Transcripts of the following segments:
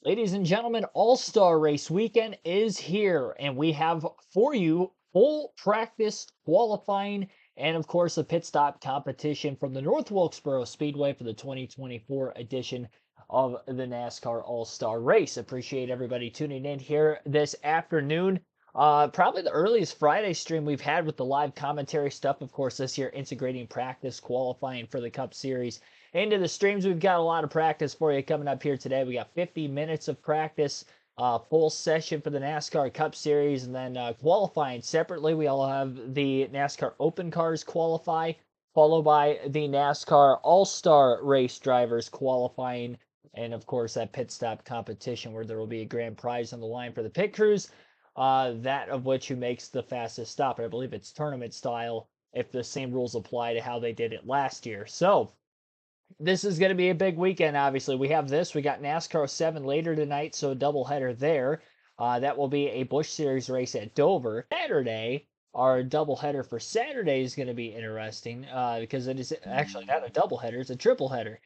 Ladies and gentlemen, All-Star Race weekend is here, and we have for you full practice qualifying and, of course, a pit stop competition from the North Wilkesboro Speedway for the 2024 edition of the NASCAR All-Star Race. Appreciate everybody tuning in here this afternoon. Probably the earliest Friday stream we've had with the live commentary stuff, of course, this year integrating practice qualifying for the Cup Series into the streams. We've got a lot of practice for you coming up here today. We got 50 minutes of practice, full session for the NASCAR Cup Series, and then qualifying separately. We all have the NASCAR Open Cars qualify, followed by the NASCAR All-Star Race drivers qualifying, and of course that pit stop competition where there will be a grand prize on the line for the pit crews, that of which who makes the fastest stop. And I believe it's tournament style if the same rules apply to how they did it last year. So this is going to be a big weekend, obviously. We have this. We got NASCAR 07 later tonight, so a doubleheader there. That will be a Busch Series race at Dover. Saturday, our doubleheader for Saturday is going to be interesting because it is actually not a doubleheader, it's a tripleheader.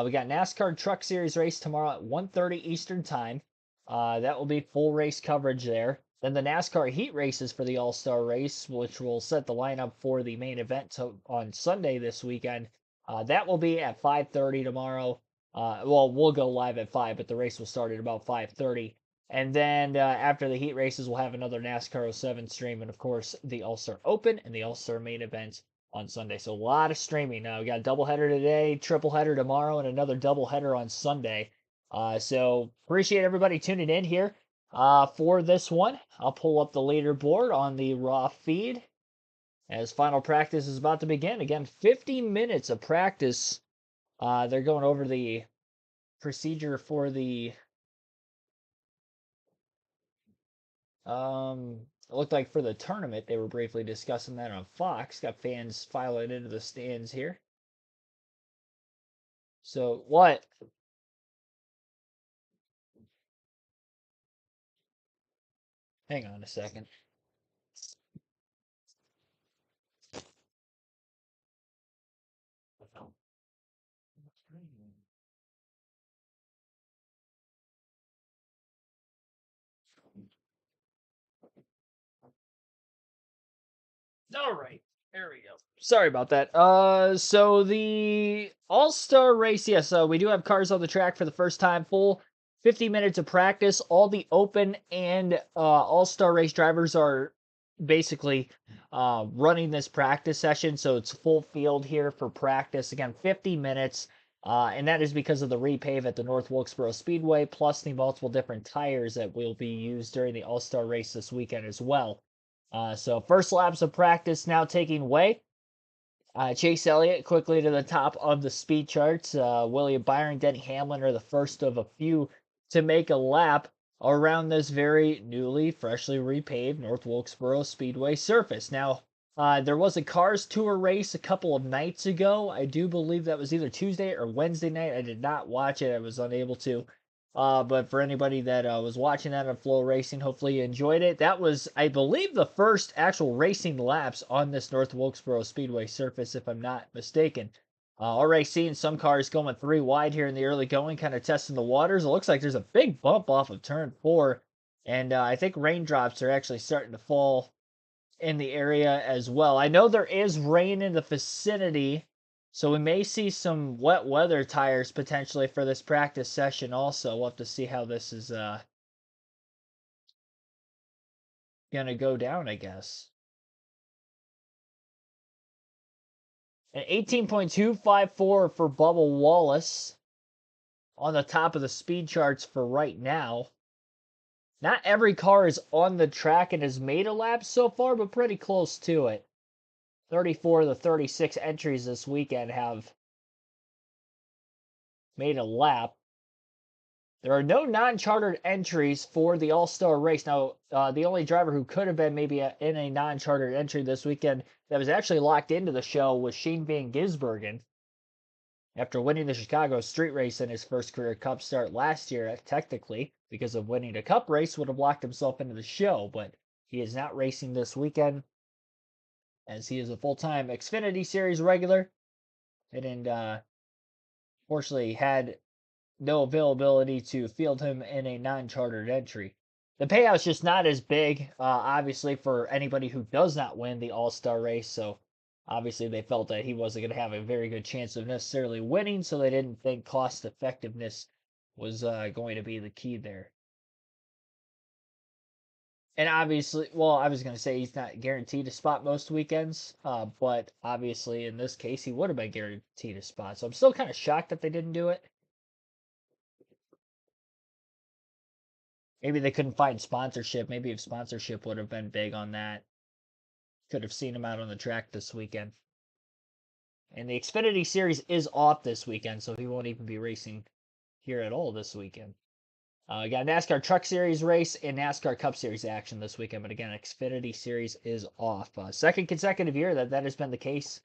We got NASCAR Truck Series race tomorrow at 1:30 Eastern Time. That will be full race coverage there. Then the NASCAR heat races for the All-Star race, which will set the lineup for the main event on Sunday this weekend. That will be at 5:30 tomorrow. Well, we'll go live at 5, but the race will start at about 5:30. And then after the heat races, we'll have another NASCAR 07 stream, and of course the All-Star Open and the All-Star main event on Sunday. So a lot of streaming. We got a doubleheader today, tripleheader tomorrow, and another doubleheader on Sunday. So appreciate everybody tuning in here for this one. I'll pull up the leaderboard on the raw feed as final practice is about to begin. Again, 50 minutes of practice. They're going over the procedure for the it looked like for the tournament they were briefly discussing that on Fox. Got fans filing into the stands here. So what? Hang on a second. All right. There we go. Sorry about that. So the All-Star race, yes, we do have cars on the track for the first time. Full 50 minutes of practice. All the Open and All-Star race drivers are basically running this practice session, so it's full field here for practice. Again, 50 minutes, and that is because of the repave at the North Wilkesboro Speedway, plus the multiple different tires that will be used during the All-Star race this weekend as well. So first laps of practice now taking way. Chase Elliott quickly to the top of the speed charts. William Byron, Denny Hamlin are the first of a few to make a lap around this very newly, freshly repaved North Wilkesboro Speedway surface. Now, there was a Cars Tour race a couple of nights ago. I do believe that was either Tuesday or Wednesday night. I did not watch it. I was unable to. But for anybody that was watching that on Flow Racing, hopefully you enjoyed it. That was, I believe, the first actual racing laps on this North Wilkesboro Speedway surface, if I'm not mistaken. Already seeing some cars going 3 wide here in the early going, kind of testing the waters. It looks like there's a big bump off of turn 4, and I think raindrops are actually starting to fall in the area as well. I know there is rain in the vicinity, so we may see some wet weather tires potentially for this practice session also. We'll have to see how this is going to go down, I guess. An 18.254 for Bubba Wallace on the top of the speed charts for right now. Not every car is on the track and has made a lap so far, but pretty close to it. 34 of the 36 entries this weekend have made a lap. There are no non-chartered entries for the All-Star race. Now, the only driver who could have been maybe in a non-chartered entry this weekend that was actually locked into the show was Shane Van Gisbergen. After winning the Chicago street race in his first career Cup start last year, technically, because of winning a Cup race, would have locked himself into the show, but he is not racing this weekend as he is a full-time Xfinity Series regular. And fortunately had no availability to field him in a non-chartered entry. The payout's just not as big, obviously, for anybody who does not win the All-Star race. So obviously they felt that he wasn't going to have a very good chance of necessarily winning, so they didn't think cost effectiveness was going to be the key there. And obviously, well, I was going to say he's not guaranteed a spot most weekends, but obviously in this case he would have been guaranteed a spot. So I'm still kind of shocked that they didn't do it. Maybe they couldn't find sponsorship. Maybe if sponsorship would have been big on that, could have seen him out on the track this weekend. And the Xfinity Series is off this weekend, so he won't even be racing here at all this weekend. Got NASCAR Truck Series race and NASCAR Cup Series action this weekend, but again, Xfinity Series is off. Second consecutive year that has been the case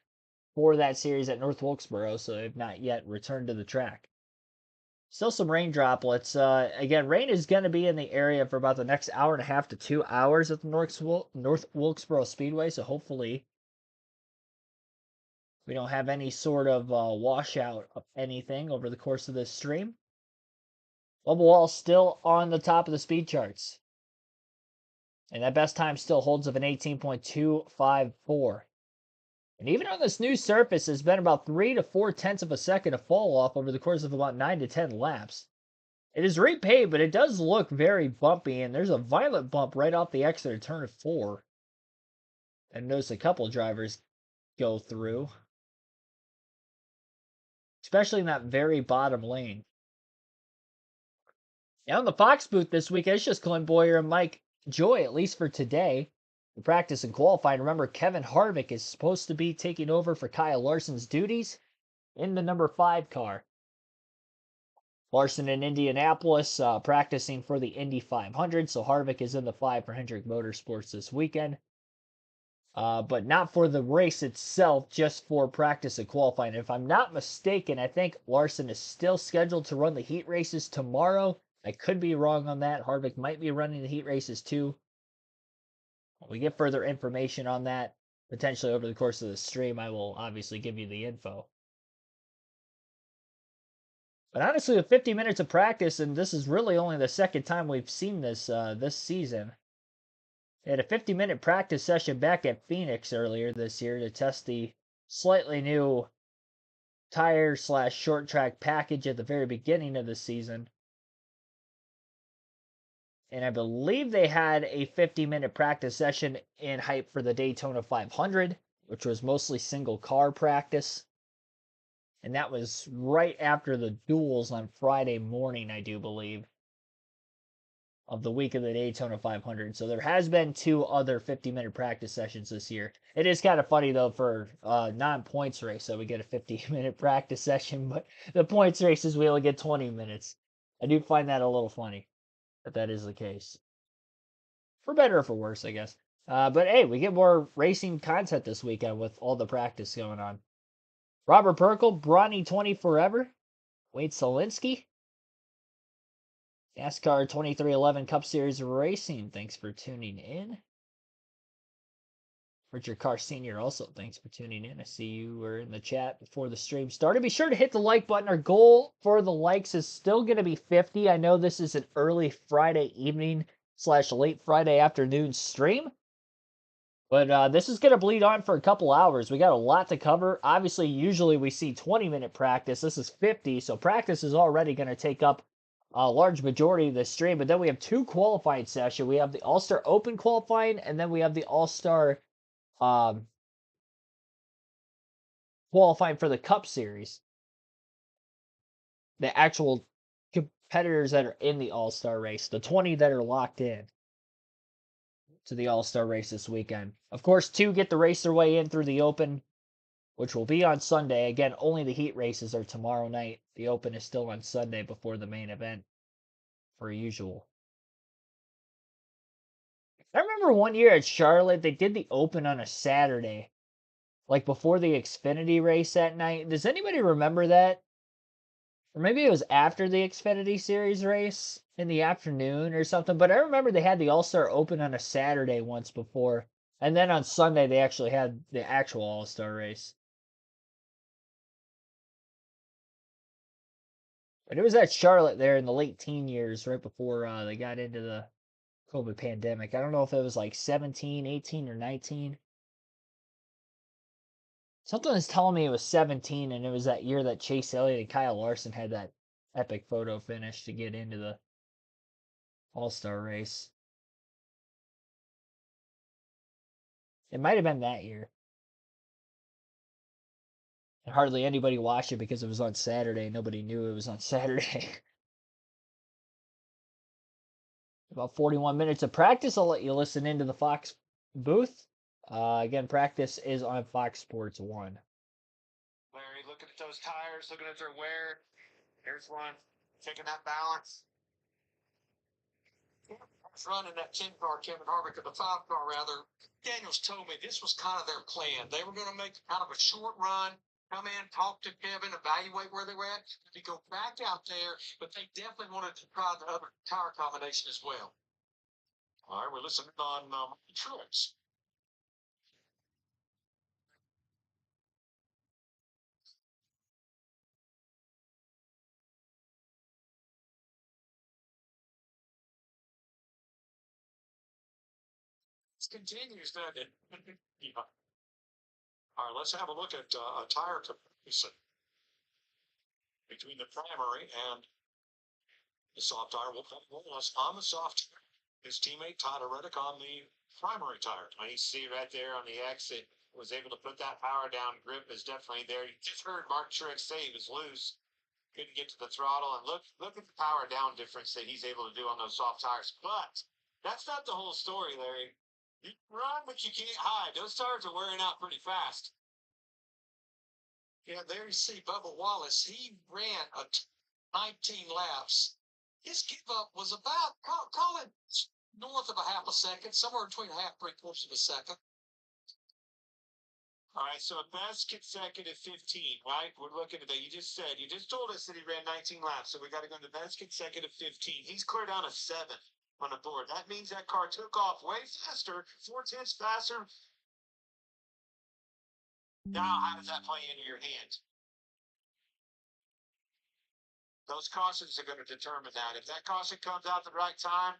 for that series at North Wilkesboro, so they've not yet returned to the track. Still some rain droplets. Again, rain is going to be in the area for about the next hour and a half to 2 hours at the North Wilkesboro Speedway, so hopefully we don't have any sort of washout of anything over the course of this stream. Bubba Wallace still on the top of the speed charts. And that best time still holds of an 18.254. And even on this new surface, there's been about 3 to 4 tenths of a second of fall off over the course of about 9 to 10 laps. It is repaved, but it does look very bumpy, and there's a violent bump right off the exit of turn 4. And notice a couple drivers go through, especially in that very bottom lane. Now in the Fox booth this week, it's just Glenn Boyer and Mike Joy, at least for today. The practice and qualifying. Remember, Kevin Harvick is supposed to be taking over for Kyle Larson's duties in the number 5 car. Larson in Indianapolis practicing for the Indy 500, so Harvick is in the 5 for Hendrick Motorsports this weekend. But not for the race itself, just for practice and qualifying. If I'm not mistaken, I think Larson is still scheduled to run the heat races tomorrow. I could be wrong on that. Harvick might be running the heat races too. When we get further information on that, potentially over the course of the stream, I will obviously give you the info. But honestly, with 50 minutes of practice, and this is really only the second time we've seen this this season. They had a 50-minute practice session back at Phoenix earlier this year to test the slightly new tire/short track package at the very beginning of the season. And I believe they had a 50-minute practice session in hype for the Daytona 500, which was mostly single car practice. And that was right after the duels on Friday morning, I do believe, of the week of the Daytona 500. So there has been 2 other 50-minute practice sessions this year. It is kind of funny, though, for non-points race, so we get a 50-minute practice session, but the points races, we only get 20 minutes. I do find that a little funny, but that is the case. For better or for worse, I guess. But hey, we get more racing content this weekend with all the practice going on. Robert Perkel, Bronny 20 forever. Wade Solinsky. NASCAR 2311 Cup Series Racing, thanks for tuning in. Richard Carr Sr. also, thanks for tuning in. I see you were in the chat before the stream started. Be sure to hit the like button. Our goal for the likes is still going to be 50. I know this is an early Friday evening/late Friday afternoon stream. But this is going to bleed on for a couple hours. We got a lot to cover. Obviously, usually we see 20-minute practice. This is 50, so practice is already going to take up a large majority of the stream. But then we have 2 qualifying sessions. We have the All-Star Open qualifying, and then we have the All-Star qualifying for the Cup Series. The actual competitors that are in the All-Star race, the 20 that are locked in to the All-Star race this weekend. Of course, 2 get to race their way in through the Open, which will be on Sunday. Again, only the heat races are tomorrow night. The Open is still on Sunday before the main event, per usual. I remember one year at Charlotte, they did the Open on a Saturday, like before the Xfinity race that night. Does anybody remember that? Or maybe it was after the Xfinity Series race in the afternoon or something. But I remember they had the All-Star Open on a Saturday once before. And then on Sunday, they actually had the actual All-Star race. And it was at Charlotte there in the late teen years, right before they got into the COVID pandemic. I don't know if it was like 17, 18, or 19. Something is telling me it was 17, and it was that year that Chase Elliott and Kyle Larson had that epic photo finish to get into the All-Star race. It might have been that year. And hardly anybody watched it because it was on Saturday. Nobody knew it was on Saturday. About 41 minutes of practice. I'll let you listen into the Fox booth. Again, practice is on Fox Sports 1. Larry, looking at those tires, looking at their wear. Here's one, checking that balance. Running that 10 car, Kevin Harvick, or the 5 car rather. Daniels told me this was kind of their plan. They were going to make kind of a short run, come in, talk to Kevin, evaluate where they were at, to go back out there, but they definitely wanted to try the other tire combination as well. All right, we're listening on Truex. This continues, doesn't it? Yeah. All right, let's have a look at a tire comparison between the primary and the soft tire. We'll put Wallace on the soft tire. His teammate Tyler Reddick on the primary tire. You see right there on the exit, was able to put that power down. Grip is definitely there. You just heard Mark Truex say he was loose, couldn't get to the throttle, and look at the power down difference that he's able to do on those soft tires. But that's not the whole story, Larry. You run, but you can't hide. Those tires are wearing out pretty fast. Yeah, there you see Bubba Wallace. He ran 19 laps. His give up was about, call it north of a half a second, somewhere between a half, 3/4 of a second. All right, so a best consecutive 15, right? We're looking at that. You just told us that he ran 19 laps, so we got to go to best consecutive 15. He's clear down a 7 on the board. That means that car took off way faster, 4/10 faster. Now, how does that play into your hands? Those cautions are going to determine that. If that caution comes out the right time,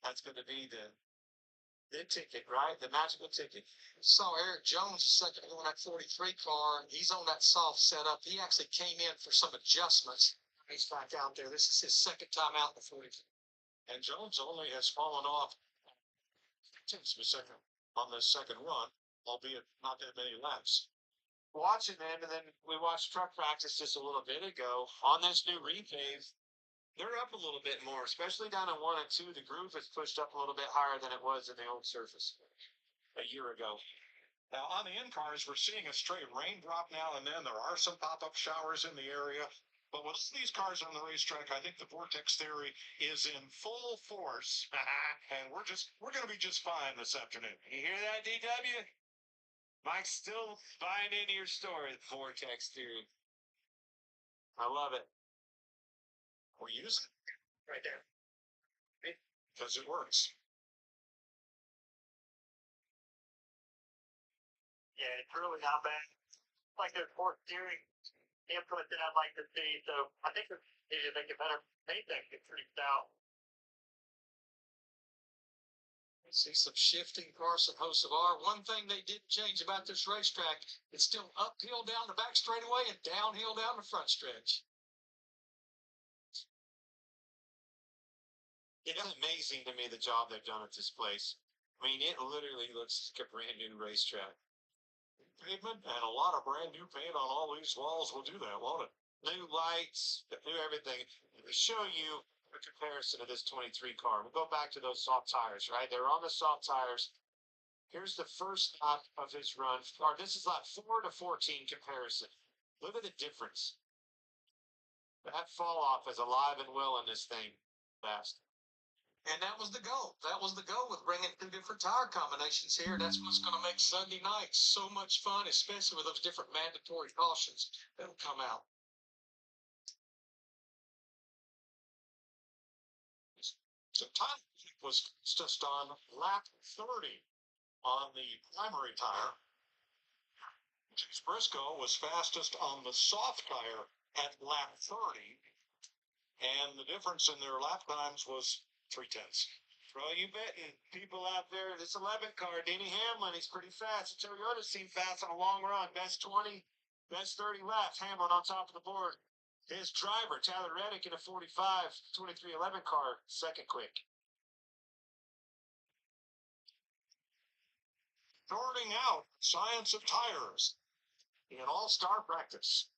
that's going to be the ticket, right? The magical ticket. Saw Eric Jones second on that 43 car. He's on that soft setup. He actually came in for some adjustments. He's back out there. This is his second time out in the 43. And Jones only has fallen off on the second run, albeit not that many laps. Watching them, and then we watched truck practice just a little bit ago on this new repave. They're up a little bit more, especially down in 1 and 2. The groove is pushed up a little bit higher than it was in the old surface a year ago. Now, on the in cars, we're seeing a straight raindrop now and then. There are some pop-up showers in the area. But with these cars on the racetrack, I think the vortex theory is in full force. And we're going to be just fine this afternoon. You hear that, DW? Mike's still buying into your story, the vortex theory. I love it. We use it right there because it works. Yeah, it's really not bad. Like there's more steering input than I'd like to see, so I think they need to make it better. Paint that gets pretty stout. See some shifting Carson Hocevar. One thing they didn't change about this racetrack, it's still uphill down the back straightaway and downhill down the front stretch. It's amazing to me the job they've done at this place. I mean, it literally looks like a brand new racetrack. Pavement and a lot of brand new paint on all these walls will do that, won't it? New lights, new everything. To show you a comparison of this 23 car, we'll go back to those soft tires, right? They're on the soft tires. Here's the first lap of his run. Or this is lap 4 to 14 comparison. Look at the difference. That fall off is alive and well in this thing fast. And that was the goal. That was the goal with bringing 2 different tire combinations here. That's what's going to make Sunday night so much fun, especially with those different mandatory cautions that'll come out. So time was just on lap 30 on the primary tire. Chase Briscoe was fastest on the soft tire at lap 30, and the difference in their lap times was 3/10. Bro, you betting people out there, this 11 car, Denny Hamlin, he's pretty fast. Toyota's seem fast on a long run. Best 20, best 30 laps. Hamlin on top of the board. His driver, Tyler Reddick, in a 45, 2311 car, second quick. Starting out, Science of Tires in all-star practice.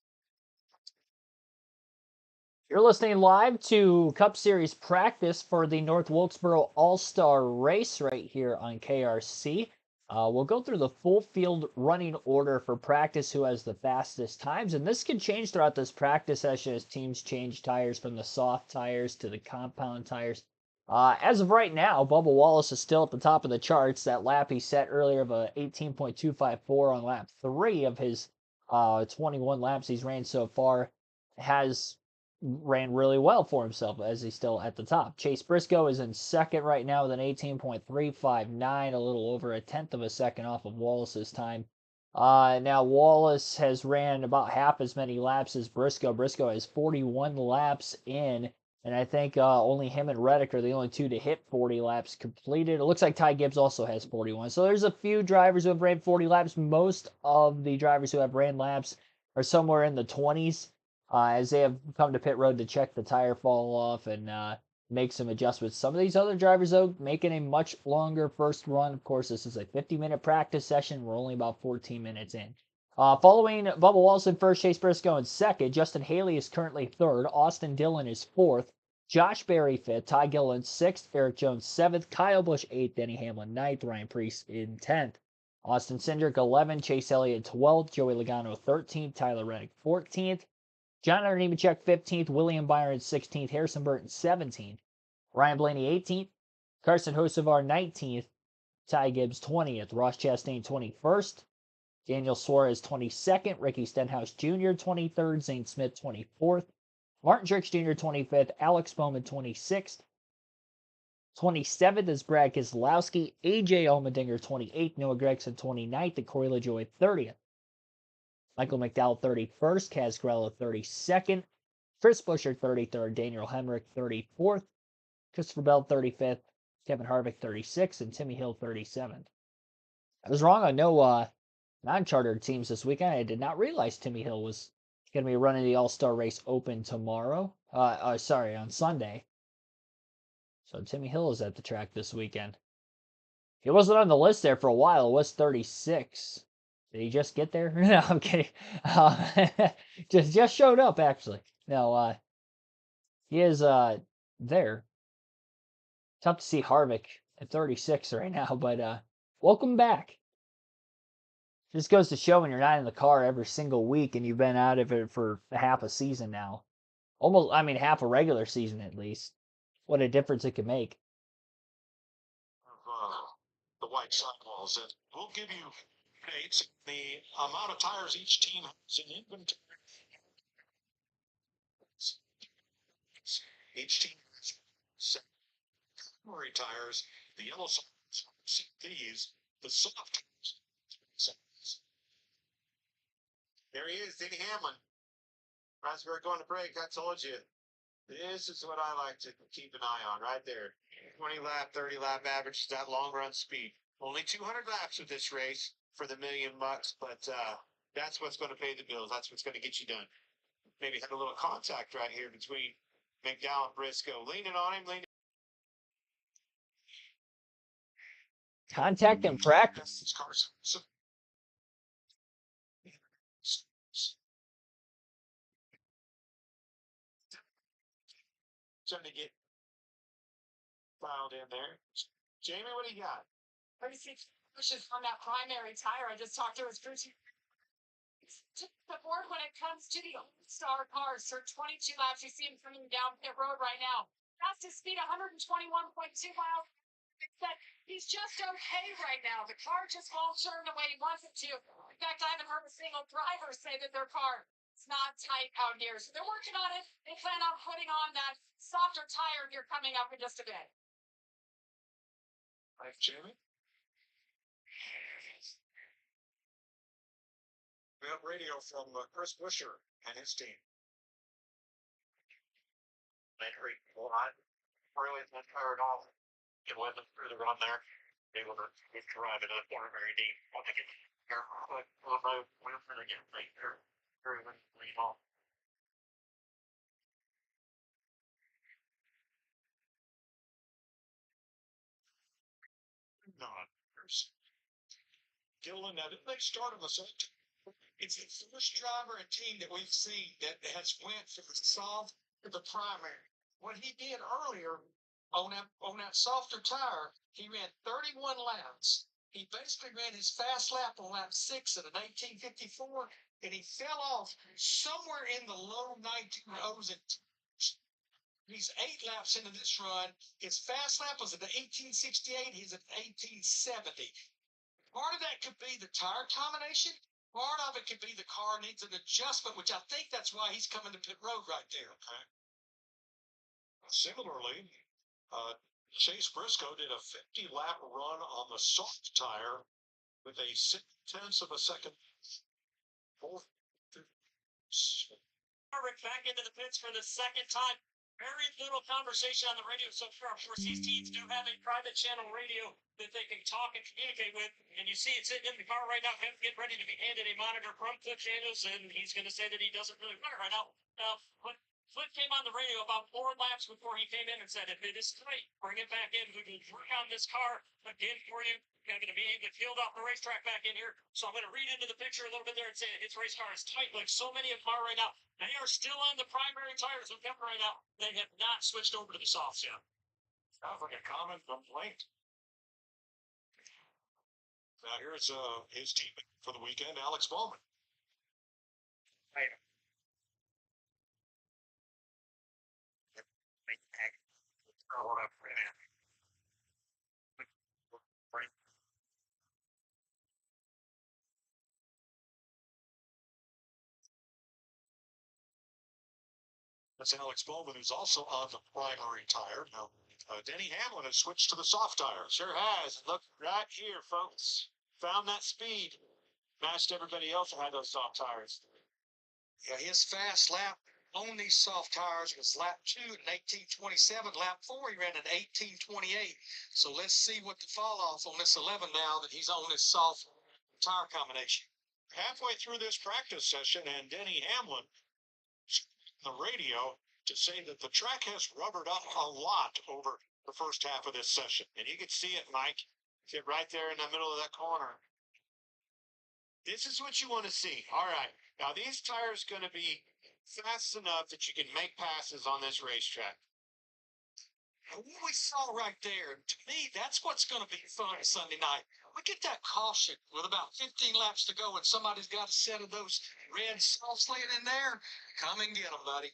You're listening live to Cup Series practice for the North Wilkesboro All-Star Race right here on KRC. We'll go through the full field running order for practice, who has the fastest times, and this can change throughout this practice session as teams change tires from the soft tires to the compound tires. As of right now, Bubba Wallace is still at the top of the charts. That lap he set earlier of a 18.254 on lap 3 of his 21 laps he's ran so far has ran really well for himself as he's still at the top. Chase Briscoe is in second right now with an 18.359, a little over a tenth of a second off of Wallace's time. Now Wallace has ran about half as many laps as Briscoe. Briscoe has 41 laps in, and I think only him and Reddick are the only two to hit 40 laps completed. It looks like Ty Gibbs also has 41. So there's a few drivers who have ran 40 laps. Most of the drivers who have ran laps are somewhere in the 20s. As they have come to pit road to check the tire fall off and make some adjustments. Some of these other drivers, though, making a much longer first run. Of course, this is a 50-minute practice session. We're only about 14 minutes in. Following Bubba Wallace in first, Chase Briscoe in second. Justin Haley is currently third. Austin Dillon is fourth. Josh Berry fifth. Ty Gillen sixth. Eric Jones seventh. Kyle Busch eighth. Denny Hamlin ninth. Ryan Preece in 10th. Austin Cindric 11th. Chase Elliott 12th. Joey Logano 13th. Tyler Reddick 14th. John Nemechek 15th, William Byron 16th, Harrison Burton 17th, Ryan Blaney 18th, Carson Hocevar 19th, Ty Gibbs 20th, Ross Chastain 21st, Daniel Suarez 22nd, Ricky Stenhouse Jr. 23rd, Zane Smith 24th, Martin Truex Jr. 25th, Alex Bowman 26th, 27th is Brad Keselowski, AJ Allmendinger 28th, Noah Gragson 29th, and Corey LaJoie 30th. Michael McDowell 31st, Kaz Grella 32nd, Chris Buescher 33rd, Daniel Hemrick 34th, Christopher Bell 35th, Kevin Harvick 36th, and Timmy Hill 37th. I was wrong on no non-chartered teams this weekend. I did not realize Timmy Hill was going to be running the All-Star Race Open tomorrow. On Sunday. So Timmy Hill is at the track this weekend. He wasn't on the list there for a while. It was 36. Did he just get there? No, I'm kidding. Just showed up, actually. No, he is there. Tough to see Harvick at 36 right now, but welcome back. Just goes to show when you're not in the car every single week and you've been out of it for half a season now. Half a regular season at least. What a difference it can make. The white sidewalls, and we'll give you dates, the amount of tires each team has in inventory. Each team has primary tires, the yellow tires, these, the soft tires. There he is, Denny Hamlin. As we're going to break, I told you, this is what I like to keep an eye on right there. 20 lap, 30 lap average, that long run speed. Only 200 laps with this race for the $1,000,000, but that's what's going to pay the bills. That's what's going to get you done. Maybe have a little contact right here between McDowell and Briscoe. Leaning on him, leaning. Contact and practice. Trying to get filed in there. Jamie, what do you got? 36 pushes on that primary tire. I just talked to his crew chief. The board when it comes to the All-Star cars. Sir, 22 laps. You see him coming down pit road right now. Fastest speed 121.2 miles. But he's just okay right now. The car just won't turn the way he wants it to. In fact, I haven't heard a single driver say that their car is not tight out here. So they're working on it. They plan on putting on that softer tire here coming up in just a bit. Thanks, Jamie. We have radio from Chris Buescher and his team. They hurry a lot. Really, that tired off. Get with them through the run there. Be able to drive it in the corner very deep. I think it's careful, but we'll know when they get right there. Very lean off. Not. Dylan, now didn't they start on the soft? It's the first driver and team that we've seen that has went from the soft to the primary. What he did earlier on that softer tire, he ran 31 laps. He basically ran his fast lap on lap 6 at an 18:54, and he fell off somewhere in the low 1900s. And he's 8 laps into this run. His fast lap was at the 1868. He's at 1870. Part of that could be the tire combination. Part of it could be the car needs an adjustment, which I think that's why he's coming to pit road right there. Okay. Similarly, Chase Briscoe did a 50-lap run on the soft tire with a 6/10 of a second. Harvick back into the pits for the second time. Very little conversation on the radio so far. Of course, these teams do have a private channel radio that they can talk and communicate with. And you see it sitting in the car right now, getting ready to be handed a monitor from Cliff Daniels, and he's going to say that he doesn't really want it right now. Cliff came on the radio about 4 laps before he came in and said, if it is tight, bring it back in. We will work on this car again for you. I'm going to be able to field off the racetrack back in here. So I'm going to read into the picture a little bit there and say his race car is tight like so many of them are right now. They are still on the primary tires with them right now. They have not switched over to the softs yet. Sounds like a common complaint. Now here's his teammate for the weekend, Alex Bowman. Right. Hold up for a minute. That's Alex Bowman, who's also on the primary tire. Now, Denny Hamlin has switched to the soft tire. Sure has. Look right here, folks. Found that speed. Matched everybody else who had those soft tires. Yeah, his fast lap on these soft tires was lap 2 in 1827. Lap 4, he ran an 1828. So let's see what the fall off on this 11 now that he's on this soft tire combination. Halfway through this practice session, and Denny Hamlin, the radio, to say that the track has rubbered up a lot over the first half of this session. And you can see it, Mike. Get right there in the middle of that corner. This is what you want to see. All right. Now, these tires going to be fast enough that you can make passes on this racetrack. And what we saw right there, to me, that's what's going to be fun Sunday night. We get that caution with about 15 laps to go, and somebody's got a set of those red softs laying in there. Come and get them, buddy.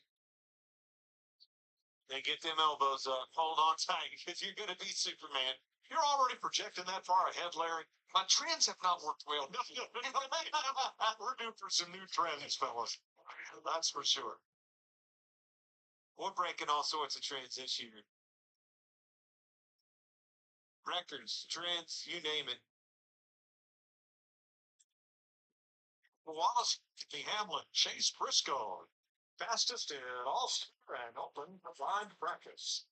They get them elbows up. Hold on tight, because you're going to be Superman. You're already projecting that far ahead, Larry. My trends have not worked well. We're due for some new trends, fellas. That's for sure. We're breaking all sorts of trends this year. Records, trends, you name it. Wallace, Hamlin, Chase Briscoe, fastest in All-Star and Open Blind Practice.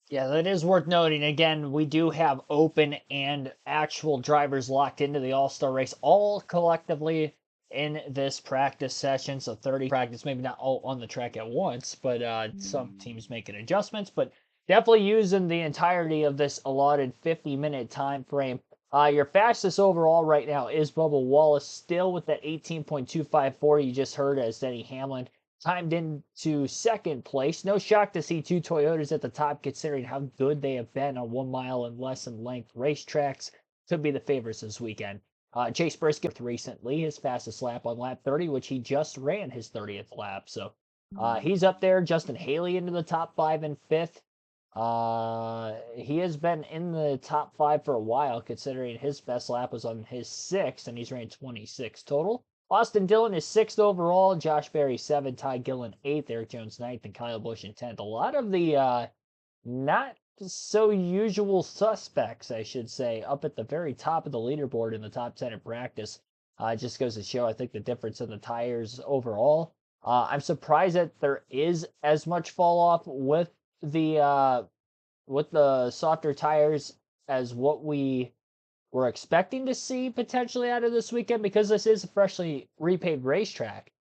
Yeah, that is worth noting. Again, we do have open and actual drivers locked into the All-Star race, all collectively in this practice session. So 30 practice, maybe not all on the track at once, but some teams making adjustments, but definitely using the entirety of this allotted 50-minute time frame. Your fastest overall right now is Bubba Wallace, still with that 18.254 you just heard as Denny Hamlin timed into second place. No shock to see 2 Toyotas at the top, considering how good they have been on 1 mile and less in length racetracks. Could be the favorites this weekend. Chase Briscoe recently, his fastest lap on lap 30, which he just ran his 30th lap. So he's up there. Justin Haley into the top 5 and 5th. He has been in the top 5 for a while, considering his best lap was on his 6th, and he's ran 26 total. Austin Dillon is 6th overall, Josh Berry 7th, Ty Gillen 8th, Eric Jones 9th, and Kyle Busch in 10th. A lot of the not so usual suspects, I should say, up at the very top of the leaderboard in the top 10 in practice. Just goes to show, I think, the difference in the tires overall. I'm surprised that there is as much fall off with the softer tires as what we were expecting to see potentially out of this weekend, because this is a freshly repaved racetrack.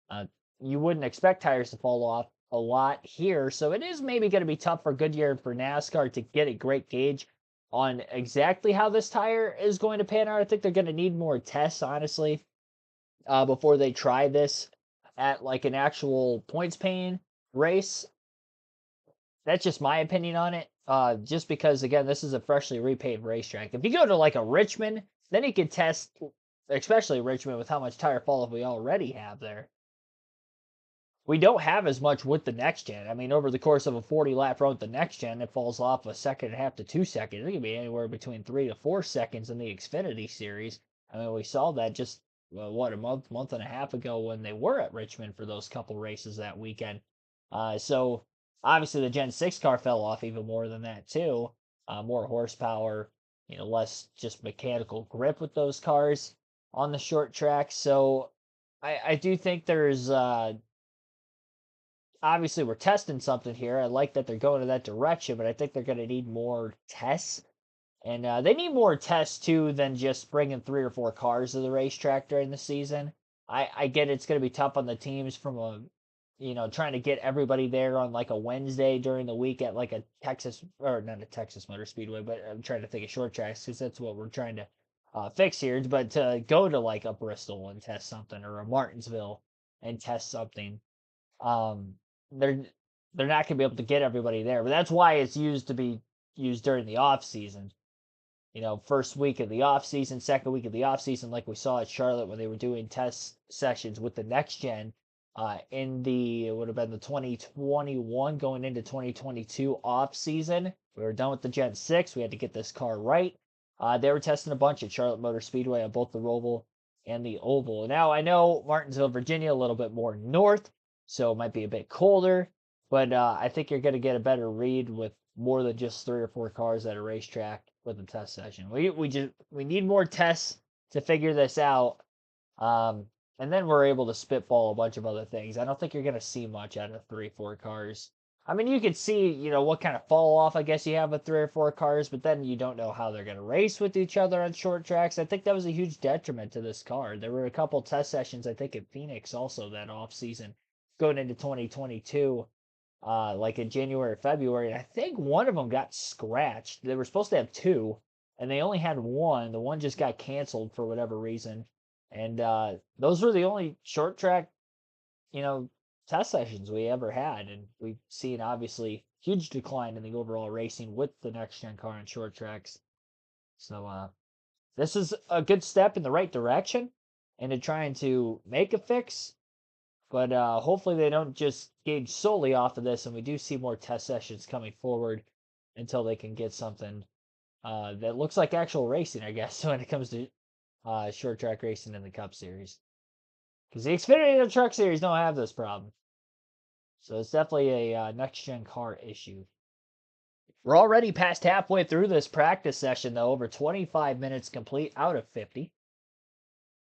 Uh, you wouldn't expect tires to fall off a lot here, so it is maybe going to be tough for Goodyear and for NASCAR to get a great gauge on exactly how this tire is going to pan out. I think they're going to need more tests, honestly, before they try this at like an actual points paying race. That's just my opinion on it. Just because again, this is a freshly repaved racetrack. If you go to like a Richmond, then you can test, especially Richmond, with how much tire fall off we already have there. We don't have as much with the next gen. I mean, over the course of a 40 lap run with the next gen, it falls off a second and a half to 2 seconds. It can be anywhere between 3 to 4 seconds in the Xfinity series. I mean, we saw that just a month and a half ago when they were at Richmond for those couple races that weekend. So obviously the Gen 6 car fell off even more than that too. More horsepower, less just mechanical grip with those cars on the short track. So I do think there's obviously we're testing something here. I like that they're going in that direction, but I think they're going to need more tests. And they need more tests too than just bringing 3 or 4 cars to the racetrack during the season. I get it's going to be tough on the teams from trying to get everybody there on like a Wednesday during the week at like a Texas, or not a Texas Motor Speedway, but I'm trying to think of short tracks because that's what we're trying to fix here. But to go to like a Bristol and test something, or a Martinsville and test something, um, they're they're not going to be able to get everybody there. But that's why it's used during the off season. First week of the off season, second week of the off season, like we saw at Charlotte when they were doing test sessions with the next gen. It would have been the 2021 going into 2022 off season. We were done with the Gen 6. We had to get this car right. They were testing a bunch at Charlotte Motor Speedway on both the Roval and the Oval. Now I know Martinsville, Virginia, a little bit more north, so it might be a bit colder, but I think you're going to get a better read with more than just 3 or 4 cars at a racetrack with a test session. We need more tests to figure this out. And then we're able to spitball a bunch of other things. I don't think you're going to see much out of 3, 4 cars. I mean, you could see, what kind of fall off I guess you have with 3 or 4 cars, but then you don't know how they're going to race with each other on short tracks. I think that was a huge detriment to this car. There were a couple test sessions, I think, in Phoenix also that off season going into 2022, like in January or February. And I think one of them got scratched. They were supposed to have 2, and they only had 1. The one just got canceled for whatever reason. And those were the only short track, test sessions we ever had. And we've seen, obviously, huge decline in the overall racing with the next gen car on short tracks. So this is a good step in the right direction into trying to make a fix. But hopefully they don't just gauge solely off of this, and we do see more test sessions coming forward until they can get something that looks like actual racing, I guess, when it comes to short track racing in the Cup Series. Because the Xfinity and the Truck Series don't have this problem. So it's definitely a next-gen car issue. We're already past halfway through this practice session, though. Over 25 minutes complete out of 50.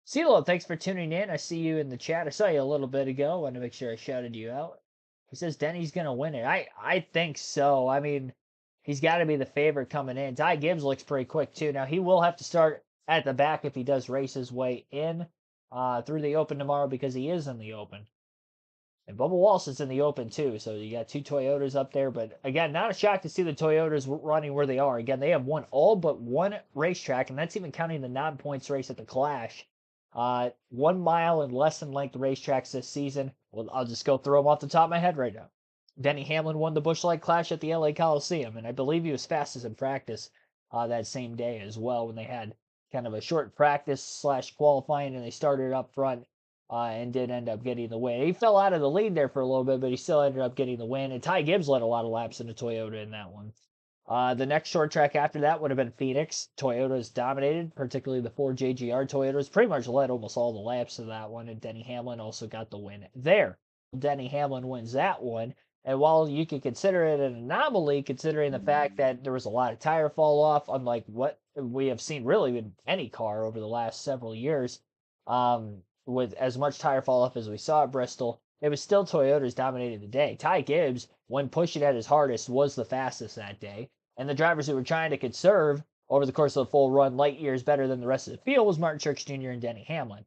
CeeLo, thanks for tuning in. I see you in the chat. I saw you a little bit ago. I wanted to make sure I shouted you out. He says Denny's going to win it. I think so. I mean, he's got to be the favorite coming in. Ty Gibbs looks pretty quick, too. Now, he will have to start at the back if he does race his way in through the Open tomorrow, because he is in the Open. And Bubba Walsh is in the Open too, so you got 2 Toyotas up there. But again, not a shock to see the Toyotas running where they are. Again, they have won all but one racetrack, and that's even counting the non-points race at the Clash. 1 mile and less than length racetracks this season. Well, I'll just go throw them off the top of my head right now. Denny Hamlin won the Busch Light Clash at the LA Coliseum, and I believe he was fastest in practice that same day as well, when they had kind of a short practice / qualifying, and they started up front and did end up getting the win. He fell out of the lead there for a little bit, but he still ended up getting the win. And Ty Gibbs led a lot of laps in the Toyota in that one. The next short track after that would have been Phoenix. Toyotas dominated, particularly the 4 JGR Toyotas. Pretty much led almost all the laps of that one, and Denny Hamlin also got the win there. Denny Hamlin wins that one. And while you could consider it an anomaly, considering the fact that there was a lot of tire fall off, unlike what we have seen really in any car over the last several years, with as much tire fall off as we saw at Bristol, it was still Toyotas dominating the day. Ty Gibbs, when pushing at his hardest, was the fastest that day. And the drivers who were trying to conserve over the course of the full run, light years better than the rest of the field, was Martin Truex Jr. and Denny Hamlin.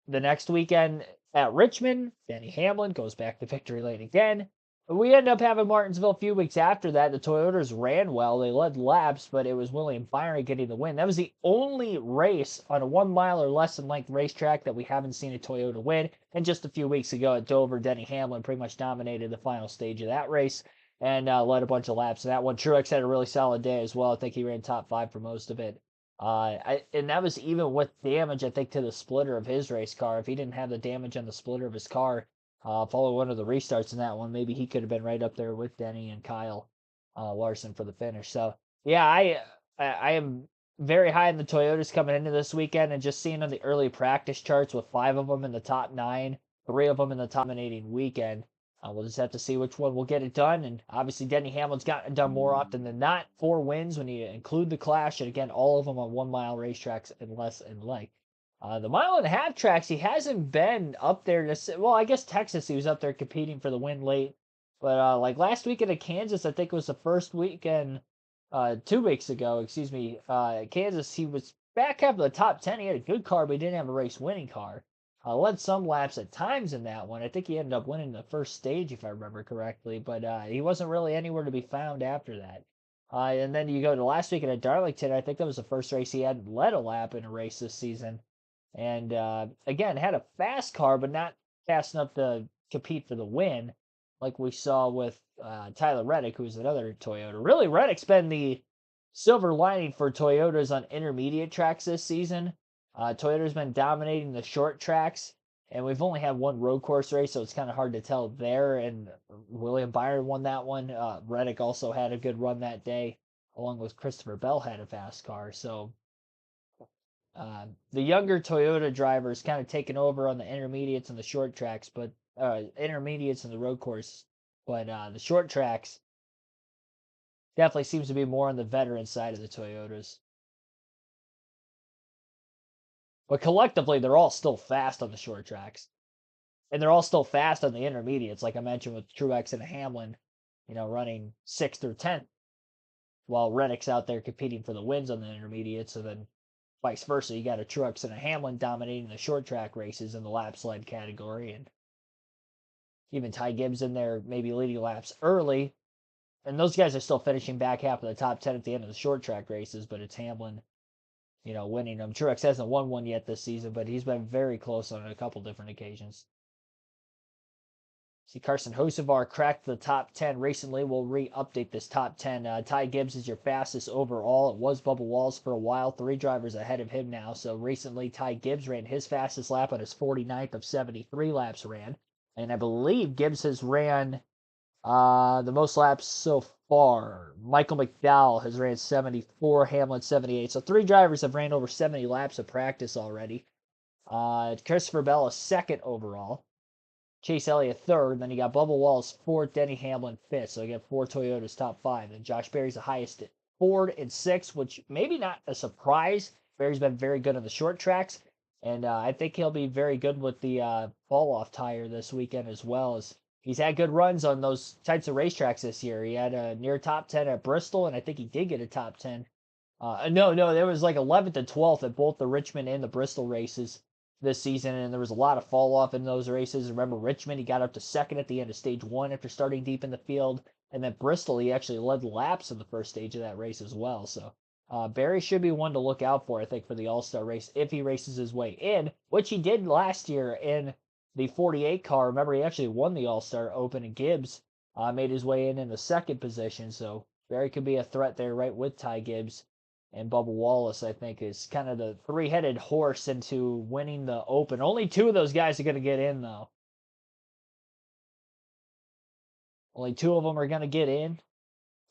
The next weekend at Richmond, Denny Hamlin goes back to victory lane again. We end up having Martinsville a few weeks after that. The Toyotas ran well. They led laps, but it was William Byron getting the win. That was the only race on a 1 mile or less than length racetrack that we haven't seen a Toyota win. And just a few weeks ago at Dover, Denny Hamlin pretty much dominated the final stage of that race and led a bunch of laps in that one. Truex had a really solid day as well. I think he ran top 5 for most of it. And that was even with damage, I think, to the splitter of his race car. If he didn't have the damage on the splitter of his car, following one of the restarts in that one, maybe he could have been right up there with Denny and Kyle Larson for the finish. So yeah, I am very high in the Toyotas coming into this weekend, and just seeing on the early practice charts with 5 of them in the top 9, 3 of them in the top dominating weekend. We'll just have to see which one will get it done. And obviously, Denny Hamlin's gotten it done more often than not. 4 wins when you include the Clash, and again, all of them on 1 mile racetracks and less in length. The 1.5 mile tracks, he hasn't been up there. Well, I guess Texas, he was up there competing for the win late. But like last weekend at Kansas, I think it was the first weekend, 2 weeks ago, excuse me, Kansas, he was back half of the top 10. He had a good car, but he didn't have a race winning car. Led some laps at times in that one. I think he ended up winning the first stage, if I remember correctly, but he wasn't really anywhere to be found after that. And then you go to last weekend at Darlington. I think that was the first race he hadn't led a lap in a race this season. And again, had a fast car, but not fast enough to compete for the win, like we saw with Tyler Reddick, who's another Toyota. Really, Reddick's been the silver lining for Toyotas on intermediate tracks this season. Toyota's been dominating the short tracks, and we've only had one road course race, so it's kind of hard to tell there. And William Byron won that one. Reddick also had a good run that day, along with Christopher Bell had a fast car. So the younger Toyota drivers kind of taking over on the intermediates and the short tracks, but intermediates and the road course. But the short tracks definitely seems to be more on the veteran side of the Toyotas. But collectively, they're all still fast on the short tracks. And they're all still fast on the intermediates, like I mentioned with Truex and Hamlin, running 6th through 10th, while Reddick's out there competing for the wins on the intermediates. And then vice versa, you got a Truex and a Hamlin dominating the short track races in the lap sled category. And even Ty Gibbs in there maybe leading laps early. And those guys are still finishing back half of the top 10 at the end of the short track races, but it's Hamlin winning them. Truex hasn't won one yet this season, but he's been very close on a couple different occasions. See, Carson Hocevar cracked the top 10 recently. We'll re-update this top 10. Ty Gibbs is your fastest overall. It was Bubba Wallace for a while. 3 drivers ahead of him now. So recently, Ty Gibbs ran his fastest lap on his 49th of 73 laps ran. And I believe Gibbs has ran the most laps so far. Michael McDowell has ran 74, Hamlin 78. So 3 drivers have ran over 70 laps of practice already. Christopher Bell is 2nd overall. Chase Elliott 3rd. Then you got Bubba Wallace 4th, Denny Hamlin 5th. So you got 4 Toyotas top 5. And Josh Berry's the highest at Ford in 6th, which maybe not a surprise. Berry's been very good on the short tracks. And I think he'll be very good with the fall-off tire this weekend as well. As he's had good runs on those types of racetracks this year. He had a near top 10 at Bristol, and I think he did get a top 10. No, there was like 11th and 12th at both the Richmond and the Bristol races this season, and there was a lot of fall off in those races. Remember Richmond, he got up to 2nd at the end of stage 1 after starting deep in the field, and then Bristol, he actually led laps in the first stage of that race as well. So Berry should be one to look out for, I think, for the All-Star race if he races his way in, which he did last year in the 48 car. Remember, he actually won the All-Star Open, and Gibbs made his way in the 2nd position. So Berry could be a threat there right with Ty Gibbs. And Bubba Wallace, I think, is kind of the 3-headed horse into winning the Open. Only 2 of those guys are going to get in, though. Only 2 of them are going to get in.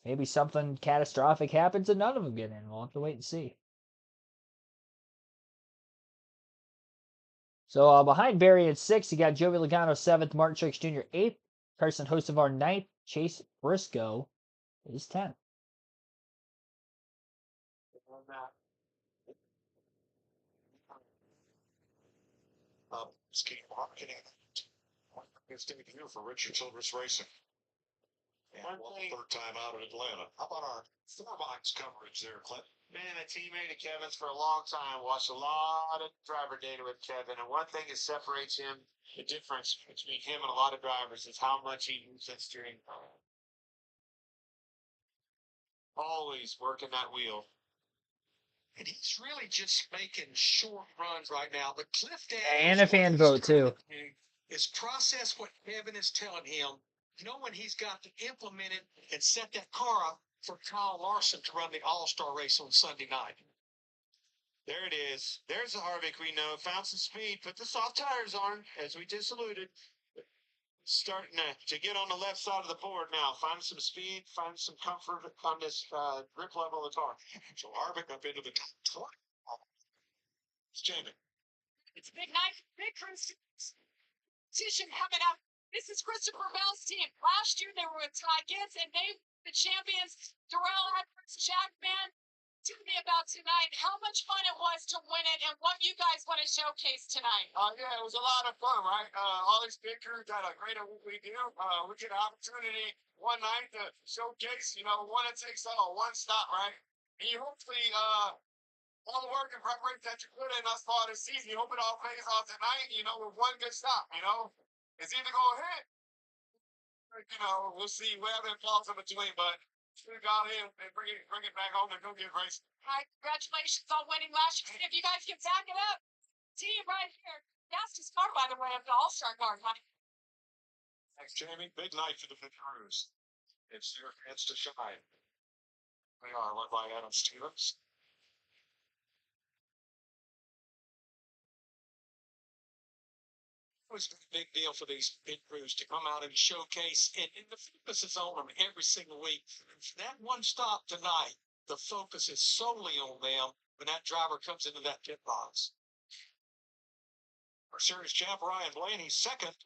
Maybe something catastrophic happens and none of them get in. We'll have to wait and see. So behind Berry at 6th, you got Joey Logano 7th, Martin Truex Jr. 8th, Carson Hocevar 9th, Chase Briscoe is 10th. Ski marketing. His debut for Richard Childress Racing. And third time out in Atlanta. How about our four-box coverage there, Clint? Been a teammate of Kevin's for a long time. Watched a lot of driver data with Kevin, and one thing that separates him, the difference between him and a lot of drivers, is how much he moves that steering wheel. Always working that wheel. And he's really just making short runs right now. But Cliff And a Daniels, fan vote, too. is process what Kevin is telling him, knowing he's got to implement it and set that car up for Kyle Larson to run the All-Star race on Sunday night. There it is. There's the Harvick we know. Found some speed. Put the soft tires on, as we just alluded. Starting to get on the left side of the board now. Find some speed. Find some comfort on this grip level of the car. So Harvick up into the top 20. It's Jamie. It's a big night, big competition coming up. This is Christopher Bell's team. Last year they were with Ty Gibbs and they the champions. Darrell Edwards, Jackman. Tell me about tonight. How much fun it was to win it and what you guys want to showcase tonight. Yeah, it was a lot of fun, right? All these big crews got a great at what we do. We get an opportunity one night to showcase, one it takes all, one stop, right? And you hopefully, all the work and preparation that you put in thus far this season, you hope it all pays off tonight, with one good stop, It's either going to hit, we'll see whatever it falls in between, but we got in and bring it back home and go get racing. All right, congratulations on winning last year. If you guys can back it up, team right here. Fastest car, by the way, of the All-Star car. Thanks, Jamie. Big night for the crews. It's their chance to shine. They are led by Adam Stevens. It was a big deal for these big crews to come out and showcase, and the focus is on them every single week. That one stop tonight, the focus is solely on them when that driver comes into that pit box. Our series champ, Ryan Blaney, second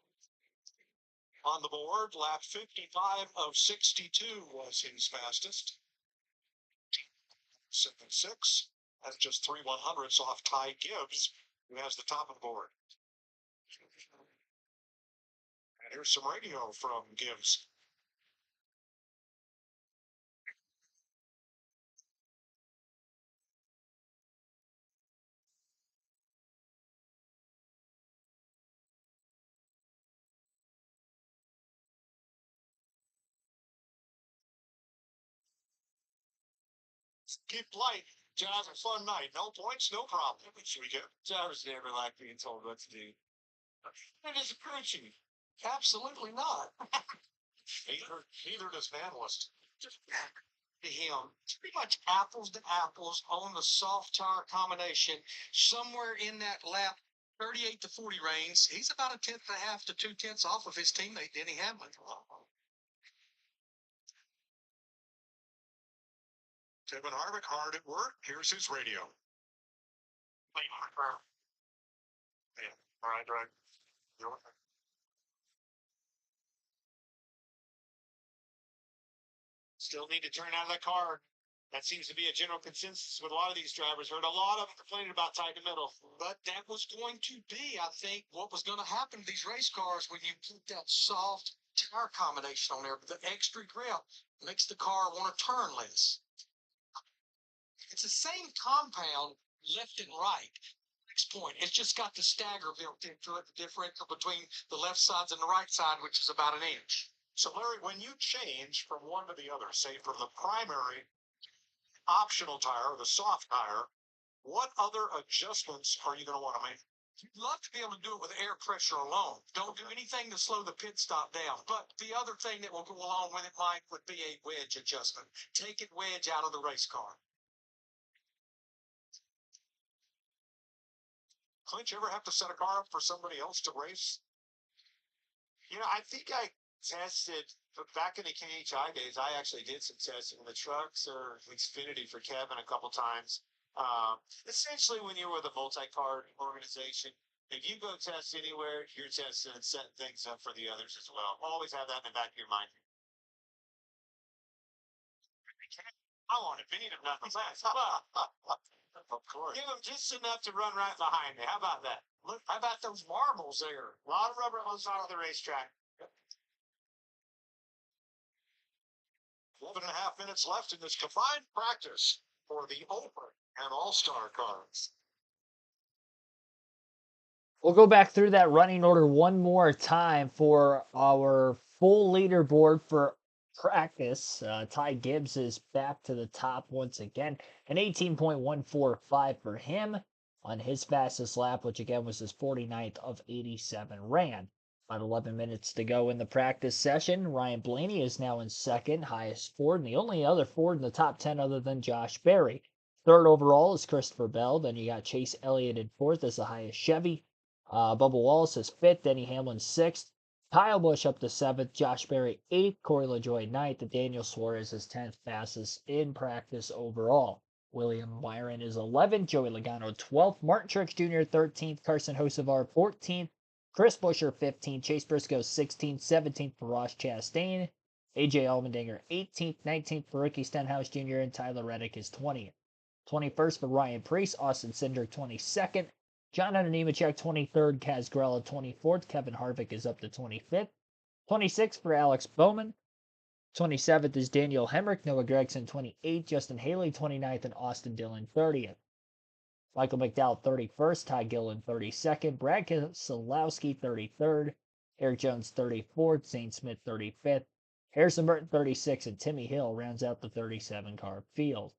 on the board. Lap 55 of 62 was his fastest. 7-6. That's just 3/100ths off Ty Gibbs, who has the top of the board. And here's some radio from Gibbs. Keep light. John's a fun night. No points, no problem. We get. Drivers never like being told what to do. It is a crew chief. Absolutely not. Neither does an analyst. Just back to him, pretty much apples to apples on the soft tire combination, somewhere in that lap 38 to 40 range. He's about 1.5 to 2 off of his teammate, Denny Hamlin. Kevin Harvick hard at work. Here's his radio. Yeah. All right, Greg. Still need to turn out of that car. That seems to be a general consensus with a lot of these drivers. Heard a lot of them complaining about tight in the middle. But that was going to be, I think, what was going to happen to these race cars when you put that soft tire combination on there. But the extra grip makes the car want to turn less. It's the same compound left and right. Next point, it's just got the stagger built into it, the differential between the left sides and the right side, which is about 1 inch. So, Larry, when you change from one to the other, say from the primary optional tire, the soft tire, what other adjustments are you going to want to make? You'd love to be able to do it with air pressure alone. Don't do anything to slow the pit stop down. But the other thing that will go along with it, Mike, would be a wedge adjustment. Take it wedge out of the race car. Clint, you ever have to set a car up for somebody else to race? I think I tested back in the KHI days. I actually did some testing in the trucks or Xfinity for Kevin a couple times. Essentially, when you're with a multi-car organization, if you go test anywhere, you're testing and setting things up for the others as well. Always have that in the back of your mind. I want it. We need nothing less. Of course. Give them just enough to run right behind me. How about that? Look, how about those marbles there? A lot of rubber on the side of the racetrack. 11.5 minutes left in this combined practice for the Open and All-Star cars. We'll go back through that running order one more time for our full leaderboard for practice. Ty Gibbs is back to the top once again, an 18.145 for him on his fastest lap, which again was his 49th of 87 ran. About 11 minutes to go in the practice session. Ryan Blaney is now in second, highest Ford, and the only other Ford in the top 10 other than Josh Berry. Third overall is Christopher Bell. Then you got Chase Elliott in fourth as the highest Chevy. Bubba Wallace is fifth. Denny Hamlin sixth. Kyle Busch up to seventh. Josh Berry eighth. Corey LaJoie ninth. And Daniel Suarez is 10th fastest in practice overall. William Byron is 11th. Joey Logano 12th. Martin Truex Jr. 13th. Carson Hocevar 14th. Chris Buescher 15th. Chase Briscoe 16th. 17th for Ross Chastain. AJ Allmendinger 18th. 19th for Ricky Stenhouse Jr. And Tyler Reddick is 20th. 21st for Ryan Preece. Austin Cindric 22nd. John Hunter Nemechek 23rd, Kaz Grella 24th, Kevin Harvick is up to 25th, 26th for Alex Bowman, 27th is Daniel Hemrick, Noah Gragson 28th, Justin Haley 29th, and Austin Dillon 30th. Michael McDowell 31st, Ty Gillen 32nd, Brad Keselowski 33rd, Eric Jones 34th, Zane Smith 35th, Harrison Burton 36th, and Timmy Hill rounds out the 37-car field.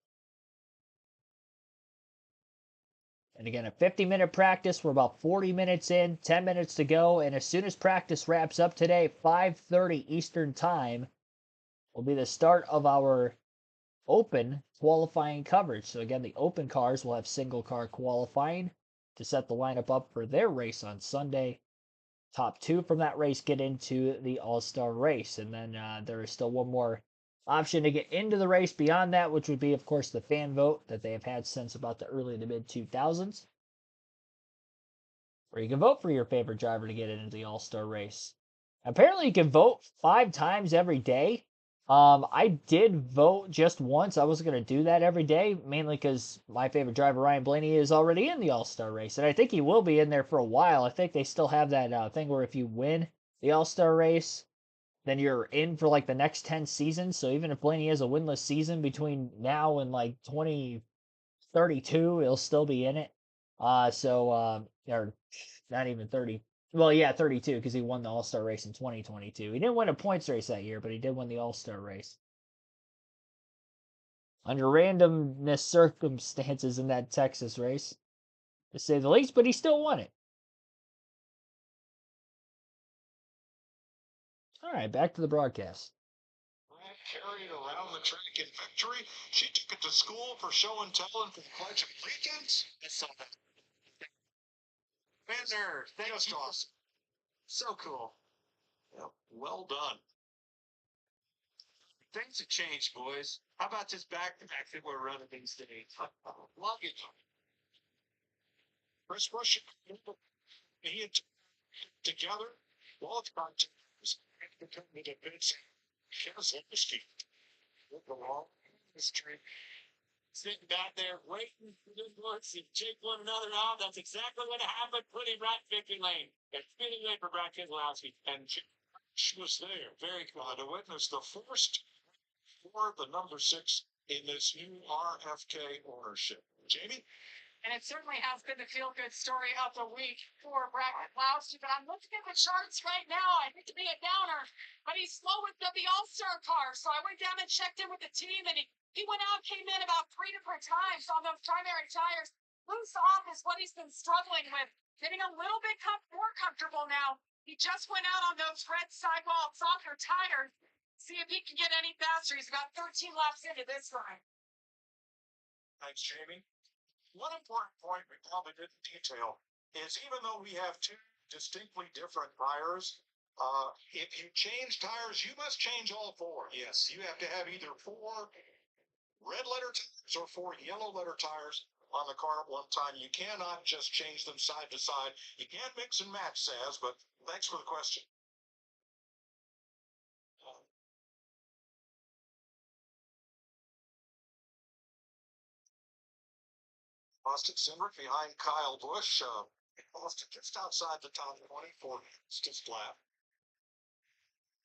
And again, a 50-minute practice. We're about 40 minutes in, 10 minutes to go. And as soon as practice wraps up today, 5:30 Eastern Time, will be the start of our Open qualifying coverage. So again, the Open cars will have single car qualifying to set the lineup up for their race on Sunday. Top two from that race get into the All-Star race. And then there is still one more option to get into the race beyond that, which would be, of course, the fan vote that they have had since about the early to mid 2000s, where you can vote for your favorite driver to get into the All-Star race. Apparently, you can vote 5 times every day. I did vote just once. I wasn't going to do that every day, mainly because my favorite driver, Ryan Blaney, is already in the All-Star race, and I think he will be in there for a while. I think they still have that thing where if you win the All-Star race, then you're in for like the next 10 seasons. So even if Blaney has a winless season between now and like 2032, he'll still be in it. Or not even 30. Well, yeah, 32 because he won the All-Star race in 2022. He didn't win a points race that year, but he did win the All-Star race. Under randomness circumstances in that Texas race, to say the least, but he still won it. All right, back to the broadcast. Carried around the track in victory. She took it to school for show and tell and for the Pledge of Allegiance. I saw that. Man, there, just awesome. So cool. Yeah, well done. Things have changed, boys. How about this backpack that we're running these days? Luggage. Chris Busch, he had together. Both cartoons. Determined to bitch. Keselowski. Look along the street. Sitting back there waiting for the ones to take one another out. That's exactly what happened. Put him right in victory lane. And spinning lane for Brad Keselowski. And she was there. Very cool to witness the first for the number 6 in this new RFK ownership. Jamie? And it certainly has been the feel-good story of the week for Brad Keselowski. But I'm looking at the charts right now. I hate to be a downer, but he's slow with the All-Star car. So I went down and checked in with the team, and he went out, came in about 3 different times on those primary tires. Loose off is what he's been struggling with. Getting a little bit more comfortable now. He just went out on those red sidewall softer tires. See if he can get any faster. He's about 13 laps into this ride. Thanks, Jamie. One important point we probably didn't detail is even though we have 2 distinctly different tires, if you change tires, you must change all 4. Yes, you have to have either 4 red letter tires or 4 yellow letter tires on the car at one time. You cannot just change them side to side. You can't mix and match, Saz, but thanks for the question. Austin Cindric behind Kyle Busch. Austin just outside the top 20 for fastest lap.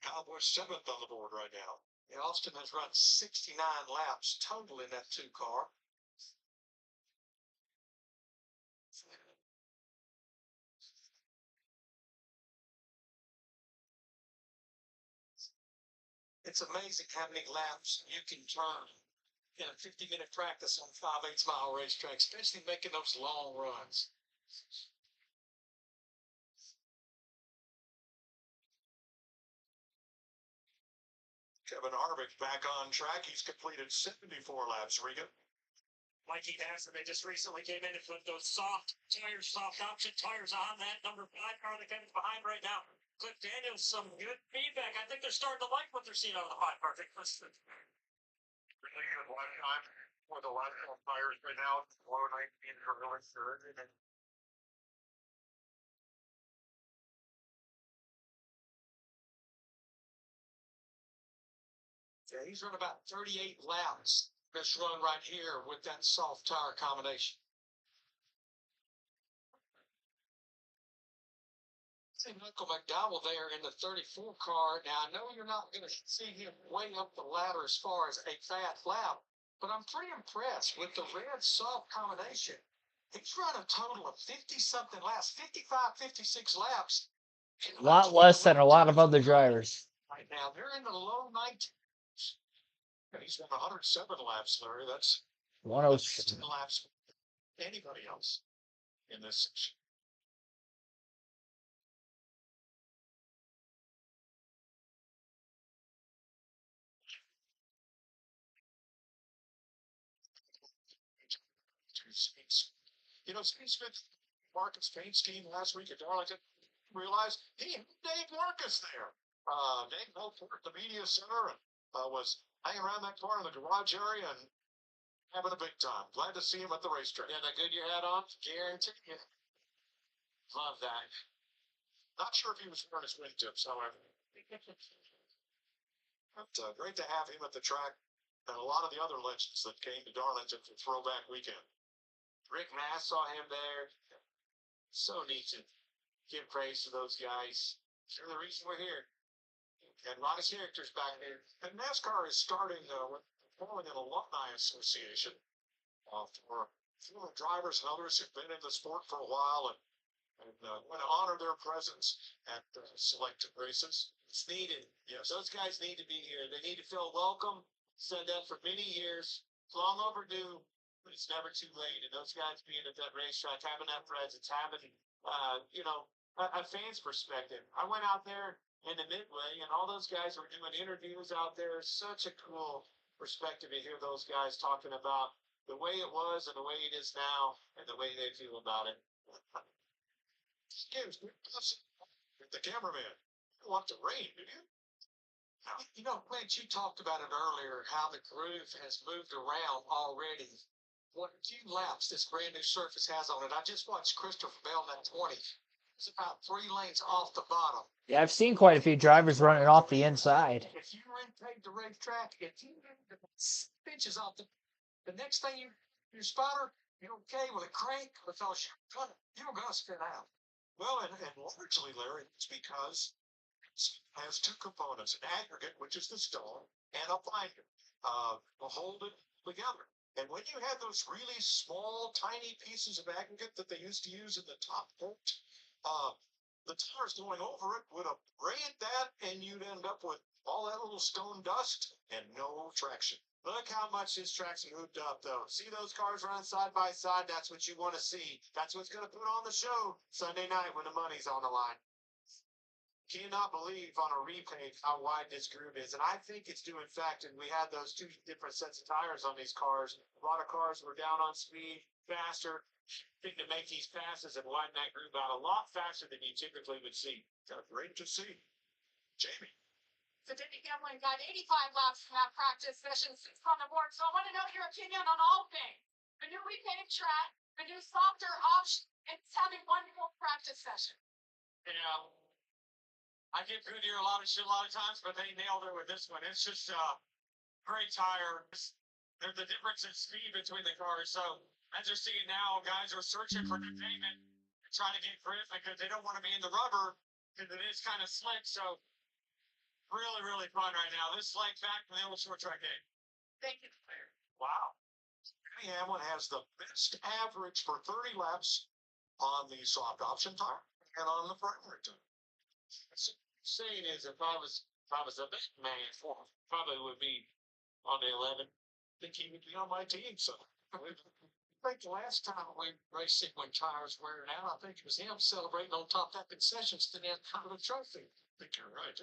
Cowboys 7th on the board right now. Yeah, Austin has run 69 laps total in that 2 car. It's amazing how many laps you can turn in a 50-minute practice on 5/8 mile racetrack, especially making those long runs. Kevin Harvick back on track. He's completed 74 laps, Regan. Like he has, and they just recently came in and put those soft tires, soft option tires on that number 5 car that comes behind right now. Cliff Daniels, some good feedback. I think they're starting to like what they're seeing out of the 5 car. Really good lap time for the last tires right now. Low 19 are really good. Yeah, he's run about 38 laps this run right here with that soft tire combination. See Michael McDowell there in the 34 car. Now, I know you're not going to see him way up the ladder as far as a fast lap, but I'm pretty impressed with the red soft combination. He's run a total of 50-something laps, 55, 56 laps. A lot less than a lot of other drivers. Right now, they're in the low 19s. And he's won 107 laps, Larry. That's 107. 10 laps anybody else in this section. You know, Steve Smith, Marcus Payne's team last week at Darlington, realized he had Dave Marcus there. Dave helped work at the media center and was hanging around that car in the garage area and having a big time. Glad to see him at the racetrack. Yeah, that good you had on, guarantee you. Love that. Not sure if he was wearing his wingtips, however. But great to have him at the track and a lot of the other legends that came to Darlington for Throwback Weekend. Rick Mass saw him there. So neat to give praise to those guys. They're the reason we're here. And a lot of characters back there. And NASCAR is starting forming an alumni association for former drivers and others who've been in the sport for a while and want to honor their presence at selected races. It's needed. Yes. Those guys need to be here. They need to feel welcome. Said that for many years. It's long overdue, but it's never too late. And those guys being at that racetrack, having that presence, having, a fan's perspective. I went out there in the Midway, and all those guys were doing interviews out there. Such a cool perspective to hear those guys talking about the way it was and the way it is now and the way they feel about it. James, the cameraman. You don't want the rain, do you? You know, Clint, you talked about it earlier, how the groove has moved around already. What few laps this brand new surface has on it. I just watched Christopher Bell in that 20. It's about 3 lanes off the bottom. Yeah, I've seen quite a few drivers running off the inside. If you paved the racetrack, if you inches off the next thing your spotter, you're okay with a crank because you're gonna spin out. Well, and largely, Larry, it's because it has two components, an aggregate, which is the stone, and a binder, to hold it together. And when you had those really small, tiny pieces of aggregate that they used to use in the top bolt, the tires going over it would abrade that, and you'd end up with all that little stone dust and no traction. Look how much this track's moved up, though. See those cars running side by side? That's what you want to see. That's what's going to put on the show Sunday night when the money's on the line. Cannot believe on a repave how wide this groove is. And I think it's due in fact, and we had those 2 different sets of tires on these cars. A lot of cars were down on speed, faster. I think to make these passes and widen that groove out a lot faster than you typically would see. Great to see. Jamie. So Denny Hamlin got 85 laps from that practice session, 6 on the board. So I want to know your opinion on all things. The new repaved track, the new softer option, and it's having one full practice session. Yeah. I give Goodyear a lot of shit a lot of times, but they nailed it with this one. It's just great tire. There's the difference in speed between the cars. So as you're seeing now, guys are searching for containment. trying to get grip because they don't want to be in the rubber because it is kind of slick. So really, really fun right now. This is like back to the old short track game. Thank you. Wow. Denny Hamlin has the best average for 30 laps on the soft option tire and on the primary tire. So saying is, if I was a big man, probably would be on the 11. I think he would be on my team. So I think the last time we raced it when tires wearing out, I think it was him celebrating on top of that concession stand out of the trophy. I think you're right.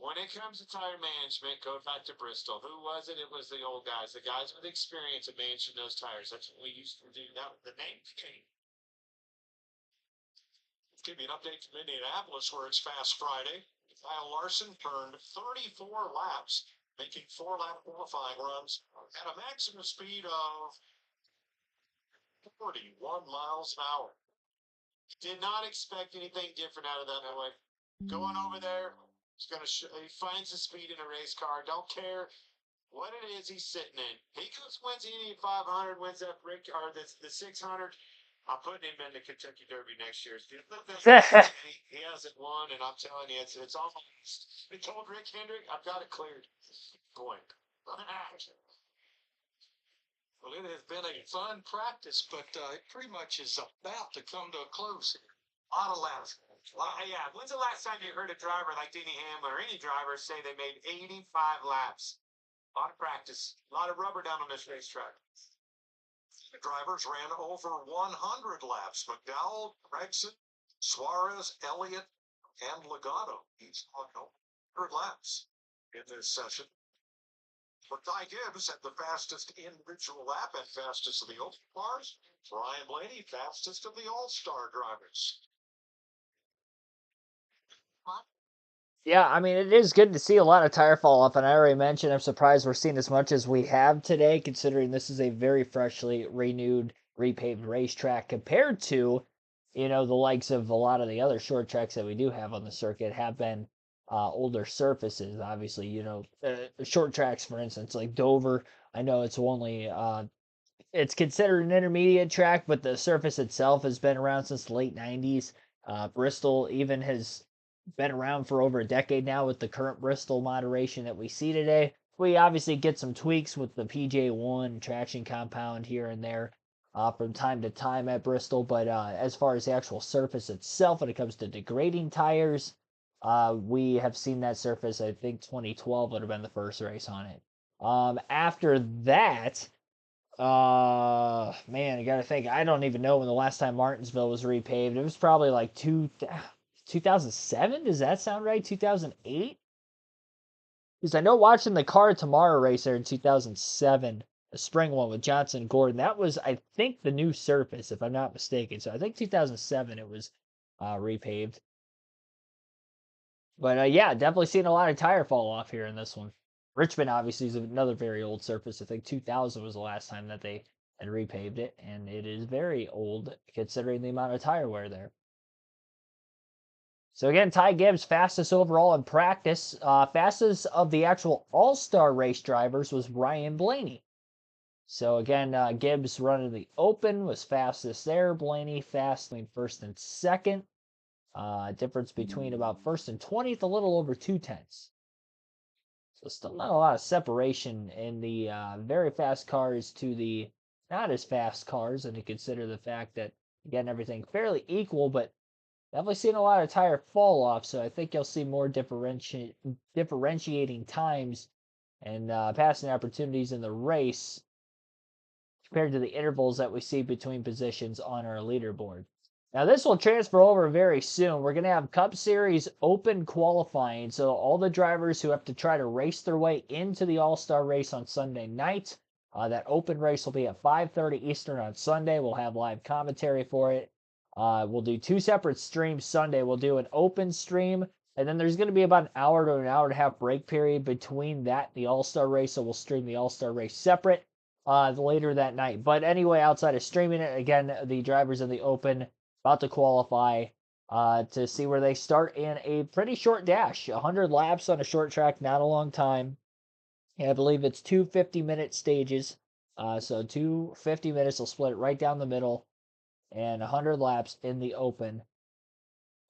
When it comes to tire management, go back to Bristol. Who was it? It was the old guys, the guys with experience of managing those tires. That's what we used to do. Now the name came. Give you an update from Indianapolis, where it's Fast Friday. Kyle Larson turned 34 laps, making 4-lap qualifying runs at a maximum speed of 41 miles an hour. Did not expect anything different out of that boy. Going over there, he's gonna he finds the speed in a race car. Don't care what it is he's sitting in. He goes wins the Indy 500, wins that the 600. I'm putting him in the Kentucky Derby next year. He hasn't won, and I'm telling you, it's almost. I told Rick Hendrick, I've got it cleared. Going. Well, it has been a fun practice, but it pretty much is about to come to a close here. A lot of laps. Yeah, when's the last time you heard a driver like Denny Hamlin or any driver say they made 85 laps? A lot of practice, a lot of rubber down on this racetrack. The drivers ran over 100 laps. McDowell, Gregson, Suarez, Elliott, and Logano each on 100 laps in this session. But Ty Gibbs had the fastest individual lap and fastest of the open cars. Ryan Blaney, fastest of the all-star drivers. Yeah, I mean, it is good to see a lot of tire fall off, and I already mentioned I'm surprised we're seeing as much as we have today, considering this is a very freshly renewed, repaved racetrack compared to, the likes of a lot of the other short tracks that we do have on the circuit have been older surfaces. Obviously, short tracks, for instance, like Dover, I know it's only it's considered an intermediate track, but the surface itself has been around since the late 90s. Bristol even has been around for over a decade now with the current Bristol moderation that we see today. We obviously get some tweaks with the PJ1 traction compound here and there from time to time at Bristol, but as far as the actual surface itself, when it comes to degrading tires, we have seen that surface. I think 2012 would have been the first race on it. After that, man, you gotta think. I don't even know when the last time Martinsville was repaved. It was probably like 2007. Does that sound right? 2008? Because I know watching the Car Tomorrow race there in 2007, the spring one with Johnson and Gordon, that was, I think, the new surface, if I'm not mistaken. So I think 2007 it was repaved. But yeah, definitely seeing a lot of tire fall off here in this one. Richmond obviously is another very old surface. I think 2000 was the last time that they had repaved it, and it is very old considering the amount of tire wear there. So again, Ty Gibbs, fastest overall in practice. Fastest of the actual all-star race drivers was Ryan Blaney. So again, Gibbs running the open was fastest there. Blaney fast between first and second. Difference between about first and 20th, a little over 2/10. So still not a lot of separation in the very fast cars to the not as fast cars, and to consider the fact that, again, everything fairly equal, but definitely seeing a lot of tire fall off, so I think you'll see more differentiating times and passing opportunities in the race compared to the intervals that we see between positions on our leaderboard. Now, this will transfer over very soon. We're going to have Cup Series open qualifying, so all the drivers who have to try to race their way into the All-Star race on Sunday night, that open race will be at 5:30 Eastern on Sunday. We'll have live commentary for it. We'll do 2 separate streams Sunday. We'll do an open stream, and then there's going to be about an hour to an hour and a half break period between that and the All-Star race, so we'll stream the All-Star race separate later that night. But anyway, outside of streaming it, again, the drivers in the open about to qualify to see where they start in a pretty short dash. 100 laps on a short track, not a long time. Yeah, I believe it's 2 50-minute stages. So 2 50 minutes will split it right down the middle. and 100 laps in the open.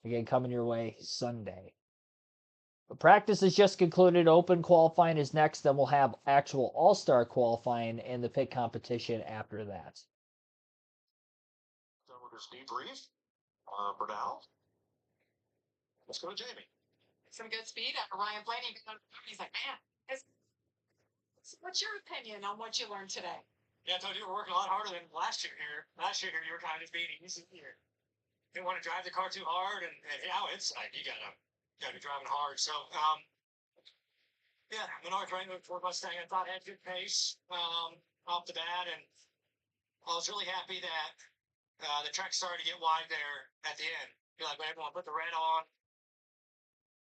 Again, coming your way Sunday. But practice is just concluded. Open qualifying is next. Then we'll have actual all-star qualifying and the pit competition after that. So with this debrief, Bernal, let's go to Jamie. Some good speed after Ryan Blaney. He's like, man, what's your opinion on what you learned today? Yeah, I told you we're working a lot harder than last year here. Last year here, you were kind of beating. This year, didn't want to drive the car too hard, and now it's like you gotta be driving hard. So, yeah, Menard trained with Ford Mustang. I thought had good pace off the bat, and I was really happy that the track started to get wide there at the end. I feel like when everyone put the red on,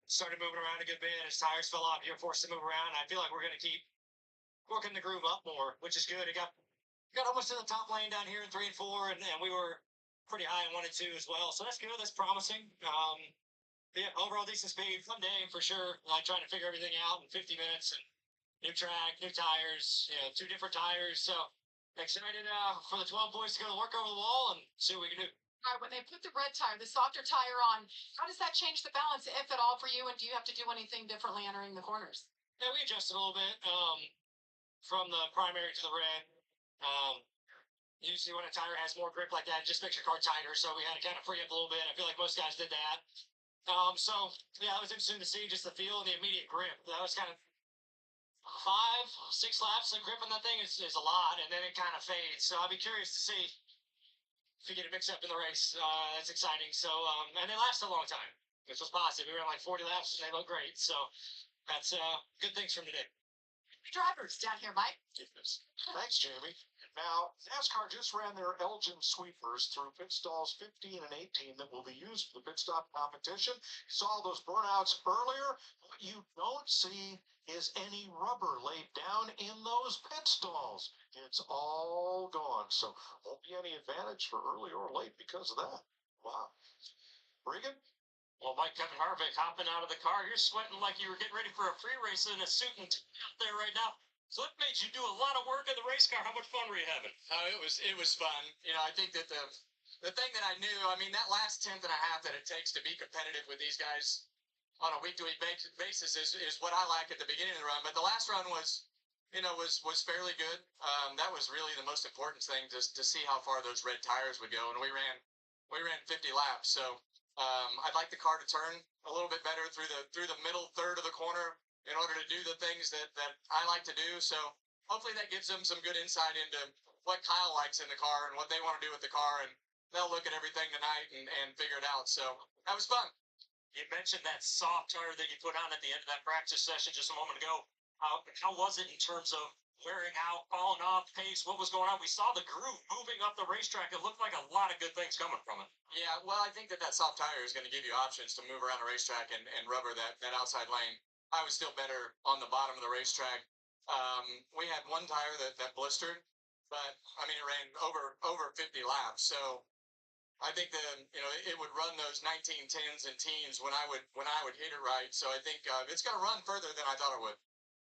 started moving around a good bit. His tires fell off. You're forced to move around. I feel like we're gonna keep working the groove up more, which is good. It got almost to the top lane down here in 3 and 4, and we were pretty high in 1 and 2 as well. So that's good. That's promising. Yeah, overall decent speed. Fun day for sure. Trying to figure everything out in 50 minutes and new track, new tires, 2 different tires. So excited for the 12 boys to go to work over the wall and see what we can do. All right, when they put the red tire, the softer tire on, how does that change the balance, if at all, for you? And do you have to do anything differently entering the corners? Yeah, we adjusted a little bit from the primary to the red. Usually when a tire has more grip like that, it just makes your car tighter. So we had to kind of free up a little bit. I feel like most guys did that. So yeah, it was interesting to see just the feel and the immediate grip. That was kind of 5, 6 laps of grip on that thing is a lot, and then it kind of fades. So I'll be curious to see if we get it mixed up in the race. That's exciting. So and they last a long time, which was positive. We ran like 40 laps and they look great. So that's good things from today. Drivers down here, Mike. Thanks, Jamie. Now, NASCAR just ran their Elgin sweepers through pit stalls 15 and 18 that will be used for the pit stop competition. You saw those burnouts earlier. What you don't see is any rubber laid down in those pit stalls. It's all gone. So won't be any advantage for early or late because of that. Wow. Regan? Well, Mike, Kevin Harvick hopping out of the car. You're sweating like you were getting ready for a free race in a suit and out there right now. So it made you do a lot of work in the race car. How much fun were you having? It was fun. I think that the thing that I knew, I mean, that last 10th and a half that it takes to be competitive with these guys on a week-to-week basis is what I like at the beginning of the run. But the last run was fairly good. That was really the most important thing, just to see how far those red tires would go. And we ran 50 laps. So I'd like the car to turn a little bit better through the middle third of the corner in order to do the things that I like to do. So hopefully that gives them some good insight into what Kyle likes in the car and what they want to do with the car. And they'll look at everything tonight and figure it out. So that was fun. You mentioned that soft tire that you put on at the end of that practice session just a moment ago. How was it in terms of wearing out, falling off pace? What was going on? We saw the groove moving up the racetrack. It looked like a lot of good things coming from it. Yeah, well, I think that soft tire is going to give you options to move around the racetrack and rubber that outside lane. I was still better on the bottom of the racetrack. We had one tire that blistered, but I mean it ran over 50 laps. So I think that it would run those 1910s and teens when I would hit it right. So I think it's going to run further than I thought it would.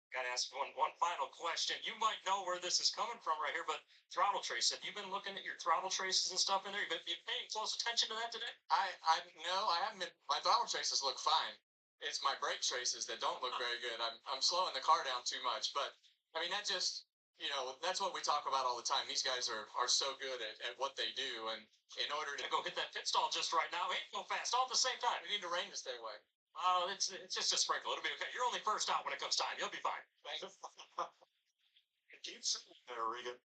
Got to ask one final question. You might know where this is coming from right here, but throttle trace. Have you been looking at your throttle traces and stuff in there? You paying close attention to that today? I haven't been. My throttle traces look fine. It's my brake traces that don't look very good. I'm slowing the car down too much, but I mean that just that's what we talk about all the time. These guys are so good at what they do, and in order to go hit that pit stall just right now, go fast all at the same time. We need the rain to stay away. It's just a sprinkle. It'll be okay. You're only first out when it comes time. You'll be fine. Thanks. Keep sitting there, Regan.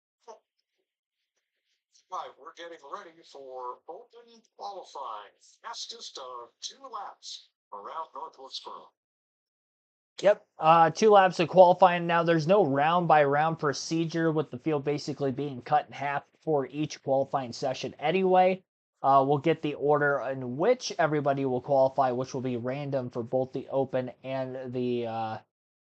Right, we're getting ready for open qualifying. Fastest of 2 laps around North Wilkesboro. Yep, 2 laps of qualifying. Now, there's no round-by-round procedure with the field basically being cut in half for each qualifying session anyway. We'll get the order in which everybody will qualify, which will be random for both the open and the,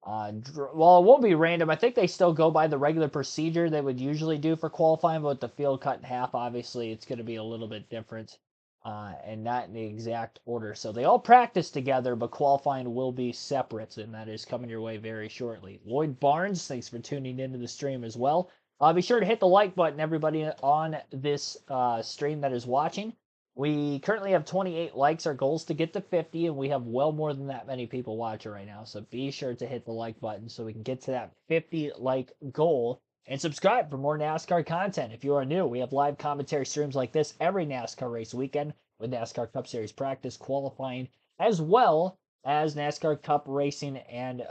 well, it won't be random. I think they still go by the regular procedure they would usually do for qualifying, but with the field cut in half, obviously, it's going to be a little bit different. And not in the exact order. So they all practice together, but qualifying will be separate, and that is coming your way very shortly. Lloyd Barnes, thanks for tuning into the stream as well. Be sure to hit the like button, everybody, on this stream that is watching. We currently have 28 likes. Our goal is to get to 50, and we have well more than that many people watching right now. So be sure to hit the like button so we can get to that 50 like goal. And subscribe for more NASCAR content. If you are new, we have live commentary streams like this every NASCAR race weekend with NASCAR Cup Series practice, qualifying, as well as NASCAR Cup racing, and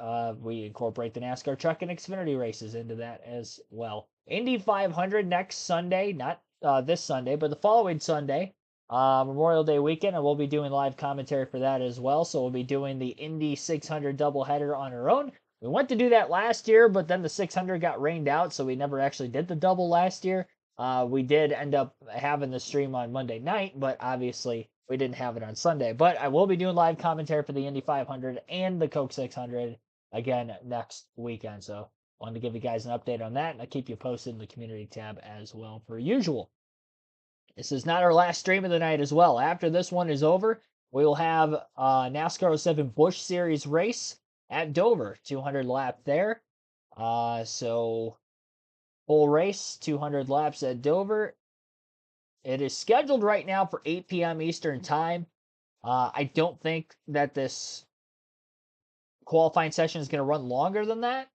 we incorporate the NASCAR Truck and Xfinity races into that as well. Indy 500 next Sunday, not this Sunday, but the following Sunday, Memorial Day weekend, and we'll be doing live commentary for that as well. So we'll be doing the Indy 600 doubleheader on our own. We went to do that last year, but then the 600 got rained out, so we never actually did the double last year. We did end up having the stream on Monday night, but obviously we didn't have it on Sunday. But I will be doing live commentary for the Indy 500 and the Coke 600 again next weekend. So wanted to give you guys an update on that, and I'll keep you posted in the community tab as well per usual. This is not our last stream of the night as well. After this one is over, we will have NASCAR 07 Busch Series race at Dover, 200 lap there. So full race, 200 laps at Dover. It is scheduled right now for 8 p.m. Eastern time. I don't think that this qualifying session is going to run longer than that.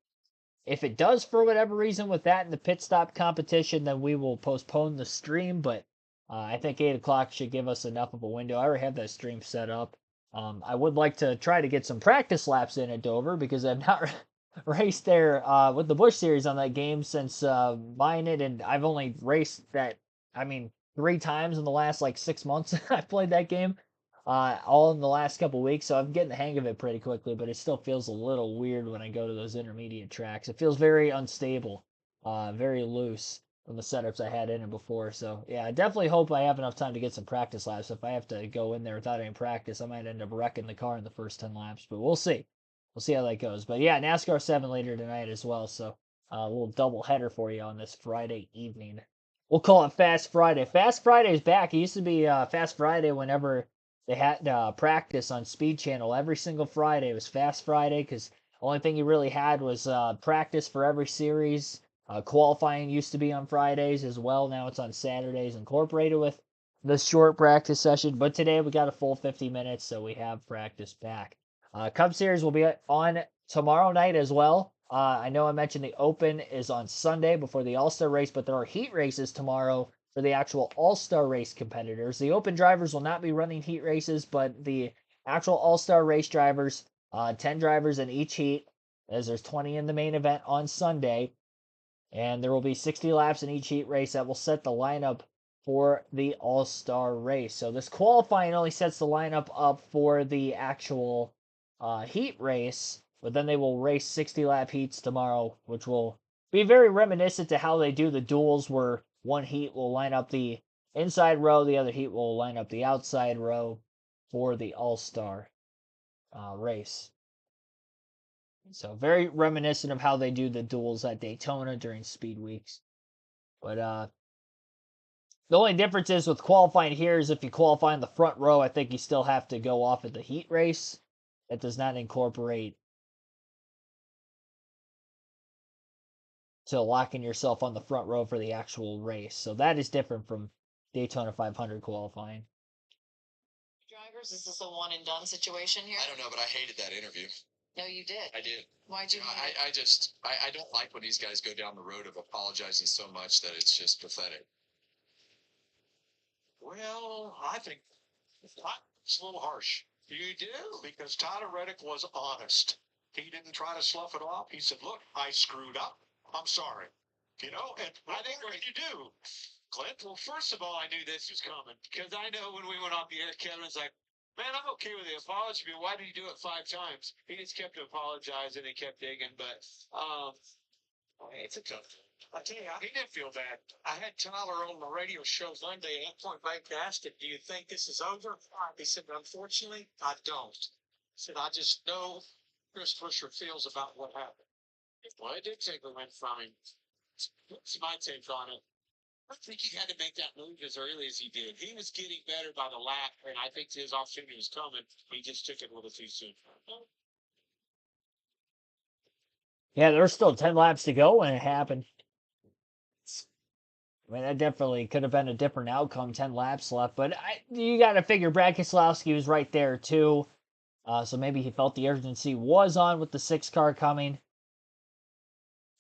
If it does for whatever reason with that in the pit stop competition, then we will postpone the stream. But I think 8 o'clock should give us enough of a window. I already have that stream set up. I would like to try to get some practice laps in at Dover because I've not raced there with the Busch Series on that game since buying it, and I've only raced that, 3 times in the last 6 months. I've played that game, all in the last couple weeks, so I'm getting the hang of it pretty quickly. But it still feels a little weird when I go to those intermediate tracks. It feels very unstable, very loose from the setups I had in it before. So yeah, I definitely hope I have enough time to get some practice laps. If I have to go in there without any practice, I might end up wrecking the car in the first 10 laps, but we'll see. We'll see how that goes. But yeah, NASCAR 7 later tonight as well. So a little double header for you on this Friday evening. We'll call it Fast Friday. Fast Friday's back. It used to be Fast Friday whenever they had practice on Speed Channel. Every single Friday was Fast Friday because the only thing you really had was practice for every series. Qualifying used to be on Fridays as well. Now it's on Saturdays, incorporated with the short practice session. But today we got a full 50 minutes, so we have practice back. Cup Series will be on tomorrow night as well. I know I mentioned the Open is on Sunday before the All-Star race, but there are heat races tomorrow for the actual All-Star race competitors. The Open drivers will not be running heat races, but the actual All-Star race drivers, 10 drivers in each heat, as there's 20 in the main event on Sunday. And there will be 60 laps in each heat race that will set the lineup for the All-Star race. So this qualifying only sets the lineup up for the actual heat race, but then they will race 60-lap heats tomorrow, which will be very reminiscent to how they do the duels, where one heat will line up the inside row, the other heat will line up the outside row for the All-Star race. So very reminiscent of how they do the duels at Daytona during speed weeks. But the only difference is with qualifying here is if you qualify in the front row, I think you still have to go off at the heat race. That does not incorporate to locking yourself on the front row for the actual race. So that is different from Daytona 500 qualifying. Drivers, is this a one and done situation here? I don't know, but I hated that interview. No, you did. I did. Why'd you? I don't like when these guys go down the road of apologizing so much that it's just pathetic. Well, I think it's a little harsh. You do, because Tyler Reddick was honest. He didn't try to slough it off. He said, look, I screwed up. I'm sorry. And I think what you do, Clint? Well, first of all, I knew this was coming, because I know when we went off the air, Kevin's like, man, I'm okay with the apology, but why did you do it 5 times? He just kept apologizing and kept digging, but it's a tough thing. I tell you, he didn't feel bad. I had Tyler on the radio show Monday, and I point blank asked him, do you think this is over? He said, unfortunately, I don't. He said, I just know Chris Buescher feels about what happened. Well, it did take a win from him. What's my take on it? I think he had to make that move as early as he did. He was getting better by the lap, and I think his opportunity was coming. He just took it a little too soon. Yeah, there's still 10 laps to go when it happened. I mean, that definitely could have been a different outcome, 10 laps left. But you got to figure Brad Keselowski was right there, too. So maybe he felt the urgency was on with the 6 car coming.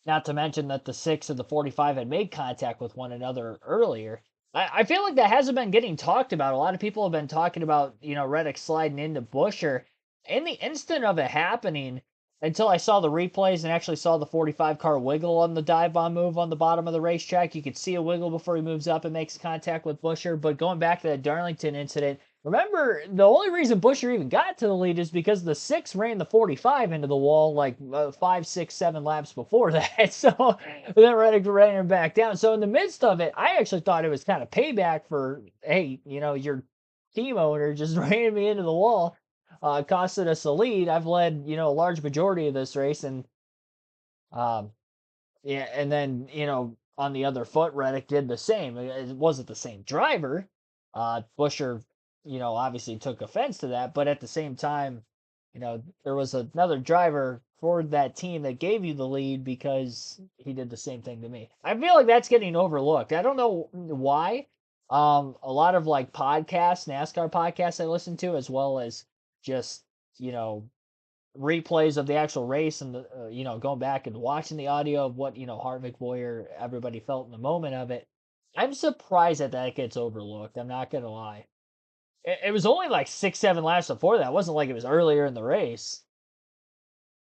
Not to mention that the 6 and the 45 had made contact with one another earlier. I feel like that hasn't been getting talked about. A lot of people have been talking about, Reddick sliding into Buescher. In the instant of it happening, until I saw the replays and actually saw the 45 car wiggle on the dive bomb move on the bottom of the racetrack, you could see a wiggle before he moves up and makes contact with Buescher. But going back to that Darlington incident, remember, the only reason Buescher even got to the lead is because the 6 ran the 45 into the wall like 5, 6, 7 laps before that. So then Reddick ran him back down. So in the midst of it, I actually thought it was kind of payback for, hey, your team owner just ran me into the wall, costed us a lead. I've led, a large majority of this race. And, yeah, and then, on the other foot, Reddick did the same. It wasn't the same driver. Buescher, obviously took offense to that, but at the same time, there was another driver for that team that gave you the lead because he did the same thing to me. I feel like that's getting overlooked. I don't know why. A lot of like podcasts, NASCAR podcasts I listen to, as well as just, replays of the actual race and the, going back and watching the audio of what Harvick, Boyer, everybody felt in the moment of it. I'm surprised that gets overlooked. I'm not gonna lie. It was only like 6, 7 laps before that. It wasn't like it was earlier in the race.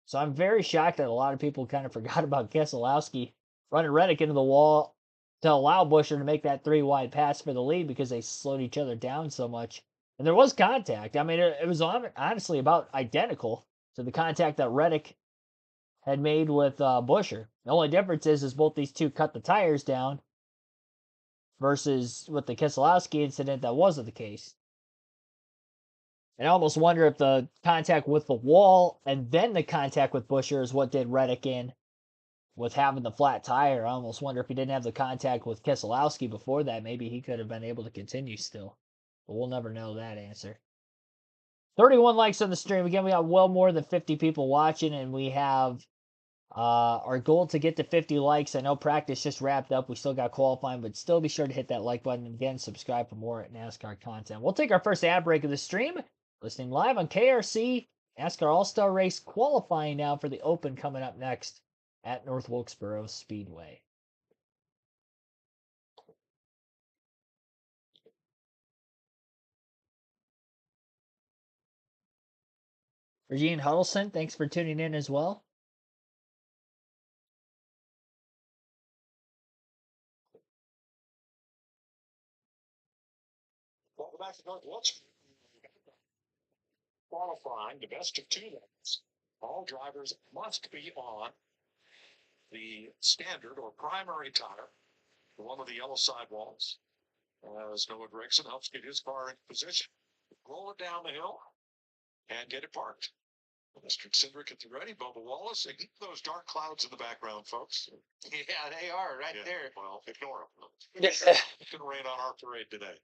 So I'm very shocked that a lot of people kind of forgot about Keselowski running Reddick into the wall to allow Buescher to make that 3 wide pass for the lead because they slowed each other down so much. And there was contact. I mean, it was honestly about identical to the contact that Reddick had made with Buescher. The only difference is both these two cut the tires down versus with the Keselowski incident, that wasn't the case. And I almost wonder if the contact with the wall and then the contact with Buescher is what did Reddick in with having the flat tire. I almost wonder if he didn't have the contact with Keselowski before that, maybe he could have been able to continue still. But we'll never know that answer. 31 likes on the stream. Again, we got well more than 50 people watching, and we have our goal to get to 50 likes. I know practice just wrapped up. We still got qualifying, but still be sure to hit that like button. And again, subscribe for more NASCAR content. We'll take our first ad break of the stream. Listening live on KRC, NASCAR All-Star Race qualifying now for the Open coming up next at North Wilkesboro Speedway. Regine Huddleston, thanks for tuning in as well. Welcome back to North Wilkesboro. Qualifying the best of 2 laps. All drivers must be on the standard or primary tire, the one with the yellow sidewalls. As Noah Gregson helps get his car in position, roll it down the hill, and get it parked. Mr. Cindric at the ready, Bubba Wallace. Ignore those dark clouds in the background, folks. Yeah, they are right there. Well, ignore them. Yes. It's going to rain on our parade today.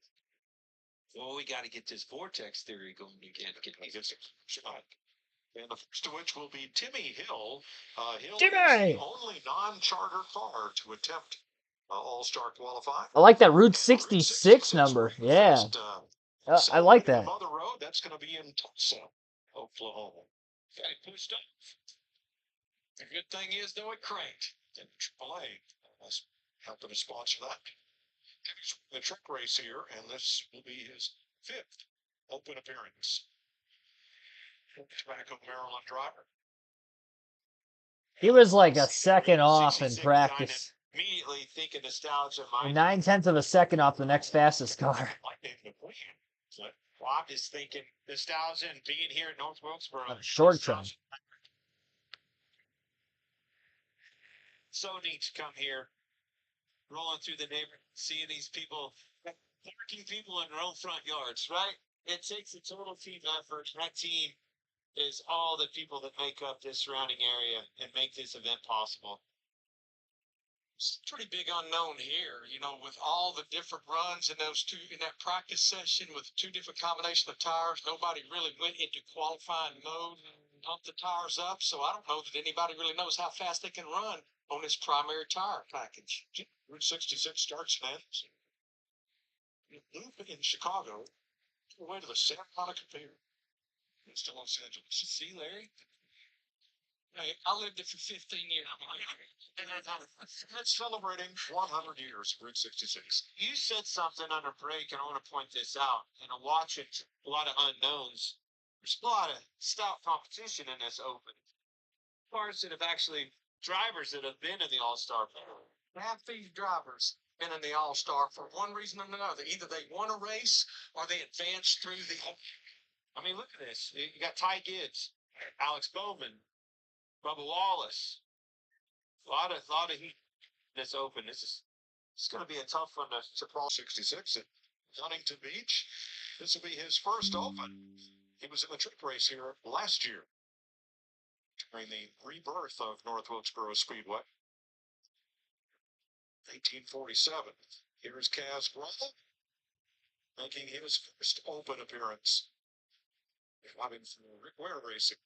Well, we got to get this vortex theory going again. Get me this shot. And the first of which will be Timmy Hill. Hill Timmy! is the only non-charter car to attempt All-Star qualifying. I like that Route 66 number. Yeah. First, I like that. Mother Road, that's going to be in Tulsa, Oklahoma. Got it pushed up. The good thing is, though, it cranked. And AAA was helping to sponsor that. He's the truck race here, and this will be his 5th Open appearance. Tobacco Maryland driver. He was like a second off in practice. Immediately thinking nostalgia. 9/10 of a second off the next fastest car. Well, I'm just thinking nostalgia and being here at North Wilkesboro. Short term. So neat to come here, rolling through the neighborhood, seeing these people, parking people in their own front yards, right? It takes a total team effort. That team is all the people that make up this surrounding area and make this event possible. It's a pretty big unknown here, you know, with all the different runs in in that practice session with 2 different combinations of tires. Nobody really went into qualifying mode and pumped the tires up. So I don't know that anybody really knows how fast they can run on this primary tire package. Route 66 starts and ends. You loop in Chicago, away to the Santa Monica Pier. It's to Los Angeles. See, Larry? Hey, I lived it for 15 years. And it's celebrating 100 years of Route 66. You said something under break, and I want to point this out. And I'm watching a lot of unknowns. There's a lot of stout competition in this open. Cars that have actually, drivers that have been in the All-Star. Half these drivers been in the All-Star for one reason or another. Either they won a race or they advanced through the. I mean, look at this. You got Ty Gibbs, Alex Bowman, Bubba Wallace. A lot of heat in this open. It's going to be a tough one to cross. 66 at Huntington Beach. This will be his first open. He was in the truck race here last year during the rebirth of North Wilkesboro Speedway. 1847. Here is Kaz Gralla making his first open appearance. Driving for Rick Ware Racing.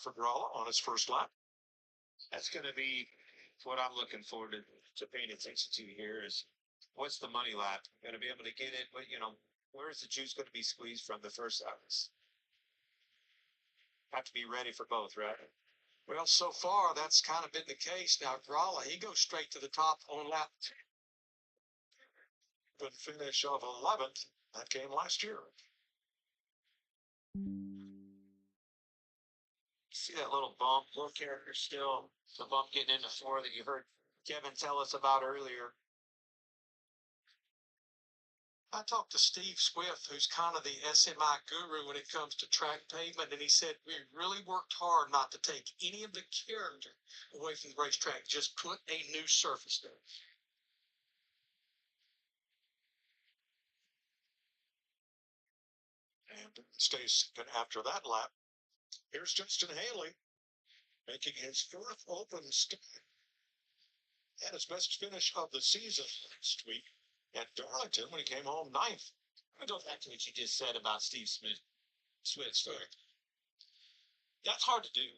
For Gralla on his first lap. That's going to be what I'm looking forward to paying attention to here is what's the money lap? Going to be able to get it, but where's the juice going to be squeezed from the first laps? Have to be ready for both, right? Well, so far, that's kind of been the case. Now, Gralla, he goes straight to the top on lap 2. Good finish of 11th. That came last year. See that little bump, little character still, the bump getting into 4 that you heard Kevin tell us about earlier. I talked to Steve Swift, who's kind of the SMI guru when it comes to track pavement, and he said we really worked hard not to take any of the character away from the racetrack, just put a new surface there. And stays second after that lap. Here's Justin Haley making his 4th open start and his best finish of the season last week at Darlington when he came home 9th. I'm going to go back to what you just said about Steve Swift's story. That's hard to do.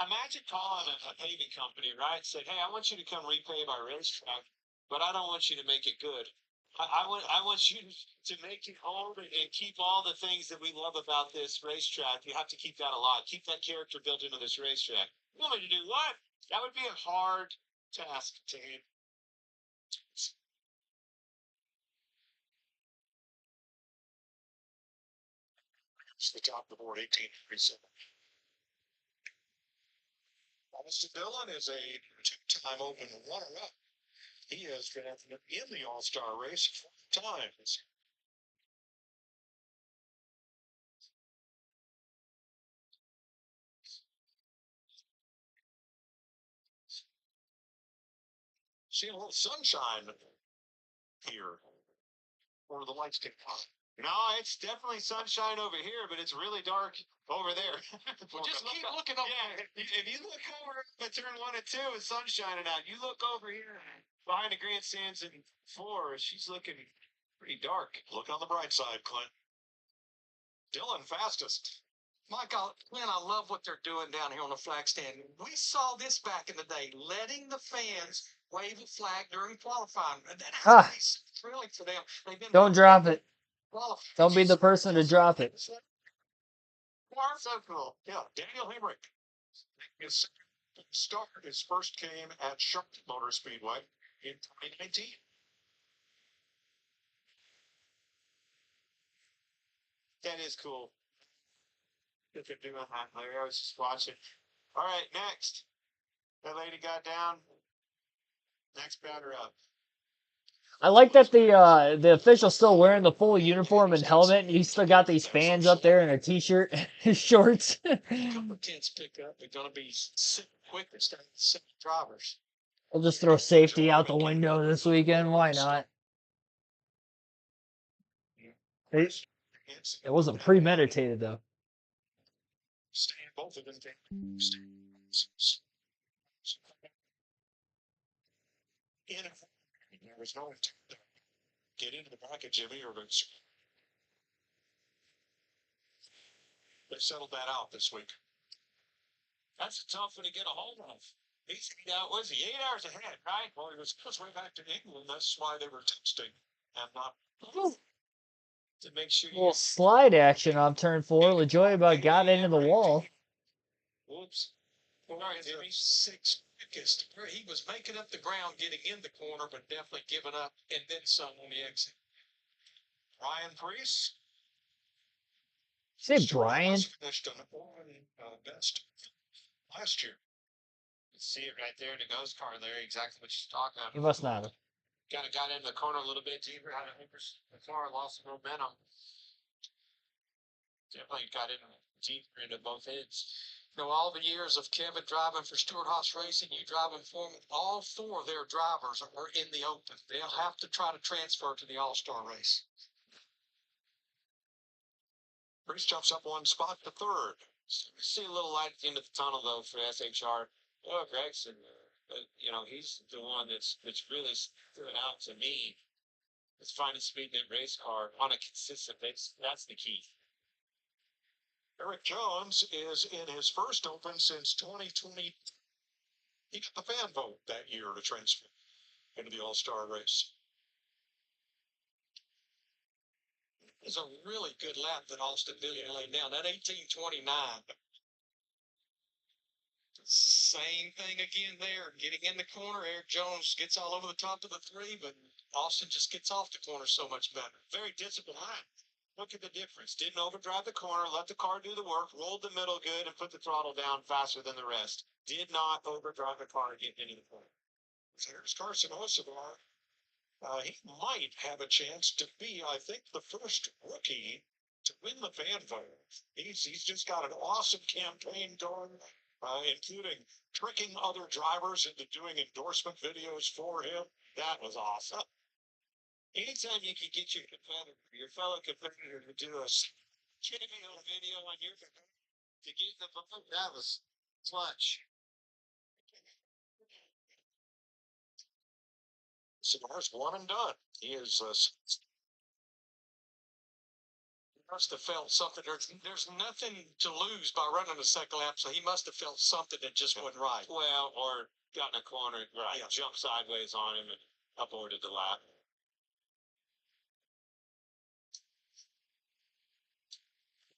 Imagine calling a paving company, right? Said, hey, I want you to come repave our racetrack, but I don't want you to make it good. I want you to make it old and keep all the things that we love about this racetrack. You have to keep that alive. Keep that character built into this racetrack. You want me to do what? That would be a hard task to handle. It's the top of the board, 1837. Austin Dillon is a 2-time open runner-up. He has been in the All-Star race 4 times. See a little sunshine here. Or the lights get hot. No, it's definitely sunshine over here, but it's really dark over there. Well, just keep looking over there. If you look over at turn 1 and 2, it's sun shining out. You look over here behind the grandstands in 4, she's looking pretty dark. Look on the bright side, Clint. Dillon fastest. Michael, man, I love what they're doing down here on the flag stand. We saw this back in the day, letting the fans wave a flag during qualifying. And that has to be so thrilling for them. They've been Don't drop it. qualifying. Don't be the person to drop it. So cool. Yeah, Daniel Hemrick. His start, his first came at Charlotte Motor Speedway in 2019. That is cool. That they're doing that, Larry. I was just watching. All right, next. That lady got down. Next batter up. I like that the official's still wearing the full uniform and helmet, and he's still got these fans up there in a t-shirt, his shorts. A couple of kids pick up. They're going to be super quick instead of 7 drivers. We'll just throw safety out the window this weekend. Why not? It wasn't premeditated, though. Both of them. There was no intent to get into the back of Jimmy or Vince. They settled that out this week. That's a tough one to get a hold of. He's out, was he 8 hours ahead, right? Well, he was way back to England. That's why they were texting and not to make sure Little slide action on turn 4. LaJoie got into the wall. Whoops. Well, Jimmy, 6 quickest. He was making up the ground getting in the corner, but definitely giving up and then some on the exit. Ryan Priest. Say Brian. Finished on best last year. You see it right there in the ghost car there, exactly what she's talking about. He must not have. Kind of got into the corner a little bit deeper, had a the car, lost some momentum. Definitely got in deeper into both ends. You know, all the years of Kevin driving for Stewart Haas Racing, you driving for them, all 4 of their drivers are in the open. They'll have to try to transfer to the All-Star race. Priest jumps up 1 spot to 3rd. See a little light at the end of the tunnel though for SHR. Oh, Gregson, you know, he's the one that's really stood out to me. It's finding speed in that race car on a consistent basis. That's the key. Eric Jones is in his first open since 2020. He got the fan vote that year to transfer into the All-Star race. It's a really good lap that Austin Billy laid down. That 18:29. Same thing again there. Getting in the corner, Eric Jones gets all over the top of the 3, but Austin just gets off the corner so much better. Very disciplined line. Look at the difference. Didn't overdrive the corner, let the car do the work, rolled the middle good, and put the throttle down faster than the rest. Did not overdrive the car to get into the corner. There's Carson Osavar. He might have a chance to be, I think, the first rookie to win the fan vote. He's just got an awesome campaign going, including tricking other drivers into doing endorsement videos for him. That was awesome. Anytime you can get your fellow competitor to do a video on your to get the vote, that was clutch. Savar's 1 and done. He is. He must have felt something. There's nothing to lose by running the second lap, so he must have felt something that just wasn't right. Well, or got in a corner, right? Yeah. Jumped sideways on him and aborted the lap.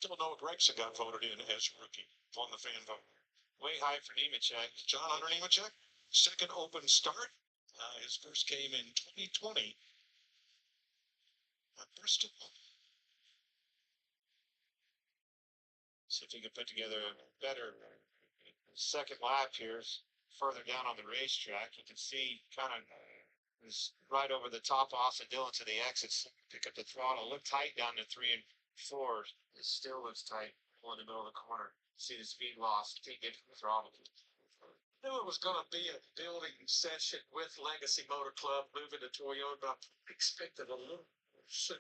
Don't know if Gregson got voted in as rookie on the fan vote. Way high for Nemechek. John Hunter Nemechek, second open start. His first came in 2020 at Bristol. See if he can put together a better second lap here. Further down on the racetrack, you can see kind of is right over the top of Austin Dillon to the exits. Pick up the throttle. Look tight down to 3 and 4. It still looks tight in the middle of the corner. See the speed loss. Can't get to the throttle. Knew it was going to be a building session with Legacy Motor Club moving to Toyota. I expected a little sooner.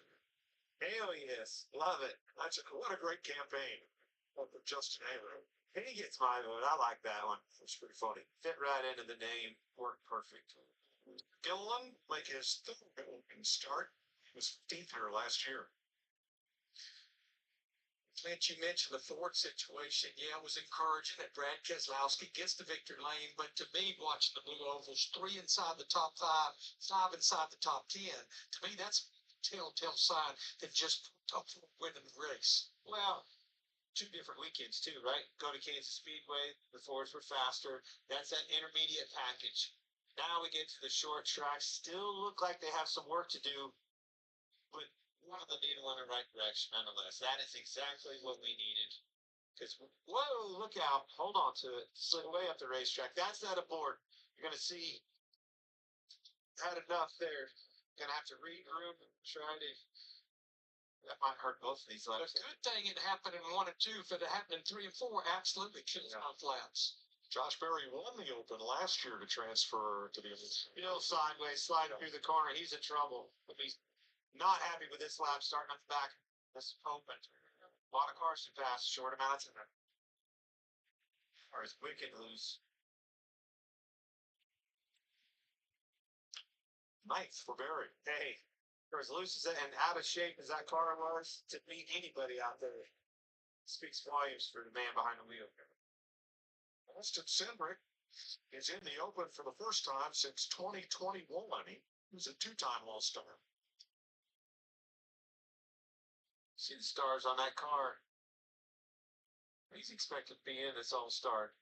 Hell yes. Love it. What a great campaign for Justin Hayward. He gets my vote. I like that one. It's pretty funny. Fit right into the name. Worked perfect. Gilliland make his third open start. He was 15th here last year. Clint, you mentioned the Ford situation. Yeah, it was encouraging that Brad Keselowski gets the victory lane, but to me, watching the Blue Ovals, 3 inside the top 5, 5 inside the top 10, to me, that's a telltale sign that just top 4 winning the race. Well, 2 different weekends too, right? Go to Kansas Speedway, the Fords were faster. That's that intermediate package. Now we get to the short tracks. Still look like they have some work to do, but one of the needle in the right direction nonetheless. That is exactly what we needed. Because, whoa, look out. Hold on to it. Slid way up the racetrack. That's not abort. You're going to see, had enough there. Going to have to regroup and try to, that might hurt both of these laps. The good thing it happened in 1 and 2. If it had happened in 3 and 4, absolutely kills both laps. Josh Berry won the Open last year to transfer to the Bill sideways, sliding through the corner. He's in trouble. But he's not happy with this lap starting at the back. This open. A lot of cars to pass, short amount of time. Or is wicked loose. Ninth for Barry. Hey, for as loose as and out of shape as that car was, to meet anybody out there speaks volumes for the man behind the wheel. Austin Cindric is in the Open for the first time since 2021. He was a two-time All-Star. See the stars on that car. He's expected to be in this All-Star.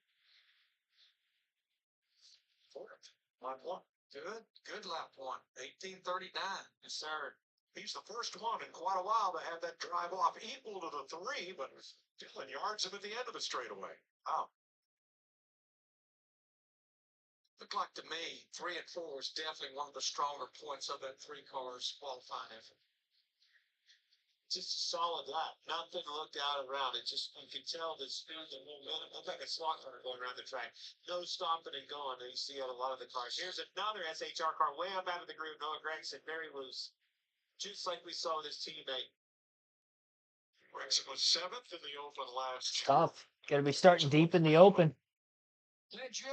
Fourth, lap one. Good lap one. 18:39. Yes, sir. He's the first one in quite a while to have that drive off equal to the three, but Dylan yards him at the end of the straightaway. Wow. Looked like to me, 3 and 4 was definitely one of the stronger points of that 3 cars qualifying effort. Just a solid lap. Nothing looked out around it. Just you can tell the speed and momentum. Looked like a slot car going around the track. No stopping and going. You see a lot of the cars. Here's another SHR car way up out of the group. Noah Gregson, very loose. Just like we saw with his teammate. Gregson was 7th in the Open last year. Tough. Got to be starting deep in the Open. Did you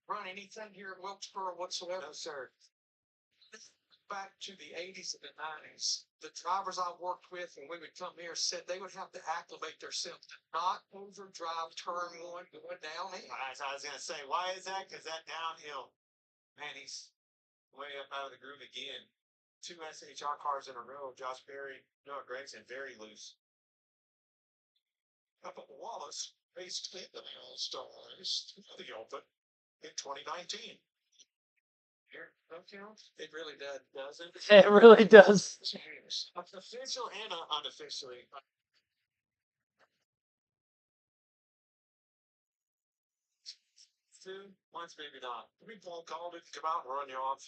run anything here at Wilkesboro whatsoever? No, sir. Back to the 80s and the 90s, the drivers I worked with when we would come here said they would have to acclimate themselves to not overdrive turn one going downhill. As I was going to say, why is that? Because that downhill, man, he's way up out of the groove again. 2 SHR cars in a row. Josh Berry, Noah Gregson, very loose. Bubba Wallace raced in the All-Star race for the Open in 2019. Here, no count. It really Doesn't. It really does. Official and unofficially. Two, once maybe not. Maybe Paul called it, come out and run you off.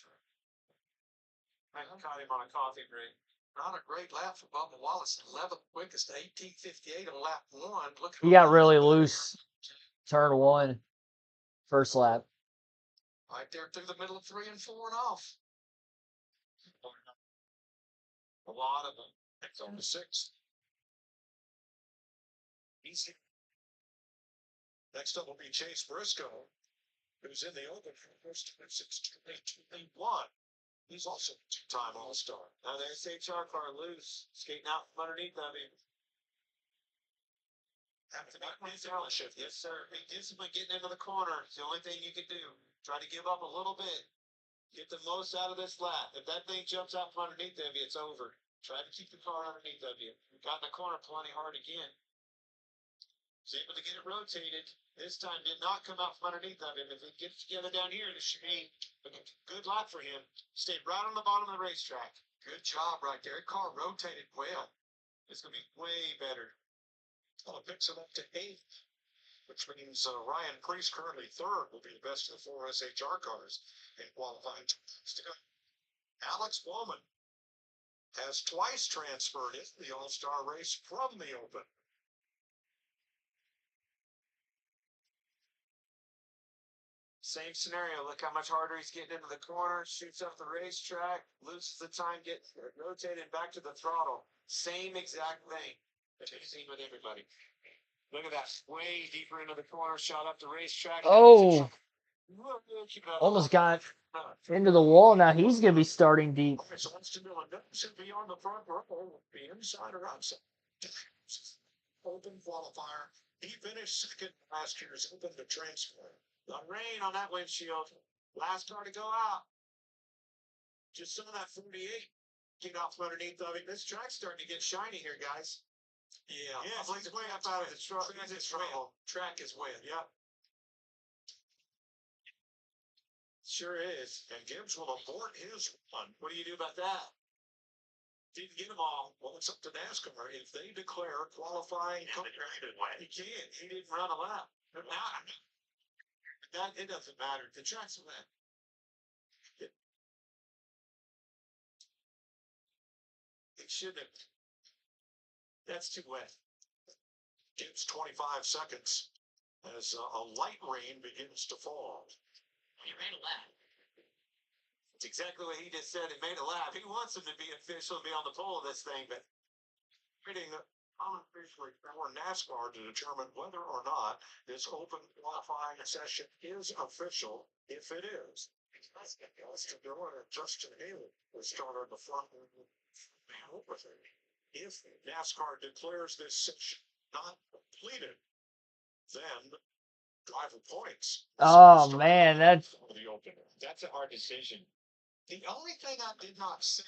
I caught him on a coffee break. Not a great lap for Bubba Wallace. 11th quickest, 18:58 on lap 1. Look at He got really loose. Turn 1. First lap. right there through the middle of 3 and 4 and off. A lot of them. It's on the 6th. Easy. Next up will be Chase Briscoe, who's in the Open for the first time since 2021. He's also a two-time All-Star. Now the SHR car loose, skating out from underneath of him. After that, fellowship. Yes, sir. Be disciplined getting into the corner. It's the only thing you can do. Try to give up a little bit. Get the most out of this lap. If that thing jumps out from underneath of you, it's over. Try to keep the car underneath of you. You got in the corner plenty hard again. Was able to get it rotated. This time did not come out from underneath of him. If it gets together down here, this should be a good lap for him. Stayed right on the bottom of the racetrack. Good job right there. That car rotated well. It's going to be way better. Well, it picks him up to 8th, which means Ryan Priest, currently 3rd, will be the best of the 4 SHR cars in qualifying. Alex Bowman has twice transferred into the All-Star race from the Open. Same scenario. Look how much harder he's getting into the corner. Shoots up the racetrack. Loses the time. Gets rotated back to the throttle. Same exact thing that you've seen with everybody. Look at that. Way deeper into the corner. Shot up the racetrack. Oh. Almost got into the wall. Now he's going to be starting deep. So Winston Dillon should be on the front row, be inside or outside. Open qualifier. He finished second last year's Open to transfer. The rain on that windshield. Last car to go out. Just saw that 48 get out from underneath of it. This track's starting to get shiny here, guys. Yeah. Yes, he's way up out of the truck. He's in trouble. Track is wet. Yep. Sure is. And Gibbs will abort his run. What do you do about that? Didn't get them all. Well, it's up to NASCAR. If they declare qualifying, he can't. He didn't run a lap. That it doesn't matter. The track's wet. It shouldn't have. That's too wet. Gibbs 25 seconds as a light rain begins to fall. He ran a lap. It's exactly what he just said. It made a lap. He wants him to be official and be on the pole of this thing, but Waiting unofficially for NASCAR to determine whether or not this Open qualifying session is official. If it is, Austin Dillon and Justin Haley will start on the front with it. If NASCAR declares this session not completed, then driver points. Oh man, That's a hard decision. The only thing I did not see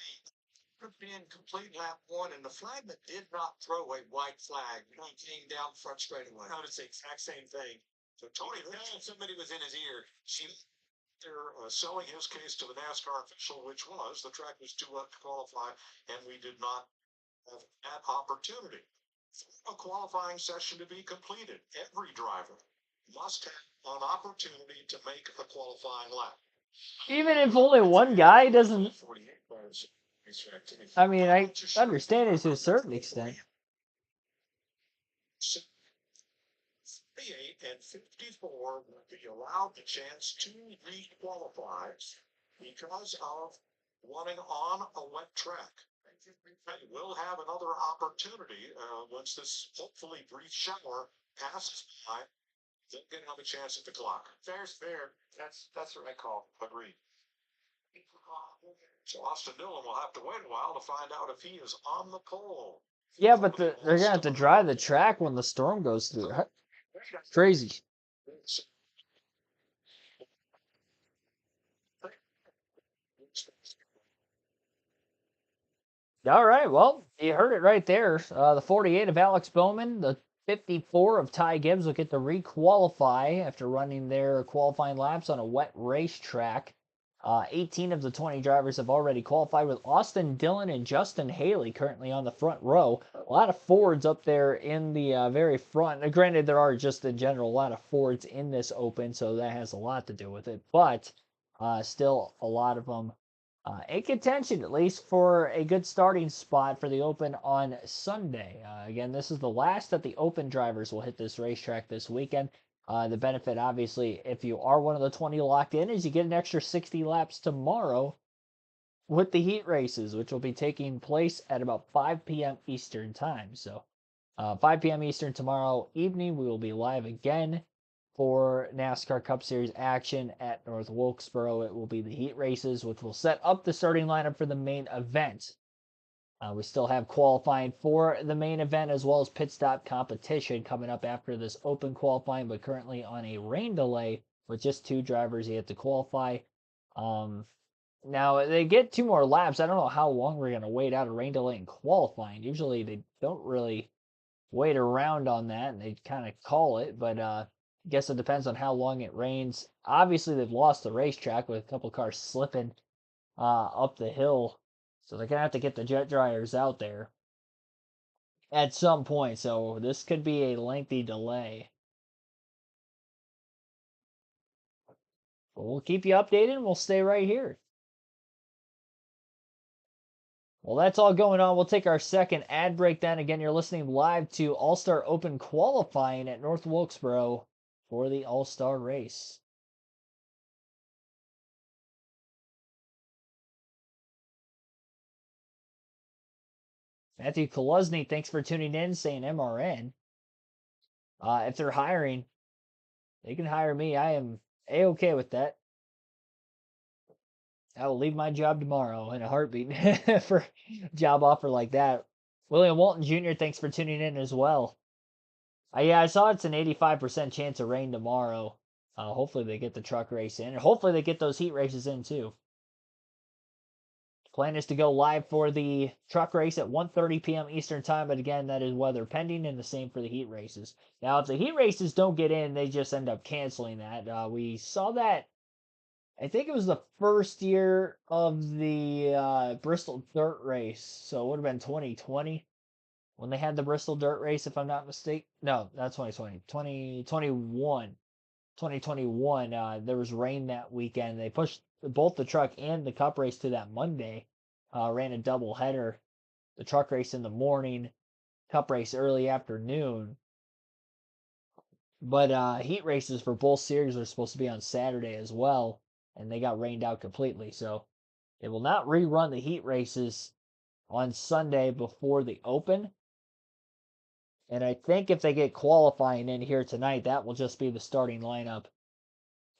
could be in complete lap one, and the flagman did not throw a white flag when he came down front straightaway. I noticed the exact same thing. So Tony Somebody was in his ear. they're selling his case to the NASCAR official, which was the track was too wet to qualify, and we did not have that opportunity. For a qualifying session to be completed, every driver must have an opportunity to make a qualifying lap. even if only one guy doesn't. 48 cars. I mean, I understand it to a certain extent. 58 and 54 will be allowed the chance to re-qualify because of running on a wet track. They will have another opportunity once this hopefully brief shower passes by. They're going to have a chance at the clock. Fair's fair. That's the right call. Agreed. So Austin Dillon will have to wait a while to find out if he is on the pole. Yeah, but they're gonna have to dry the track when the storm goes through. Crazy. All right, well, you heard it right there. The 48 of Alex Bowman, the 54 of Ty Gibbs will get to re-qualify after running their qualifying laps on a wet racetrack. 18 of the 20 drivers have already qualified, with Austin Dillon and Justin Haley currently on the front row. A lot of Fords up there in the very front. Now, granted, there are just in general a lot of Fords in this Open, so that has a lot to do with it. But still, a lot of them in contention, at least for a good starting spot for the Open on Sunday. Again, this is the last that the Open drivers will hit this racetrack this weekend. The benefit, obviously, if you are one of the 20 locked in, is you get an extra 60 laps tomorrow with the heat races, which will be taking place at about 5 p.m. Eastern time. So 5 p.m. Eastern tomorrow evening, we will be live again for NASCAR Cup Series action at North Wilkesboro. It will be the heat races, which will set up the starting lineup for the main event. We still have qualifying for the main event as well as pit stop competition coming up after this Open qualifying, but currently on a rain delay with just 2 drivers yet to qualify. Now, they get 2 more laps. I don't know how long we're going to wait out a rain delay in qualifying. Usually they don't really wait around on that, and they kind of call it, but I guess it depends on how long it rains. Obviously, they've lost the racetrack with a couple cars slipping up the hill, so they're going to have to get the jet dryers out there at some point, so this could be a lengthy delay. But we'll keep you updated, and we'll stay right here. Well, that's all going on. We'll take our second ad break then. Again, you're listening live to All-Star Open qualifying at North Wilkesboro for the All-Star race. Matthew Koluzny, thanks for tuning in, saying MRN. If they're hiring, they can hire me. I am A-okay with that. I will leave my job tomorrow in a heartbeat for a job offer like that. William Walton Jr., thanks for tuning in as well. Yeah, I saw it's an 85% chance of rain tomorrow. Hopefully they get the truck race in, and hopefully they get those heat races in too. Plan is to go live for the truck race at 1:30 p.m. Eastern time, but again, that is weather pending, and the same for the heat races. Now, if the heat races don't get in, they just end up canceling that. We saw that, I think it was the first year of the Bristol Dirt Race, so it would have been 2020 when they had the Bristol Dirt Race, if I'm not mistaken. No, not 2020, 2021. 2021, there was rain that weekend. They pushed both the truck and the cup race to that Monday. Ran a double header. The truck race in the morning, cup race early afternoon. But heat races for both series are supposed to be on Saturday as well, and they got rained out completely. So they will not rerun the heat races on Sunday before the Open. And I think if they get qualifying in here tonight, that will just be the starting lineup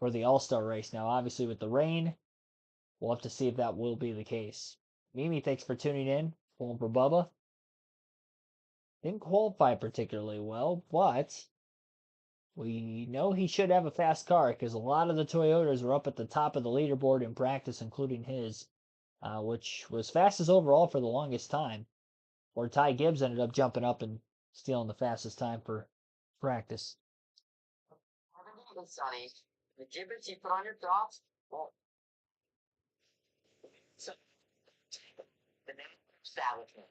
for the All-Star race. Now, obviously, with the rain, we'll have to see if that will be the case. Mimi, thanks for tuning in. Pulling for Bubba. Didn't qualify particularly well, but we know he should have a fast car because a lot of the Toyotas were up at the top of the leaderboard in practice, including his, which was fastest overall for the longest time. Or Ty Gibbs ended up jumping up and stealing the fastest time for practice. Sonny, the gibbets you put on your dogs, well, so the name establishment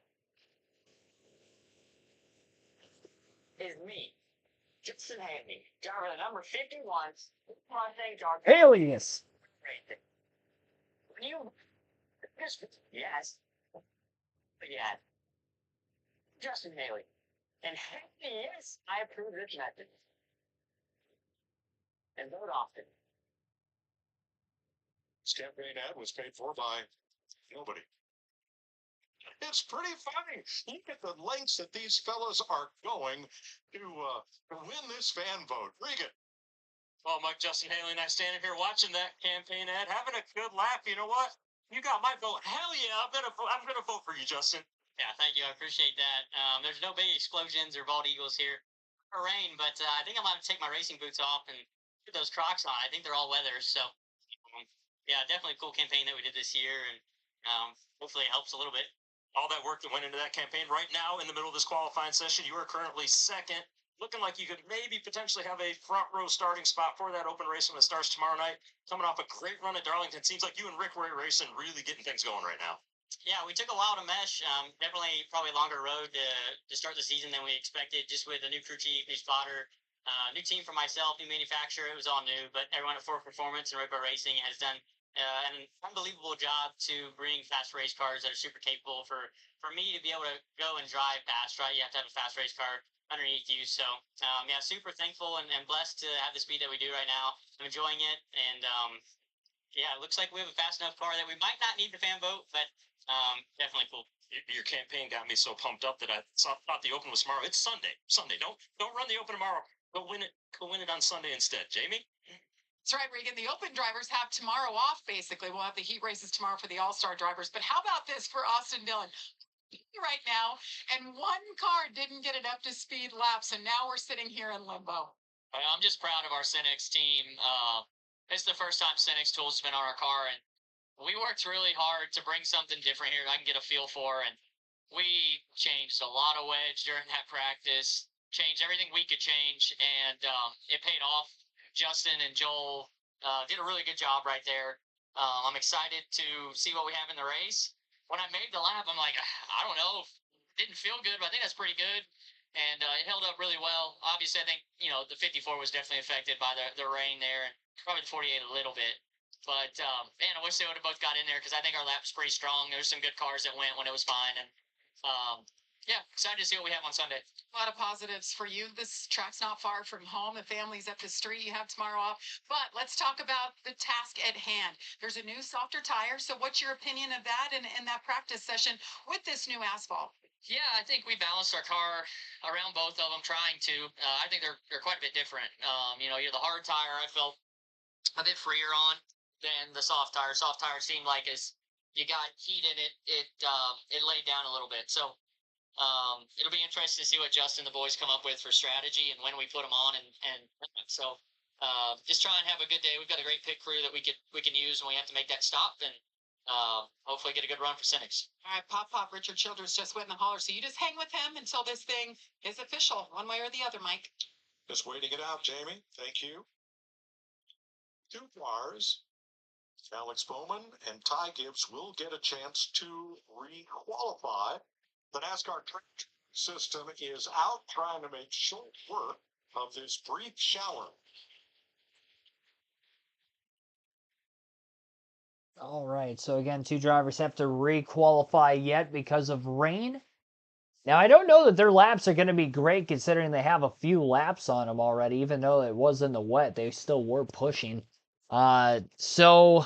is me, Justin Haley, driver the number 51. My thing, George. Alias! When you, yes, yeah, Justin Haley. And yes, I approve this method. And vote often. This campaign ad was paid for by nobody. It's pretty funny. Look at the lengths that these fellas are going to win this fan vote. Regan. Well, Mike, Justin Haley and I standing here watching that campaign ad, having a good laugh. You know what? You got my vote. Hell yeah, I'm gonna vote for you, Justin. Yeah, thank you. I appreciate that. There's no big explosions or bald eagles here or rain, but I think I'm going to take my racing boots off and put those Crocs on. I think they're all weathers. So, yeah, definitely a cool campaign that we did this year, and hopefully it helps a little bit. All that work that went into that campaign. Right now, in the middle of this qualifying session, you are currently second, looking like you could maybe potentially have a front row starting spot for that open race when it starts tomorrow night. Coming off a great run at Darlington. Seems like you and Rick were racing, really getting things going right now. Yeah, we took a while to mesh. Definitely probably a longer road to start the season than we expected, just with a new crew chief, new spotter, new team for myself, new manufacturer. It was all new, but everyone at Ford Performance and Rico Racing has done an unbelievable job to bring fast race cars that are super capable for me to be able to go and drive fast, right? You have to have a fast race car underneath you. So, yeah, super thankful and blessed to have the speed that we do right now. I'm enjoying it. And, yeah, it looks like we have a fast enough car that we might not need the fan vote, but definitely cool. Your campaign got me so pumped up that I thought the open was tomorrow. It's Sunday. Don't run the open tomorrow. Go win it on Sunday instead. Jamie? That's right, Regan. The open drivers have tomorrow off, basically. We'll have the heat races tomorrow for the All-Star drivers. But how about this for Austin Dillon? Right now, and one car didn't get it up to speed laps, and now we're sitting here in limbo. I'm just proud of our Cenex team. It's the first time Cenex tools have been on our car, and we worked really hard to bring something different here I can get a feel for, and we changed a lot of wedge during that practice, changed everything we could change, and it paid off. Justin and Joel did a really good job right there. I'm excited to see what we have in the race. When I made the lap, I'm like, I don't know, didn't feel good, but I think that's pretty good. And it held up really well. Obviously, I think, the 54 was definitely affected by the rain there, and probably the 48 a little bit. But, man, I wish they would have both got in there because I think our lap's pretty strong. There's some good cars that went when it was fine. And, yeah, excited to see what we have on Sunday. A lot of positives for you. This track's not far from home. The family's up the street. You have tomorrow off. But let's talk about the task at hand. There's a new softer tire. So what's your opinion of that in that practice session with this new asphalt? Yeah, I think we balanced our car around both of them, trying to. I think they're quite a bit different. You're the hard tire I felt a bit freer on than the soft tire. Soft tire seemed like as you got heat in it, it laid down a little bit. So it'll be interesting to see what Justin and the boys come up with for strategy and when we put them on. And so just try and have a good day. We've got a great pit crew that we can use when we have to make that stop, and hopefully get a good run for Cenex. All right, Pop Richard Childress just went in the holler. So you just hang with him until this thing is official, one way or the other, Mike. Just waiting it out, Jamie. Thank you. Two cars, Alex Bowman and Ty Gibbs, will get a chance to re-qualify. The NASCAR track system is out trying to make short work of this brief shower. All right, so again, two drivers have to re-qualify yet because of rain. Now, I don't know that their laps are going to be great considering they have a few laps on them already. Even though it was in the wet, they still were pushing. So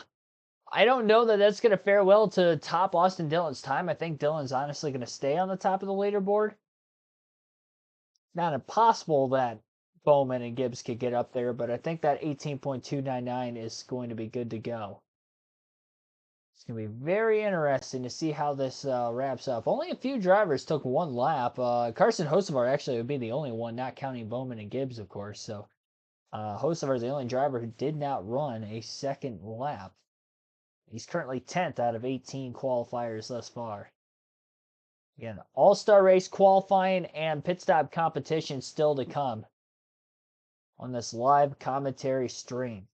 I don't know that that's going to fare well to top Austin Dillon's time. I think Dillon's honestly going to stay on the top of the leaderboard. Not impossible that Bowman and Gibbs could get up there, but I think that 18.299 is going to be good to go. It's going to be very interesting to see how this wraps up. Only a few drivers took one lap. Carson Hocevar actually would be the only one, not counting Bowman and Gibbs, of course. So Hocevar is the only driver who did not run a second lap. He's currently 10th out of 18 qualifiers thus far. Again, all-star race qualifying and pit stop competition still to come on this live commentary stream.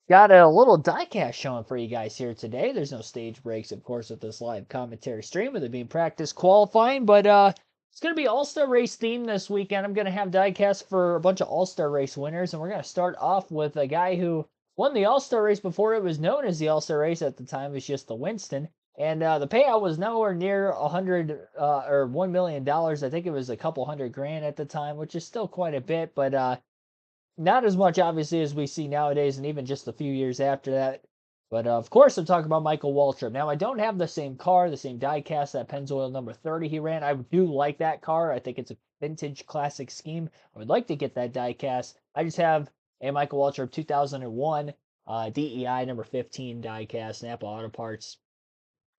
Got a little diecast showing for you guys here today. There's no stage breaks, of course, with this live commentary stream, with it being practice qualifying, but it's going to be All-Star Race themed this weekend. I'm going to have diecast for a bunch of All-Star Race winners, and we're going to start off with a guy who won the All-Star Race before it was known as the All-Star Race. At the time, it was just the Winston, and the payout was nowhere near or $1 million. I think it was a couple $100,000 at the time, which is still quite a bit, but not as much, obviously, as we see nowadays, and even just a few years after that. But of course, I'm talking about Michael Waltrip. Now, I don't have the same car, the same diecast, that Pennzoil number 30 he ran. I do like that car. I think it's a vintage classic scheme. I would like to get that diecast. I just have a Michael Waltrip 2001 DEI number 15 diecast, Napa Auto Parts.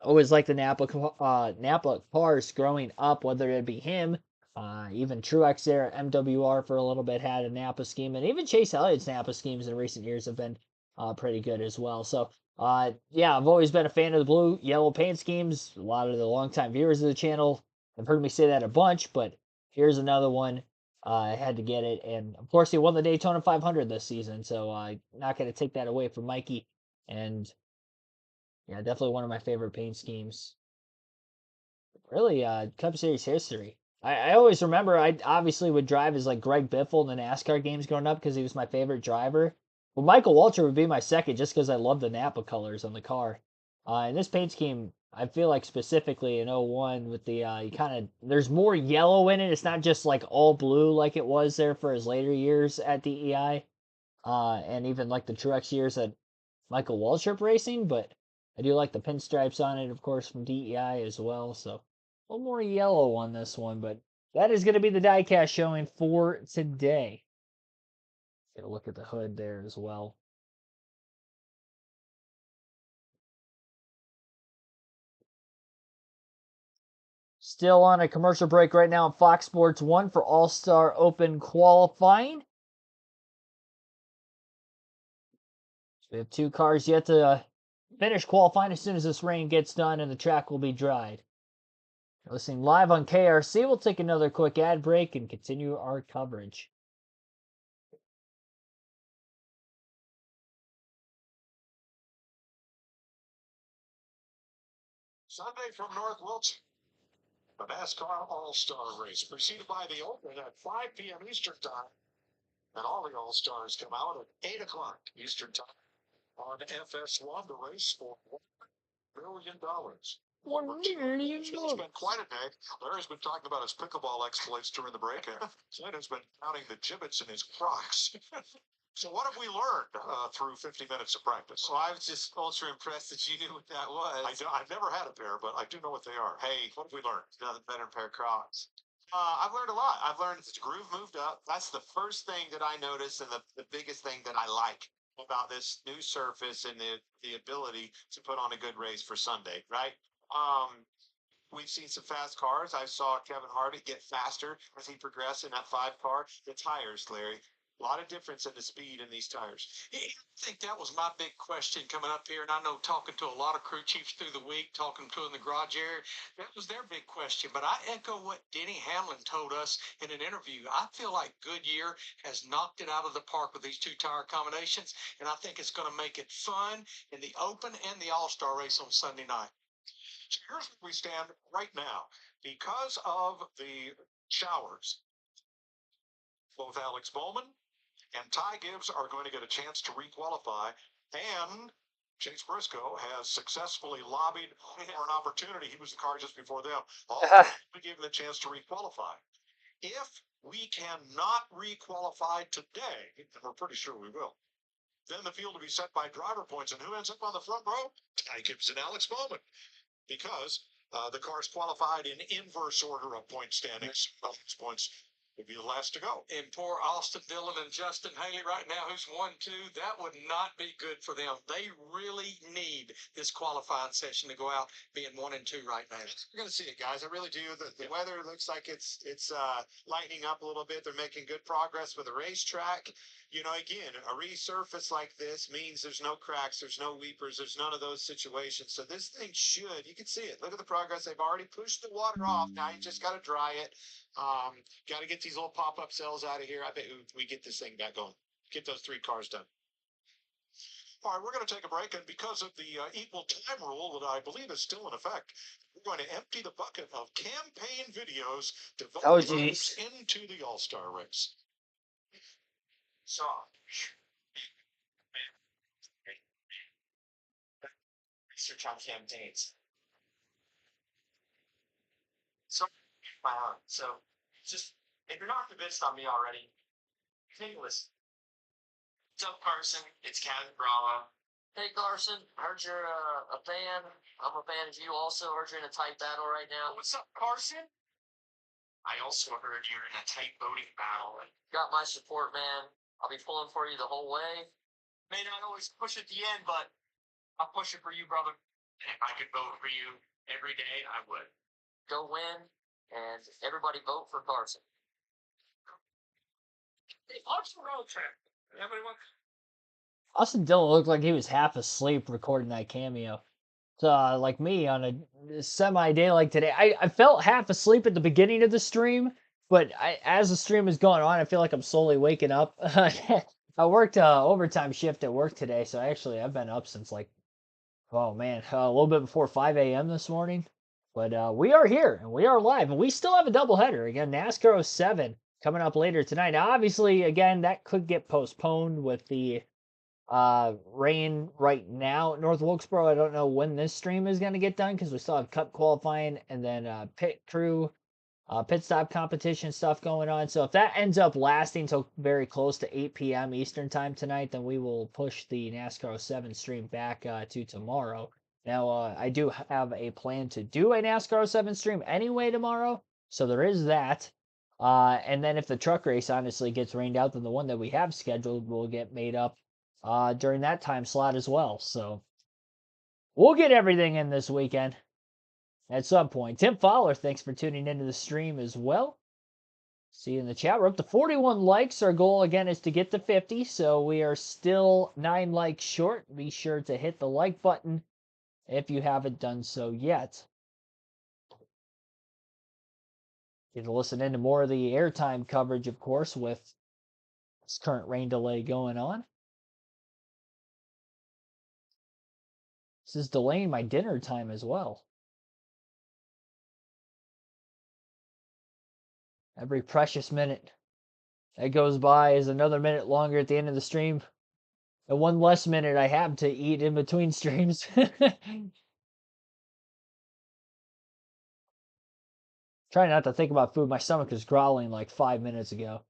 Always liked the Napa cars growing up, whether it be him, even Truex there, MWR for a little bit had a Napa scheme, and even Chase Elliott's Napa schemes in recent years have been pretty good as well. So, yeah, I've always been a fan of the blue, yellow paint schemes. A lot of the longtime viewers of the channel have heard me say that a bunch, but here's another one. I had to get it, and of course, he won the Daytona 500 this season, so I'm not going to take that away from Mikey. And yeah, definitely one of my favorite paint schemes. Really, Cup Series history. I always remember I obviously would drive as like Greg Biffle in the NASCAR games growing up because he was my favorite driver. Well, Michael Waltrip would be my second just because I love the Napa colors on the car. And this paint scheme, I feel like specifically in '01 with the there's more yellow in it. It's not just like all blue like it was there for his later years at DEI. And even like the Truex years at Michael Waltrip Racing, but I do like the pinstripes on it, of course, from DEI as well. So a little more yellow on this one, but that is going to be the diecast showing for today. Get a look at the hood there as well. Still on a commercial break right now on Fox Sports 1 for All-Star Open qualifying. We have two cars yet to finish qualifying as soon as this rain gets done and the track will be dried. You're listening live on KRC. We'll take another quick ad break and continue our coverage. Sunday from North Wilkesboro, the NASCAR All-Star Race, preceded by the Open at 5 p.m. Eastern Time. And all the All-Stars come out at 8 o'clock Eastern Time on FS1 to race for $1 million. $1 million. It's been quite a day. Larry's been talking about his pickleball exploits during the break. Clint has been counting the gibbets in his Crocs. So what have we learned through 50 minutes of practice? Well, I was just ultra impressed that you knew what that was. I've never had a pair, but I do know what they are. Hey, what have we learned? Nothing better than a pair of Crocs. I've learned a lot. I've learned that the groove moved up. That's the first thing that I noticed, and the biggest thing that I like about this new surface and the ability to put on a good race for Sunday, right? We've seen some fast cars. I saw Kevin Harvick get faster as he progressed in that 5 car. The tires, Larry. A lot of difference in the speed in these tires. I think that was my big question coming up here, and I know talking to a lot of crew chiefs through the week, talking to them in the garage area, that was their big question. But I echo what Denny Hamlin told us in an interview. I feel like Goodyear has knocked it out of the park with these 2 tire combinations, and I think it's going to make it fun in the Open and the All-Star race on Sunday night. So here's where we stand right now. Because of the showers, both Alex Bowman and Ty Gibbs are going to get a chance to requalify, and Chase Briscoe has successfully lobbied for an opportunity. He was the car just before them. We gave him the chance to requalify. If we cannot requalify today, and we're pretty sure we will, then the field will be set by driver points, and who ends up on the front row? Ty Gibbs and Alex Bowman, because the cars qualified in inverse order of point standings, points would be the last to go. And poor Austin Dillon and Justin Haley right now, who's 1-2, that would not be good for them. They really need this qualifying session to go out being 1-2 right now. We're going to see it, guys. I really do. The weather looks like it's lightening up a little bit. They're making good progress with the racetrack. You know, again, a resurface like this means there's no cracks, there's no weepers, there's none of those situations. So this thing should, you can see it. Look at the progress. They've already pushed the water off. Now you just got to dry it. Got to get these little pop-up cells out of here. I bet we get this thing back going. Get those 3 cars done. All right, we're going to take a break, and because of the equal time rule that I believe is still in effect, we're going to empty the bucket of campaign videos to vote votes into the All-Star race. So, research on campaigns. So, my own. So, just if you're not convinced on me already, take a listen. What's up, Carson? It's Kevin Brala. Hey Carson, heard you're a fan. I'm a fan of you also. Heard you're in a tight battle right now. What's up, Carson? I also heard you're in a tight voting battle. Got my support, man. I'll be pulling for you the whole way. May not always push at the end, but I'll push it for you, brother. And if I could vote for you every day, I would. Go win, and everybody vote for Carson. Hey, what's the road trip? Everyone? Austin Dillon looked like he was half asleep recording that cameo. So, like me on a semi-day like today, I felt half asleep at the beginning of the stream, but as the stream is going on, I feel like I'm slowly waking up. I worked overtime shift at work today, so I've been up since like, oh man, a little bit before 5 a.m. this morning. But we are here, and we are live, and we still have a doubleheader. Again, NASCAR 07 coming up later tonight. Now, obviously, again, that could get postponed with the rain right now at North Wilkesboro. I don't know when this stream is going to get done because we still have cup qualifying and then pit crew, pit stop competition stuff going on. So if that ends up lasting till very close to 8 p.m. Eastern time tonight, then we will push the NASCAR 07 stream back to tomorrow. Now, I do have a plan to do a NASCAR 07 stream anyway tomorrow, so there is that. And then if the truck race honestly gets rained out, then the one that we have scheduled will get made up during that time slot as well. So we'll get everything in this weekend at some point. Tim Fowler, thanks for tuning into the stream as well. See you in the chat. We're up to 41 likes. Our goal again is to get to 50, so we are still 9 likes short. Be sure to hit the like button if you haven't done so yet. You can listen into more of the airtime coverage, of course, with this current rain delay going on. This is delaying my dinner time as well. Every precious minute that goes by is another minute longer at the end of the stream. And one less minute I have to eat in between streams. Trying not to think about food. My stomach was growling like 5 minutes ago.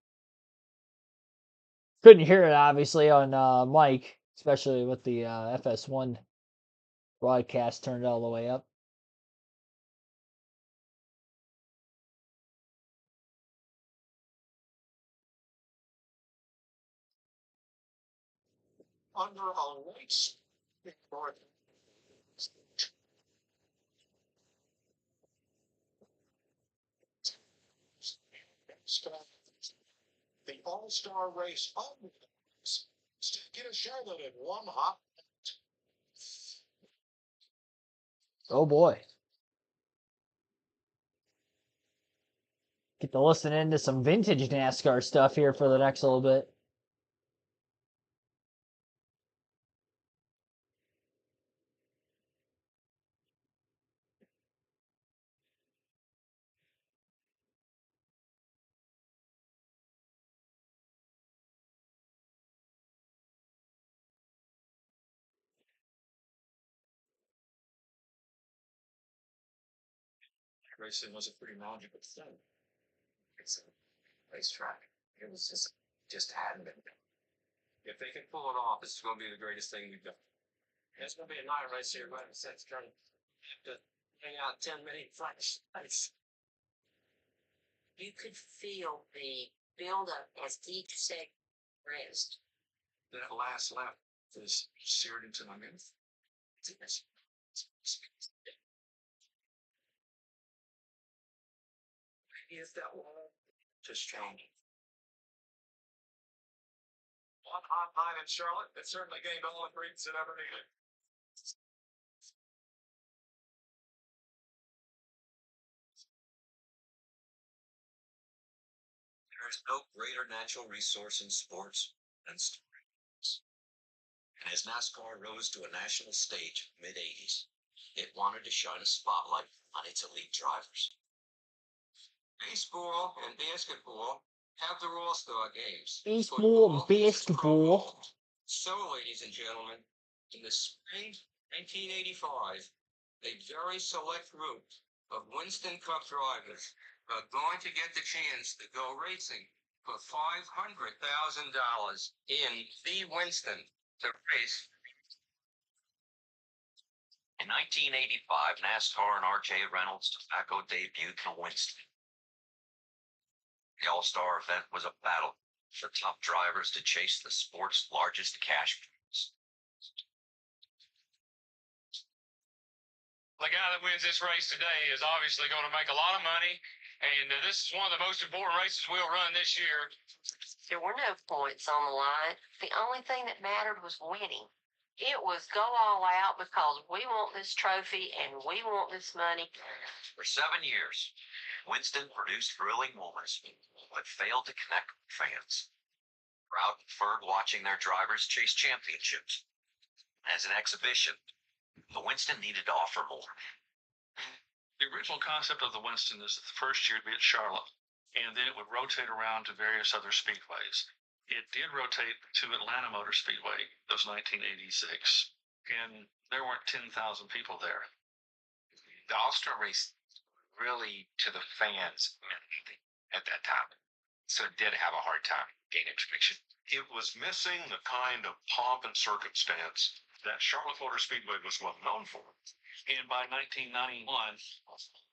Couldn't hear it, obviously, on mic, especially with the FS1 broadcast turned all the way up. Under a race. The All-Star race get a Charlotte in one hot. Oh boy. Get to listen into some vintage NASCAR stuff here for the next little bit. Racing was a pretty magical thing. It's a racetrack. It was just hadn't been done. If they can pull it off, this is going to be the greatest thing we've done. It's going to be a night race here, but it's trying to hang out 10 minute flash. you could feel the buildup as each segment progressed. That last lap was seared into my mouth. Is that one just changed? One hot night in Charlotte that certainly gained all the greens it ever needed. There is no greater natural resource in sports than stories. And as NASCAR rose to a national stage mid-80s, it wanted to shine a spotlight on its elite drivers. Baseball and basketball have their All-Star games. Baseball, Football is its Pro basketball. Bowl. So, ladies and gentlemen, in the spring 1985, a very select group of Winston Cup drivers are going to get the chance to go racing for $500,000 in the Winston to race. In 1985, NASCAR and R.J. Reynolds' tobacco debuted in Winston. The All-Star event was a battle for top drivers to chase the sport's largest cash prize. The guy that wins this race today is obviously going to make a lot of money, and this is one of the most important races we'll run this year. There were no points on the line. The only thing that mattered was winning. It was go all out because we want this trophy and we want this money. For 7 years, Winston produced thrilling moments, but failed to connect with fans. Crowd preferred watching their drivers chase championships. As an exhibition, the Winston needed to offer more. The original concept of the Winston is that the first year would be at Charlotte, and then it would rotate around to various other speedways. It did rotate to Atlanta Motor Speedway. That was 1986, and there weren't 10,000 people there. The All-Star race really, to the fans, meant nothing at that time. So it did have a hard time gaining traction. It was missing the kind of pomp and circumstance that Charlotte Motor Speedway was well known for. And by 1991,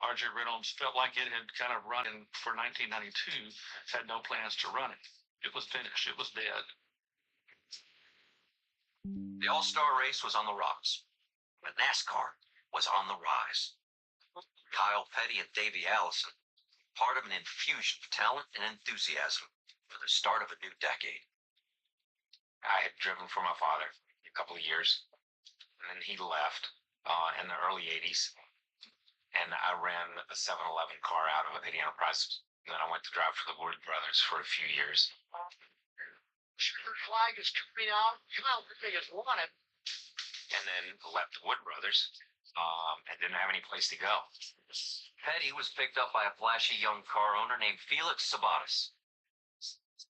R.J. Reynolds felt like it had kind of run, and for 1992, had no plans to run it. It was finished. It was dead. The All-Star race was on the rocks, but NASCAR was on the rise. Kyle Petty and Davey Allison, part of an infusion of talent and enthusiasm for the start of a new decade. I had driven for my father a couple of years, and then he left in the early 80s, and I ran a 7-Eleven car out of Petty Enterprises. And then I went to drive for the Wood Brothers for a few years. Your flag is coming out. Come out, big as wanted. And then left the Wood Brothers and didn't have any place to go. Petty was picked up by a flashy young car owner named Felix Sabates.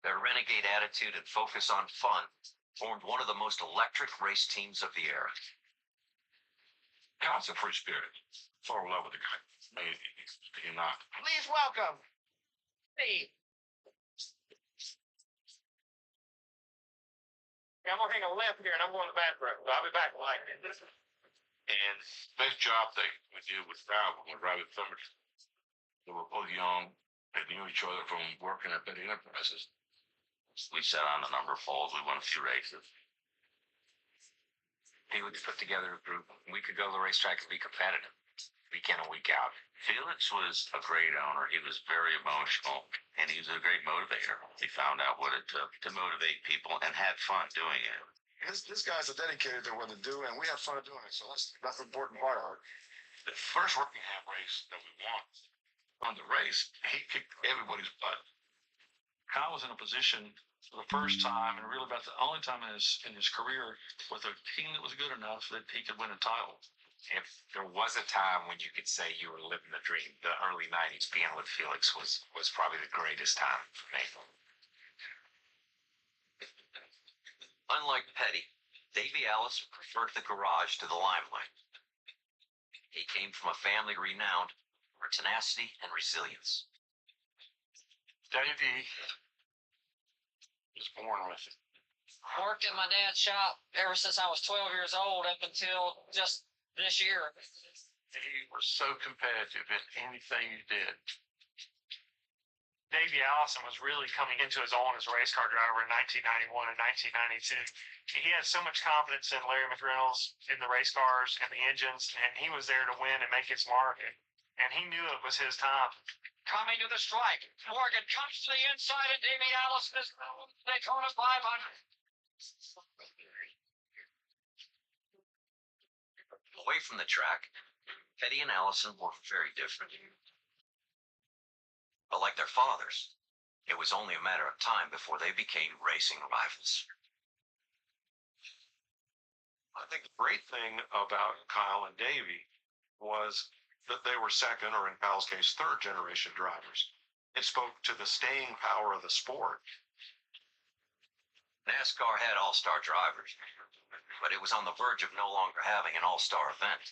Their renegade attitude and focus on fun formed one of the most electric race teams of the era. God's a free spirit. Fall in love with the guy. You're not. Please welcome Steve. I'm gonna take a left here and I'm going to the bathroom. So I'll be back like this. And best job they did was Val when Rabbit Thumbers. They were both young. They knew each other from working at Petty Enterprises. We sat on a number of poles. We won a few races. He would put together a group. We could go to the racetrack and be competitive week in and week out. Felix was a great owner. He was very emotional, and he was a great motivator. He found out what it took to motivate people and had fun doing it. These guys are dedicated to what they do, and we have fun doing it. So that's the important part of it. The first working half race that we won on the race, he kicked everybody's butt. Kyle was in a position for the first time, and really about the only time in his career, with a team that was good enough that he could win a title. If there was a time when you could say you were living the dream, the early 90s, being with Felix was probably the greatest time for me. Unlike Petty, Davey Allison preferred the garage to the limelight. He came from a family renowned for tenacity and resilience. Davey was born with it. I worked in my dad's shop ever since I was 12 years old up until just this year. He was so competitive in anything he did. Davey Allison was really coming into his own as a race car driver in 1991 and 1992. He had so much confidence in Larry McReynolds, in the race cars and the engines, and he was there to win and make his mark. And he knew it was his time. Coming to the strike. Morgan comes to the inside, and Davey Allison is Daytona 500. Away from the track, Petty and Allison were very different. But like their fathers, it was only a matter of time before they became racing rivals. I think the great thing about Kyle and Davey was that they were second, or in Kyle's case, third generation drivers. It spoke to the staying power of the sport. NASCAR had all-star drivers, but it was on the verge of no longer having an all-star event.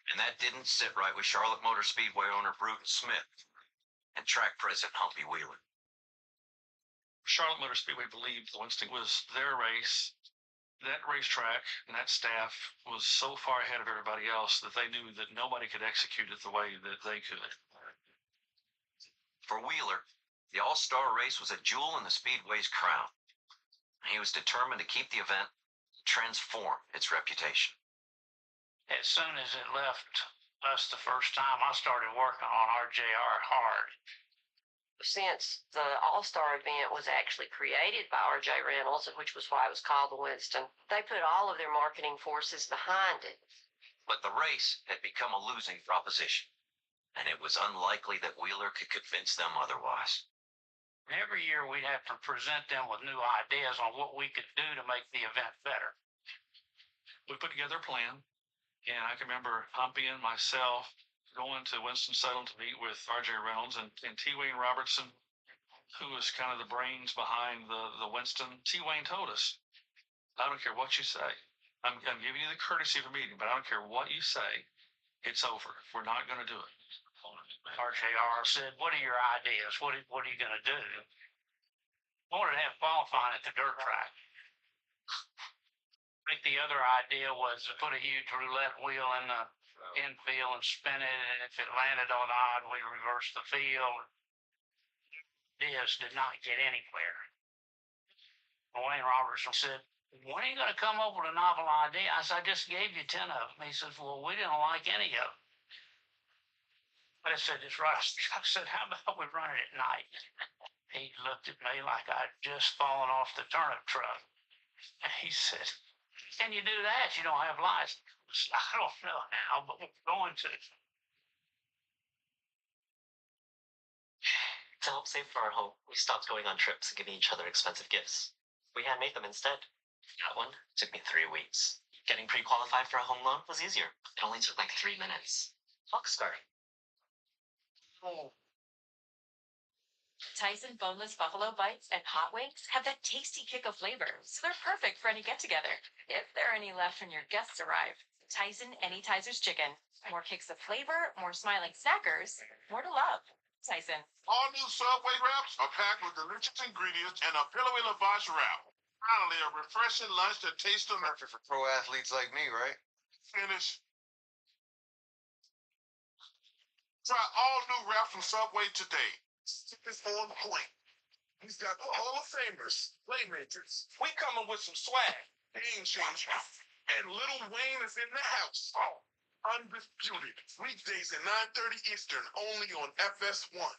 And that didn't sit right with Charlotte Motor Speedway owner Bruton Smith and track president Humpy Wheeler. Charlotte Motor Speedway believed the Winston was their race. That racetrack and that staff was so far ahead of everybody else that they knew that nobody could execute it the way that they could. For Wheeler, the all-star race was a jewel in the Speedway's crown. He was determined to keep the event, transform its reputation. As soon as it left us the first time, I started working on RJR hard. Since the All-Star event was actually created by R.J. Reynolds, which was why it was called the Winston, they put all of their marketing forces behind it. But the race had become a losing proposition, and it was unlikely that Wheeler could convince them otherwise. Every year we'd have to present them with new ideas on what we could do to make the event better. We put together a plan, and I can remember Humpy and myself going to Winston-Salem to meet with R.J. Reynolds and T. Wayne Robertson, who was kind of the brains behind the Winston. T. Wayne told us, I don't care what you say. I'm giving you the courtesy of a meeting, but I don't care what you say. It's over. We're not going to do it. RJR said, what are your ideas? What are you going to do? I wanted to have qualifying at the dirt track. I think the other idea was to put a huge roulette wheel in the infield and spin it, and if it landed on odd, we reversed the field. Ideas did not get anywhere. Wayne Robertson said, when are you going to come up with a novel idea? I said, I just gave you 10 of them. He says, well, we didn't like any of them. I said, it's right. I said, how about we run it at night? He looked at me like I'd just fallen off the turnip truck. And he said, can you do that? You don't have lights. I don't know how, but we're going to. To help save for our home, we stopped going on trips and giving each other expensive gifts. We handmade them instead. That one took me 3 weeks. Getting pre-qualified for a home loan was easier. It only took like 3 minutes. Boxcar. Tyson boneless buffalo bites and hot wings have that tasty kick of flavor, so they're perfect for any get-together. If there are any left when your guests arrive, Tyson Anytizers Chicken. More kicks of flavor, more smiling snackers, more to love. Tyson. All new Subway wraps are packed with delicious ingredients and a pillowy lavash wrap. Finally, a refreshing lunch that tastes perfect for pro athletes like me, right? Finish. Try all new wraps from Subway today. It's on point. He's got the Hall of Famers, playmakers. We coming with some swag, game changer, and Lil Wayne is in the house. Undisputed. Weekdays at 9:30 Eastern, only on FS1.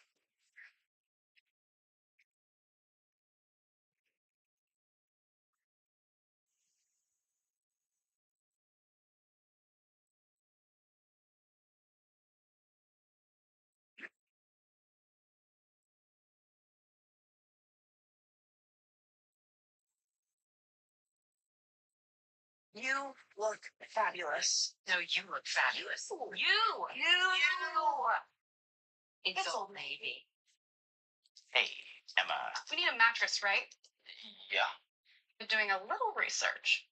You look fabulous. No, you look fabulous. You. It's Old Navy. Hey, Emma. We need a mattress, right? Yeah. I'm doing a little research.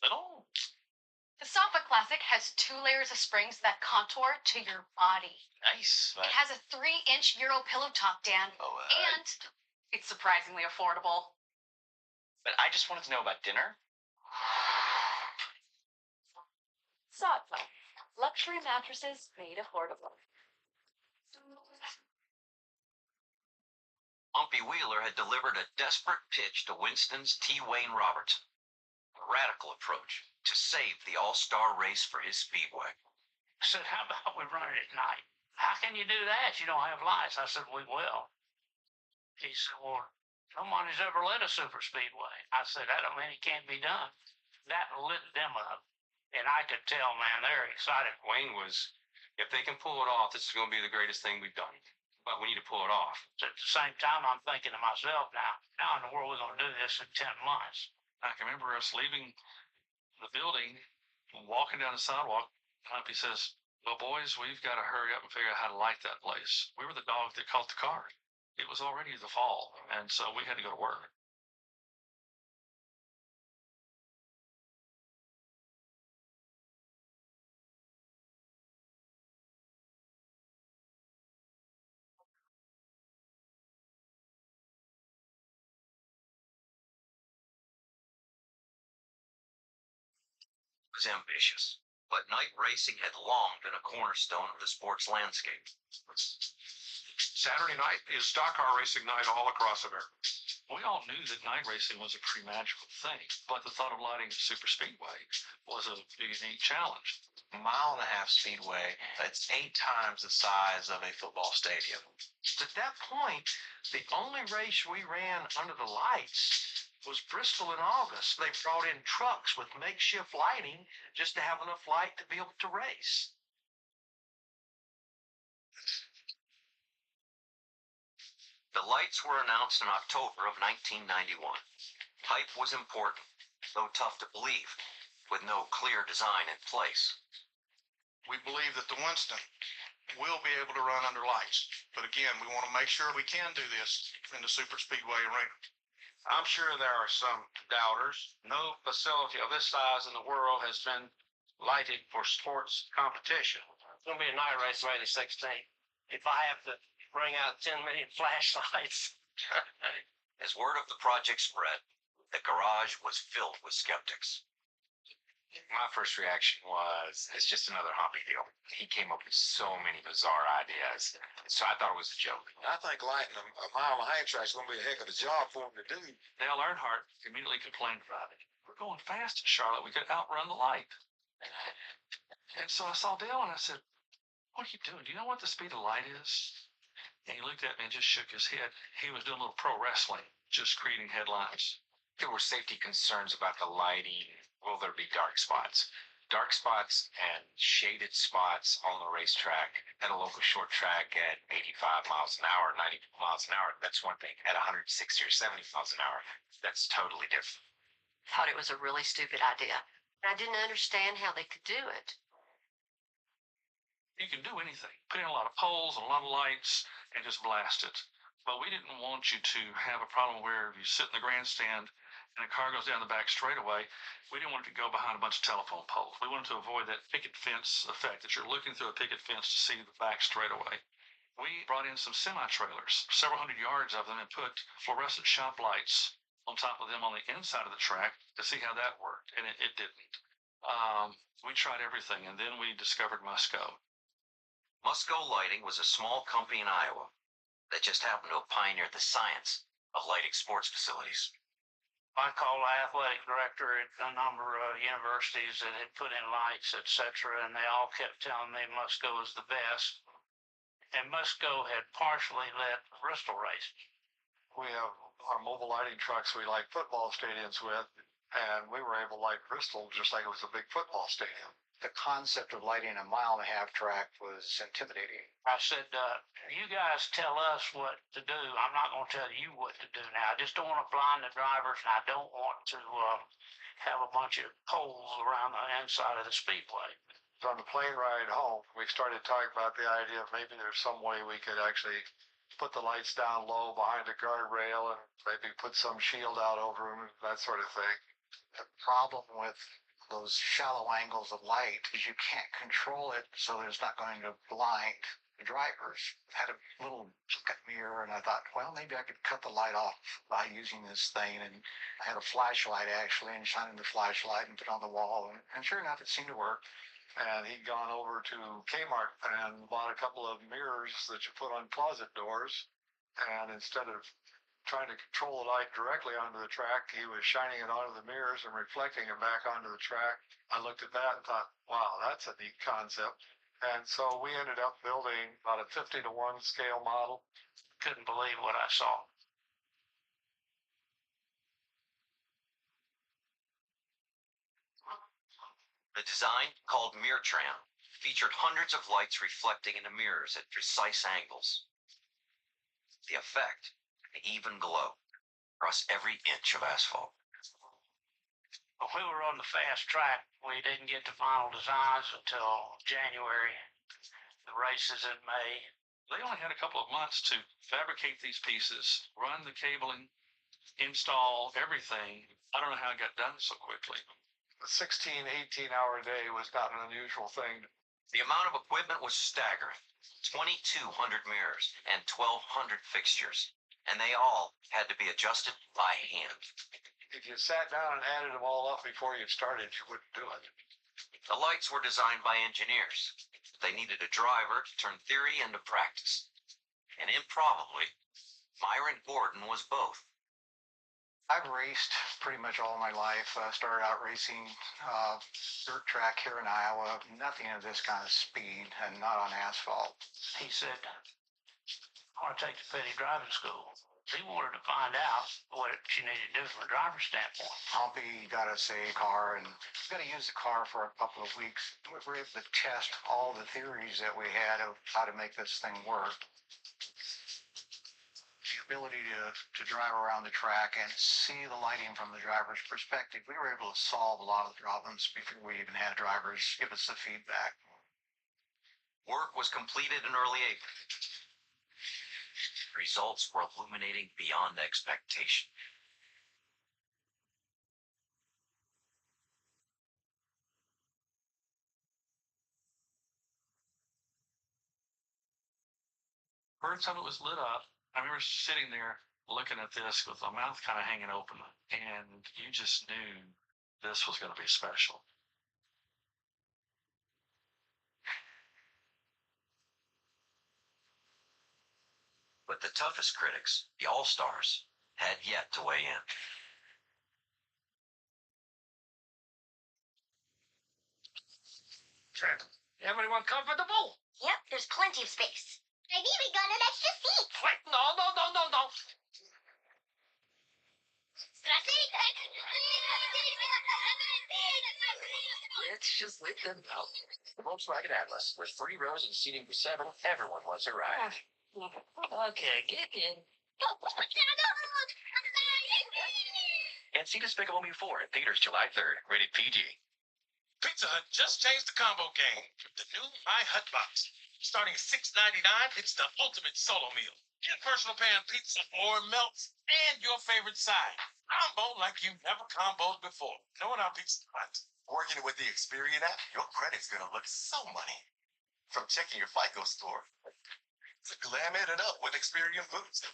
Little? The Sofa Classic has 2 layers of springs that contour to your body. Nice. But It has a 3-inch Euro pillow top, Dan, and it's surprisingly affordable. But I just wanted to know about dinner. Sotva. Luxury mattresses made affordable. Bumpy Wheeler had delivered a desperate pitch to Winston's T. Wayne Robertson. A radical approach to save the all-star race for his speedway. I said, how about we run it at night? How can you do that? You don't have lights. I said, we will. He said, well, no one has ever led a super speedway. I said, that don't mean it can't be done. That lit them up. And I could tell, man, they're excited. Wayne was, if they can pull it off, this is going to be the greatest thing we've done. But we need to pull it off. At the same time, I'm thinking to myself now, how in the world are we going to do this in 10 months? I can remember us leaving the building, walking down the sidewalk. Pumpy says, well, boys, we've got to hurry up and figure out how to light that place. We were the dog that caught the car. It was already the fall, and so we had to go to work. Was ambitious, but night racing had long been a cornerstone of the sport's landscape. Saturday night is stock car racing night all across America. We all knew that night racing was a pretty magical thing, but the thought of lighting a super speedway was a unique challenge. Mile-and-a-half speedway, that's 8 times the size of a football stadium. At that point, the only race we ran under the lights was Bristol in August. They brought in trucks with makeshift lighting just to have enough light to be able to race. The lights were announced in October of 1991. Hype was important, though tough to believe, with no clear design in place. We believe that the Winston will be able to run under lights. But again, we want to make sure we can do this in the super speedway arena. I'm sure there are some doubters. No facility of this size in the world has been lighted for sports competition. It's going to be a night race May the 16th. If I have to bring out 10 million flashlights. As word of the project spread, the garage was filled with skeptics. My first reaction was, it's just another hobby deal. He came up with so many bizarre ideas. So I thought it was a joke. I think lighting a mile-and-a-half track is going to be a heck of a job for him to do. Dale Earnhardt immediately complained about it. We're going fast in Charlotte. We could outrun the light. And so I saw Dale and I said, what are you doing? Do you know what the speed of light is? And he looked at me and just shook his head. He was doing a little pro wrestling, just creating headlines. There were safety concerns about the lighting. Will there be dark spots? Dark spots and shaded spots on the racetrack at a local short track at 85 miles an hour, 90 miles an hour. That's one thing. At 160 or 70 miles an hour, that's totally different. Thought it was a really stupid idea. I didn't understand how they could do it. You can do anything. Put in a lot of poles and a lot of lights and just blast it. But we didn't want you to have a problem where if you sit in the grandstand and a car goes down the back straightaway, we didn't want it to go behind a bunch of telephone poles. We wanted to avoid that picket fence effect, that you're looking through a picket fence to see the back straightaway. We brought in some semi-trailers, several hundred yards of them, and put fluorescent shop lights on top of them on the inside of the track to see how that worked, and it didn't. We tried everything, and then we discovered Musco. Musco Lighting was a small company in Iowa that just happened to have pioneered the science of lighting sports facilities. I called the athletic director at a number of universities that had put in lights, etc., and they all kept telling me Musco was the best. And Musco had partially led Bristol racing. We have our mobile lighting trucks we light football stadiums with, and we were able to light Bristol just like it was a big football stadium. The concept of lighting a mile-and-a-half track was intimidating. I said, you guys tell us what to do. I'm not going to tell you what to do now. I just don't want to blind the drivers, and I don't want to have a bunch of poles around the inside of the speedway. So on the plane ride home, we started talking about the idea of maybe there's some way we could actually put the lights down low behind a guardrail and maybe put some shield out over them, that sort of thing. The problem with those shallow angles of light is you can't control it, so it's not going to blind the drivers. I had a little mirror, and I thought, well, maybe I could cut the light off by using this thing. And I had a flashlight actually, and shining the flashlight and put it on the wall, and sure enough, it seemed to work. And he'd gone over to Kmart and bought a couple of mirrors that you put on closet doors. And instead of trying to control the light directly onto the track, he was shining it onto the mirrors and reflecting it back onto the track. I looked at that and thought, wow, that's a neat concept. And so we ended up building about a 50-to-1 scale model. Couldn't believe what I saw. The design, called Mirtram, featured hundreds of lights reflecting into mirrors at precise angles. The effect, an even glow across every inch of asphalt. When we were on the fast track, we didn't get to final designs until January. The races in May. They only had a couple of months to fabricate these pieces, run the cabling, install everything. I don't know how it got done so quickly. A 16, 18-hour day was not an unusual thing. The amount of equipment was staggering. 2,200 mirrors and 1,200 fixtures, and they all had to be adjusted by hand. If you sat down and added them all up before you started, you wouldn't do it. The lights were designed by engineers. They needed a driver to turn theory into practice. And improbably, Myron Gordon was both. I've raced pretty much all my life. Started out racing dirt track here in Iowa. Nothing of this kind of speed and not on asphalt. He said, I want to take to petty driving school. He wanted to find out what you needed to do from a driver's standpoint. Humpy got us a car and got to use the car for a couple of weeks. We were able to test all the theories that we had of how to make this thing work. The ability to drive around the track and see the lighting from the driver's perspective, we were able to solve a lot of the problems before we even had drivers give us the feedback. Work was completed in early April. Results were illuminating beyond expectation. First time it was lit up, I remember sitting there looking at this with my mouth kind of hanging open, and you just knew this was going to be special. But the toughest critics, the All-Stars, had yet to weigh in. Everyone comfortable? Yep, there's plenty of space. I've even got an extra seat. Wait, no. Let's just let them know. The Volkswagen Atlas with 3 rows and seating for 7. Everyone wants a ride. Okay, get in. And see Despicable Me 4 in theaters July 3rd. Rated PG. Pizza Hut just changed the combo game with the new My Hut Box. Starting at $6.99, it's the ultimate solo meal. Get personal pan pizza or melts and your favorite side. Combo like you've never comboed before. Knowing our Pizza Hut. Working with the Experian app, your credit's gonna look so money. From checking your FICO score to glamming it up with Experian Boost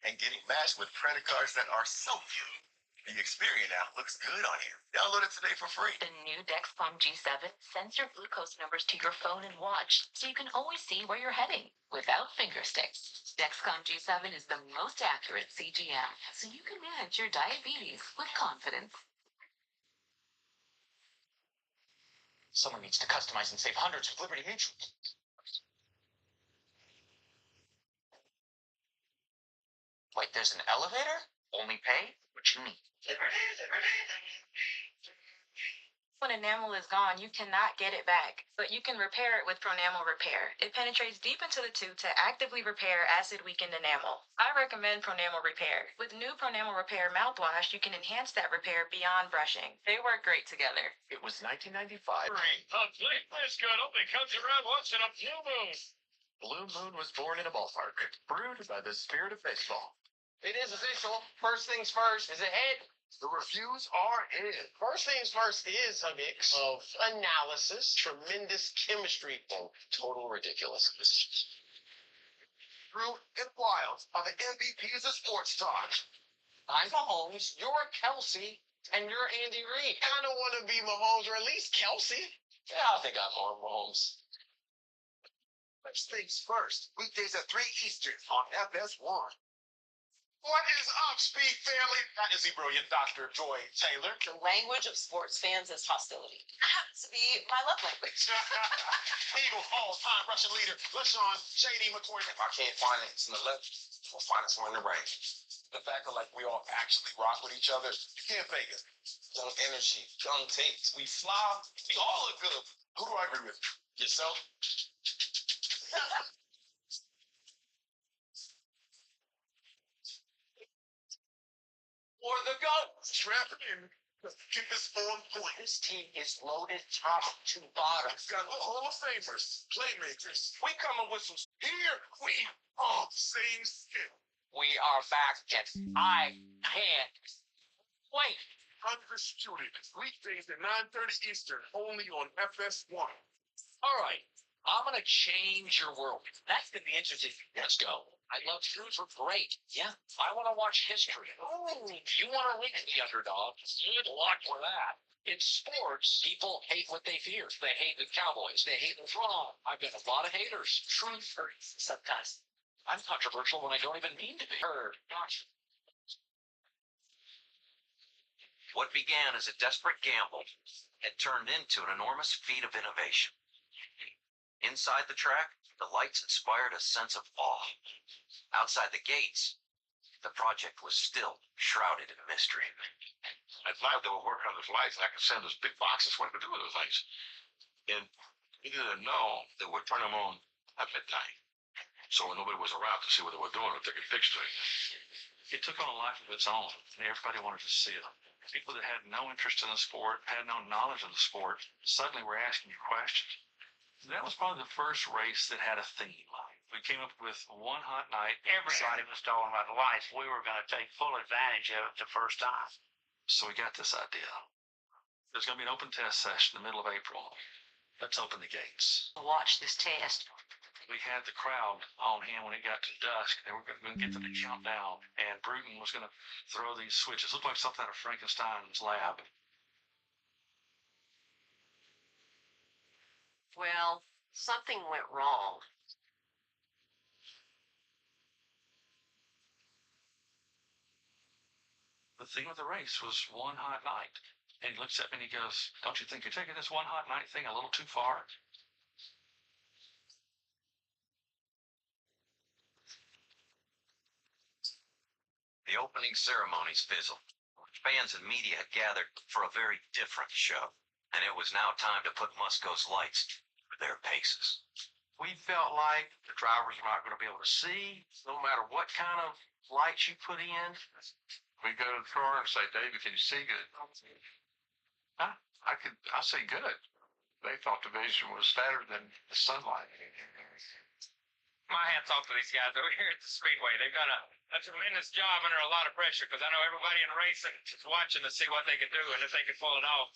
and getting matched with credit cards that are so cute. The Experian app looks good on you. Download it today for free. The new Dexcom G7 sends your glucose numbers to your phone and watch, so you can always see where you're heading without finger sticks. Dexcom G7 is the most accurate CGM, so you can manage your diabetes with confidence. Someone needs to customize and save hundreds with Liberty Mutual. Wait, there's an elevator? Only pay what you need. When enamel is gone, you cannot get it back, but you can repair it with Pronamel Repair. It penetrates deep into the tooth to actively repair acid-weakened enamel. I recommend Pronamel Repair. With new Pronamel Repair mouthwash, you can enhance that repair beyond brushing. They work great together. It was 1995. A place this good only comes around once in a blue moon. Blue Moon was born in a ballpark, brewed by the spirit of baseball. It is official. First things first. Is it head? The reviews are in. First things first is a mix of analysis, tremendous chemistry, and total ridiculousness. Drew and Wild are the MVPs of sports talk. I'm Mahomes, you're Kelsey, and you're Andy Reid. I don't want to be Mahomes, or at least Kelsey. Yeah, I think I'm on Mahomes. First things first, weekdays at 3 Eastern on FS1. What is up, Speed family? That is the brilliant Dr. Joy Taylor. The language of sports fans is hostility. Happens to be my love language. Eagles all-time rushing leader, LaShawn J.D. McCoy. If I can't find it in the left, I'll find it somewhere in the right. The fact that like we all actually rock with each other, You can't fake it. young energy, young takes, we fly, we all look good. Who do I agree with? Yourself? Or the GOAT. Strap in. Let's keep this on point. This team is loaded top to bottom. It's got Hall of Famers, playmakers. We coming with some. Here we are. Same shit. We are back, and I can't wait. Undisputed. Weekdays at 9:30 Eastern, only on FS1. All right, I'm gonna change your world. That's gonna be interesting. Let's go. I love truths are great. Yeah, I want to watch history. You want to reach the underdog? Good luck with that. In sports, people hate what they fear. They hate the Cowboys. They hate the throne. I've got a lot of haters. Truth hurts sometimes. I'm controversial when I don't even mean to be heard. Gosh. What began as a desperate gamble had turned into an enormous feat of innovation. Inside the track, the lights inspired a sense of awe. Outside the gates, the project was still shrouded in mystery. At night, they were working on those lights, and I could send those big boxes what to do with those lights. And we didn't know they would turn them on at midnight. So when nobody was around to see what they were doing, if they could fix things. It took on a life of its own, and everybody wanted to see it. People that had no interest in the sport, had no knowledge of the sport, suddenly were asking you questions. That was probably the first race that had a theme. We came up with one hot night. Everybody was talking about the lights. We were going to take full advantage of it the first time. So we got this idea. There's going to be an open test session in the middle of April. Let's open the gates. Watch this test. We had the crowd on hand when it got to dusk. They were going to get them to count down, and Bruton was going to throw these switches. Looked like something out of Frankenstein's lab. Well, something went wrong. The theme of the race was one hot night. And he looks at me and he goes, "Don't you think you're taking this one hot night thing a little too far?" The opening ceremonies fizzled. Fans and media had gathered for a very different show, and it was now time to put Musco's lights through their paces. We felt like the drivers were not going to be able to see, no matter what kind of lights you put in. We go to the car and say, "David, can you see good?" Huh? I say good. They thought the vision was better than the sunlight. My hats off to these guys over here at the Speedway. They've done a tremendous job under a lot of pressure because I know everybody in racing is watching to see what they can do and if they can pull it off.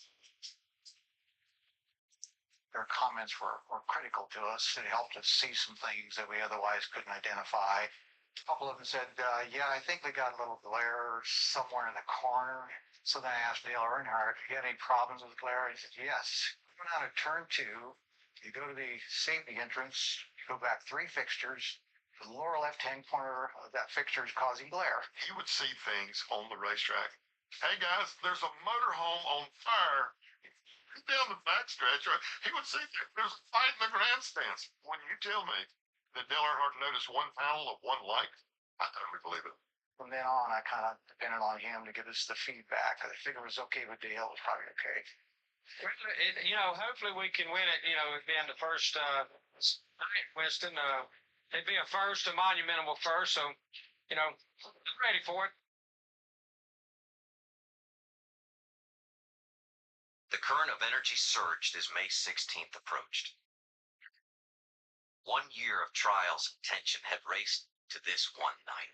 Their comments were critical to us. It helped us see some things that we otherwise couldn't identify. A couple of them said, yeah, I think we got a little glare somewhere in the corner. So then I asked Dale Earnhardt, "You had any problems with glare?" He said, "Yes. Going out of turn 2, you go to the safety entrance, you go back 3 fixtures. The lower left-hand corner of that fixture is causing glare." He would see things on the racetrack. "Hey guys, there's a motorhome on fire down the backstretch." He would see there's a fight in the grandstands. When you tell me that Dale Earnhardt noticed one panel of one light, I totally believe it. From then on, I kind of depended on him to give us the feedback. I figured it was okay with Dale. It was probably okay. Well, hopefully we can win it, being the first night, Winston. It'd be a first, a monumental first, so, I'm ready for it. The current of energy surged as May 16th approached. 1 year of trials and tension had raced to this one night.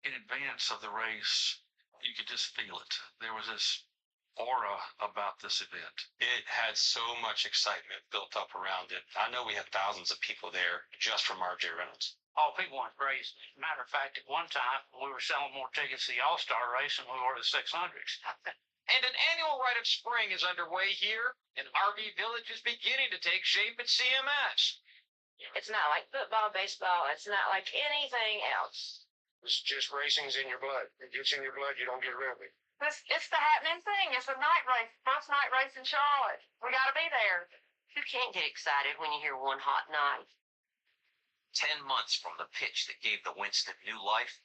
In advance of the race, you could just feel it. There was this aura about this event. It had so much excitement built up around it. I know we had thousands of people there just from RJ Reynolds. Oh, people went crazy. Matter of fact, at one time, we were selling more tickets to the All-Star race than we were the 600s. And an annual Rite of Spring is underway here, and RV Village is beginning to take shape at CMS. It's not like football, baseball. It's not like anything else. It's just racing's in your blood. It gets in your blood, you don't get rid of it. It's the happening thing. It's a night race. First night race in Charlotte. We got to be there. You can't get excited when you hear one hot night. 10 months from the pitch that gave the Winston new life,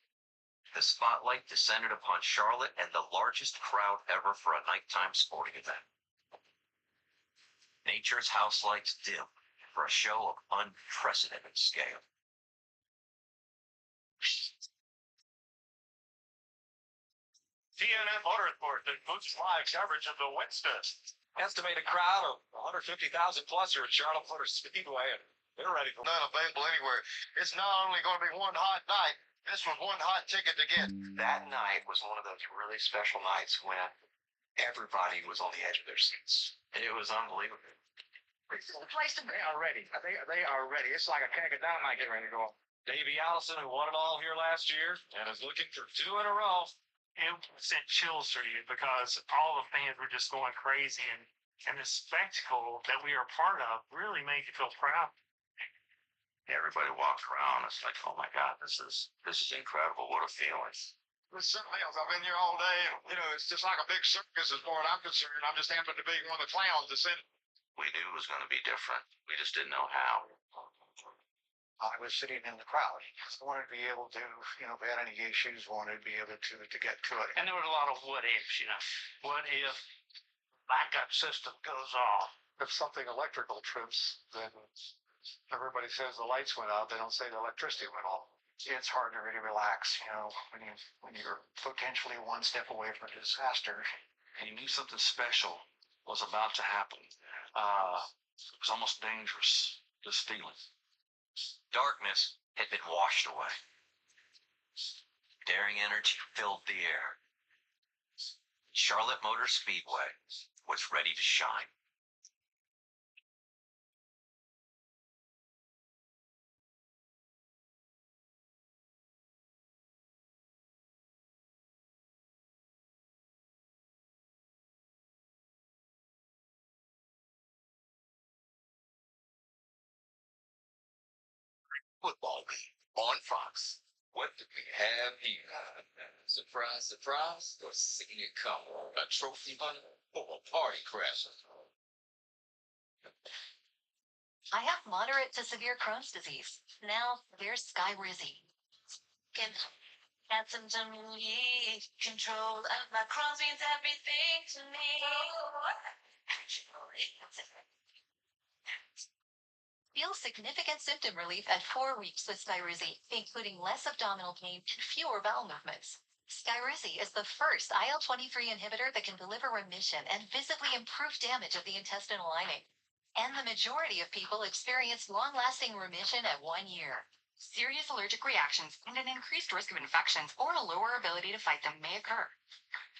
the spotlight descended upon Charlotte and the largest crowd ever for a nighttime sporting event. Nature's house lights dim for a show of unprecedented scale. TNN Motorsport includes live coverage of the Winston. Estimated crowd of 150,000 plus here at Charlotte Motor Speedway, and they're ready for Not available anywhere. It's not only going to be one hot night, this was one hot ticket to get. That night was one of those really special nights when everybody was on the edge of their seats. It was unbelievable. The place to be. They are ready. They are ready. It's like a keg of dynamite getting ready to go. Davey Allison, who won it all here last year and is looking for 2 in a row. It sent chills through you because all the fans were just going crazy, and the spectacle that we are part of really made you feel proud. Everybody walked around. It's like, oh my God, this is incredible. What a feeling. It's something else. I've been here all day. You know, it's just like a big circus as far as I'm concerned. I'm just happen to be one of the clowns that's in it. We knew it was going to be different. We just didn't know how. I was sitting in the crowd. I wanted to be able to, if I had any issues, wanted to be able to get to it. And there was a lot of what ifs, What if backup system goes off? If something electrical trips, then everybody says the lights went out. They don't say the electricity went off. It's hard to really relax, when you're potentially one step away from disaster. And you knew something special was about to happen. It was almost dangerous, this feeling. Darkness had been washed away. Daring energy filled the air. Charlotte Motor Speedway was ready to shine. Football game on Fox. What did we have here? Surprise, surprise, or seeing it come? A trophy hunter or a party crasher? I have moderate to severe Crohn's disease. Now there's Skyrizi. Can handsome to me, control of my Crohn's means everything to me. Feel significant symptom relief at 4 weeks with Skyrizi, including less abdominal pain and fewer bowel movements. Skyrizi is the first IL-23 inhibitor that can deliver remission and visibly improve damage of the intestinal lining. And the majority of people experience long-lasting remission at 1 year. Serious allergic reactions and an increased risk of infections or a lower ability to fight them may occur.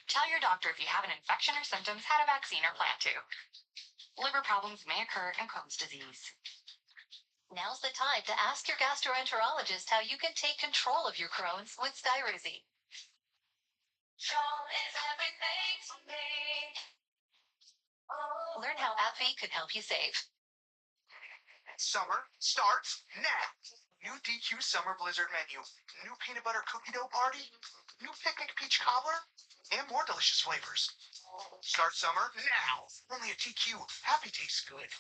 Tell your doctor if you have an infection or symptoms, had a vaccine, or plan to. Liver problems may occur in Crohn's disease. Now's the time to ask your gastroenterologist how you can take control of your Crohn's with Skyrizi. Control is everything to me. Learn how AbbVie could help you save. Summer starts now. New DQ Summer Blizzard menu. New peanut butter cookie dough party. New picnic peach cobbler. And more delicious flavors. Start summer now. Only at TQ. Happy tastes good.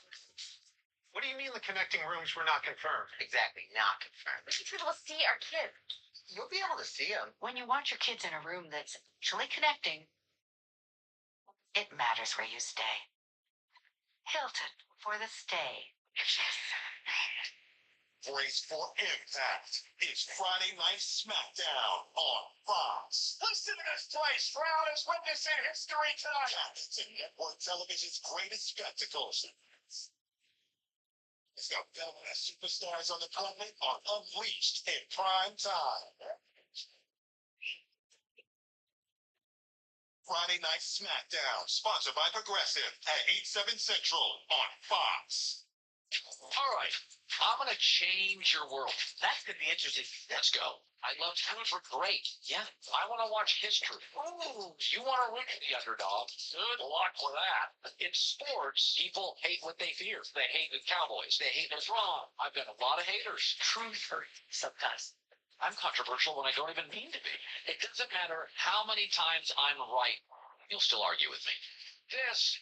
What do you mean the connecting rooms were not confirmed? Exactly, not confirmed. We should be able to see our kids. You'll be able to see them. When you want your kids in a room that's actually connecting, it matters where you stay. Hilton for the stay. Brace for impact. It's Friday Night Smackdown on Fox. Listen to this place. Crowd is witnessing history tonight. It's network television's greatest spectacles. It's got badass superstars on the continent are unleashed in prime time. Friday Night Smackdown, sponsored by Progressive at 8/7 Central on Fox. All right, I'm gonna change your world. That's gonna be interesting. Let's go. I love truths are great. Yeah, I want to watch history. Ooh, you want to root for the underdog? Good luck with that. In sports, people hate what they fear. They hate the Cowboys. They hate what's wrong. I've got a lot of haters. Truth hurts sometimes. I'm controversial when I don't even mean to be. It doesn't matter how many times I'm right. You'll still argue with me. This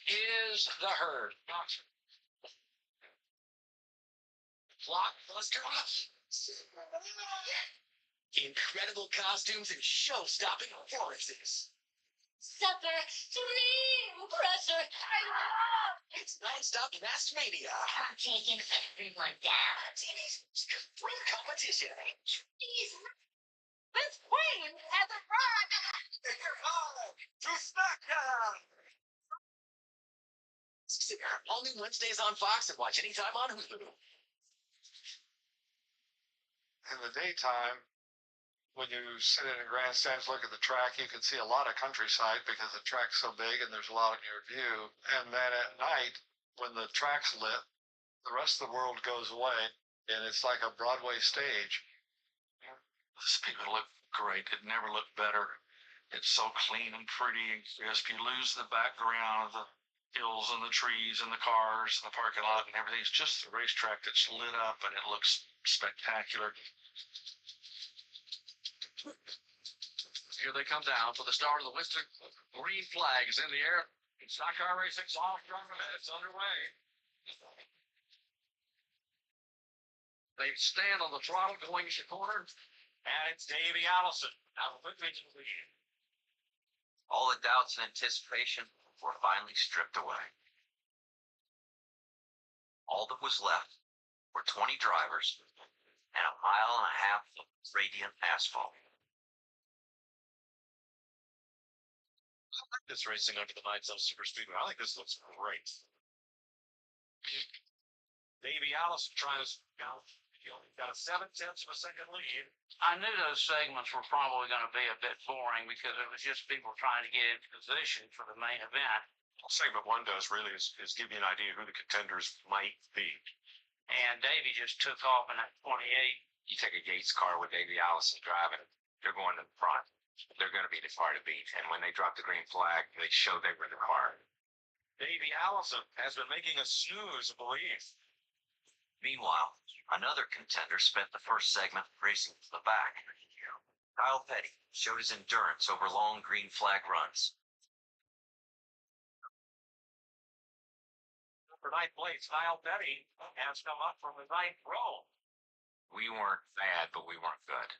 is the herd. Blockbuster. Incredible costumes and show-stopping performances. Supper, dream crusher. I love It's non-stop mass mania. I'm taking everyone down. Real competition. Please, this queen has a run. You're on to SmackDown. Only Wednesdays on Fox and watch anytime on Hulu. In the daytime, when you sit in the grandstands, look at the track, you can see a lot of countryside because the track's so big and there's a lot in your view. And then at night, when the track's lit, the rest of the world goes away, and it's like a Broadway stage. The speedway looked great. It never looked better. It's so clean and pretty and crisp. You lose the background of the hills and the trees and the cars and the parking lot and everything. It's just the racetrack that's lit up and it looks spectacular. Here they come down for the start of the Winston. Green flag is in the air. NASCAR racing's off. It's underway. They stand on the throttle going to the corner. And it's Davey Allison. Now quickly to the lead. All the doubts and anticipation were finally stripped away. All that was left were 20 drivers and a mile and a half of radiant asphalt. I like this racing under the Night Zone Super Speedway. I think this looks great. Davey Allison trying to he only got a 0.7 of a second lead. I knew those segments were probably going to be a bit boring because it was just people trying to get into position for the main event. All segment one does really is give you an idea who the contenders might be. And Davey just took off in that 28. You take a Yates car with Davey Allison driving, they're going to the front. They're going to be the car to beat. And when they drop the green flag, they show they were the car. Davey Allison has been making a snooze of belief. Meanwhile, another contender spent the first segment racing to the back. Kyle Petty showed his endurance over long green flag runs. For ninth place, Kyle Petty has come up from the ninth row. We weren't bad, but we weren't good.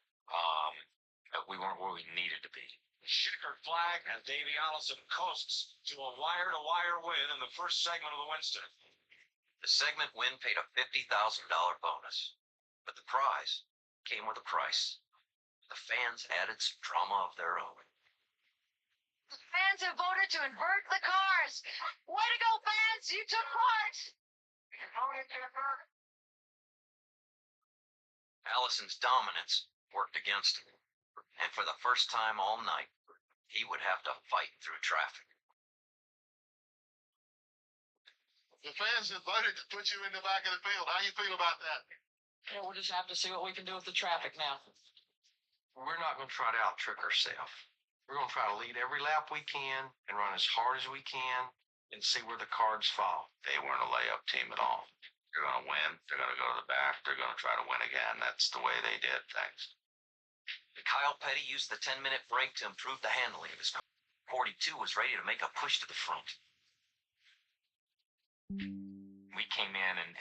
We weren't where we needed to be. Checkered flag, and Davey Allison coasts to a wire-to-wire win in the first segment of the Winston. The segment win paid a $50,000 bonus, but the prize came with a price. The fans added some drama of their own. The fans have voted to invert the cars. Way to go, fans! You took part. Allison's dominance worked against him, and for the first time all night, he would have to fight through traffic. The fans have voted to put you in the back of the field. How do you feel about that? Yeah, we'll just have to see what we can do with the traffic now. We're not going to try to out-trick ourselves. We're going to try to lead every lap we can and run as hard as we can and see where the cards fall. They weren't a layup team at all. They're going to win. They're going to go to the back. They're going to try to win again. That's the way they did things. Kyle Petty used the 10-minute break to improve the handling of his car. 42 was ready to make a push to the front. We came in and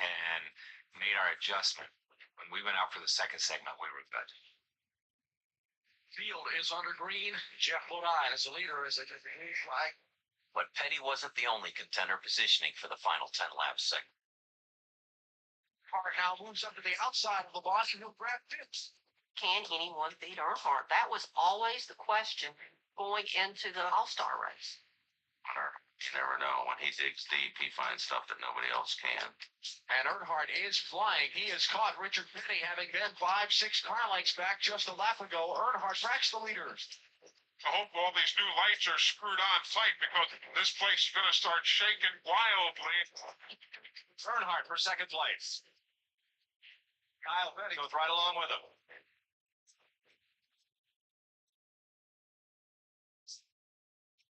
made our adjustment. When we went out for the second segment, we were good. Field is under green. Jeff Bodine is the leader as a green flag. But Petty wasn't the only contender positioning for the final 10 laps segment. Car now moves up to the outside of the box and he'll grab fifth. Can anyone beat Earnhardt? That was always the question going into the All-Star race. You never know. When he digs deep, he finds stuff that nobody else can. And Earnhardt is flying. He has caught Richard Petty, having been 5-6 car lengths back just a lap ago. Earnhardt tracks the leaders. I hope all these new lights are screwed on tight because this place is going to start shaking wildly. Earnhardt for second place. Kyle Petty goes right along with him.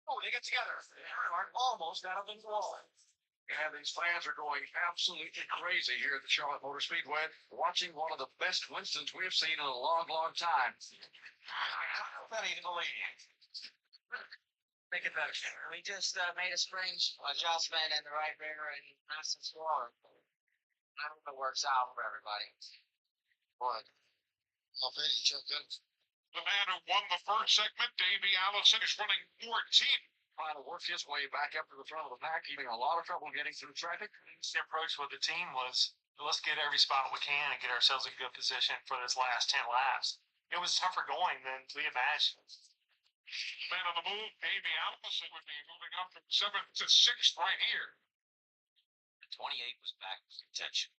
Oh, they get together. Earnhardt almost out of the wall. And these fans are going absolutely crazy here at the Charlotte Motor Speedway, watching one of the best Winstons we have seen in a long, long time. Kyle Petty to the lead. Make it better. We just made a strange adjustment in the right rear and nice and slow. I hope it works out for everybody. But I'll bet he jumped in. The man who won the first segment, Davey Allison, is running 14. Trying to work his way back up to the front of the pack, having a lot of trouble getting through traffic. The approach with the team was, let's get every spot we can and get ourselves in good position for this last 10 laps. It was tougher going than we imagined. Man on the move, Davey Allison would be moving up from 7th to 6th right here. 28 was back in contention.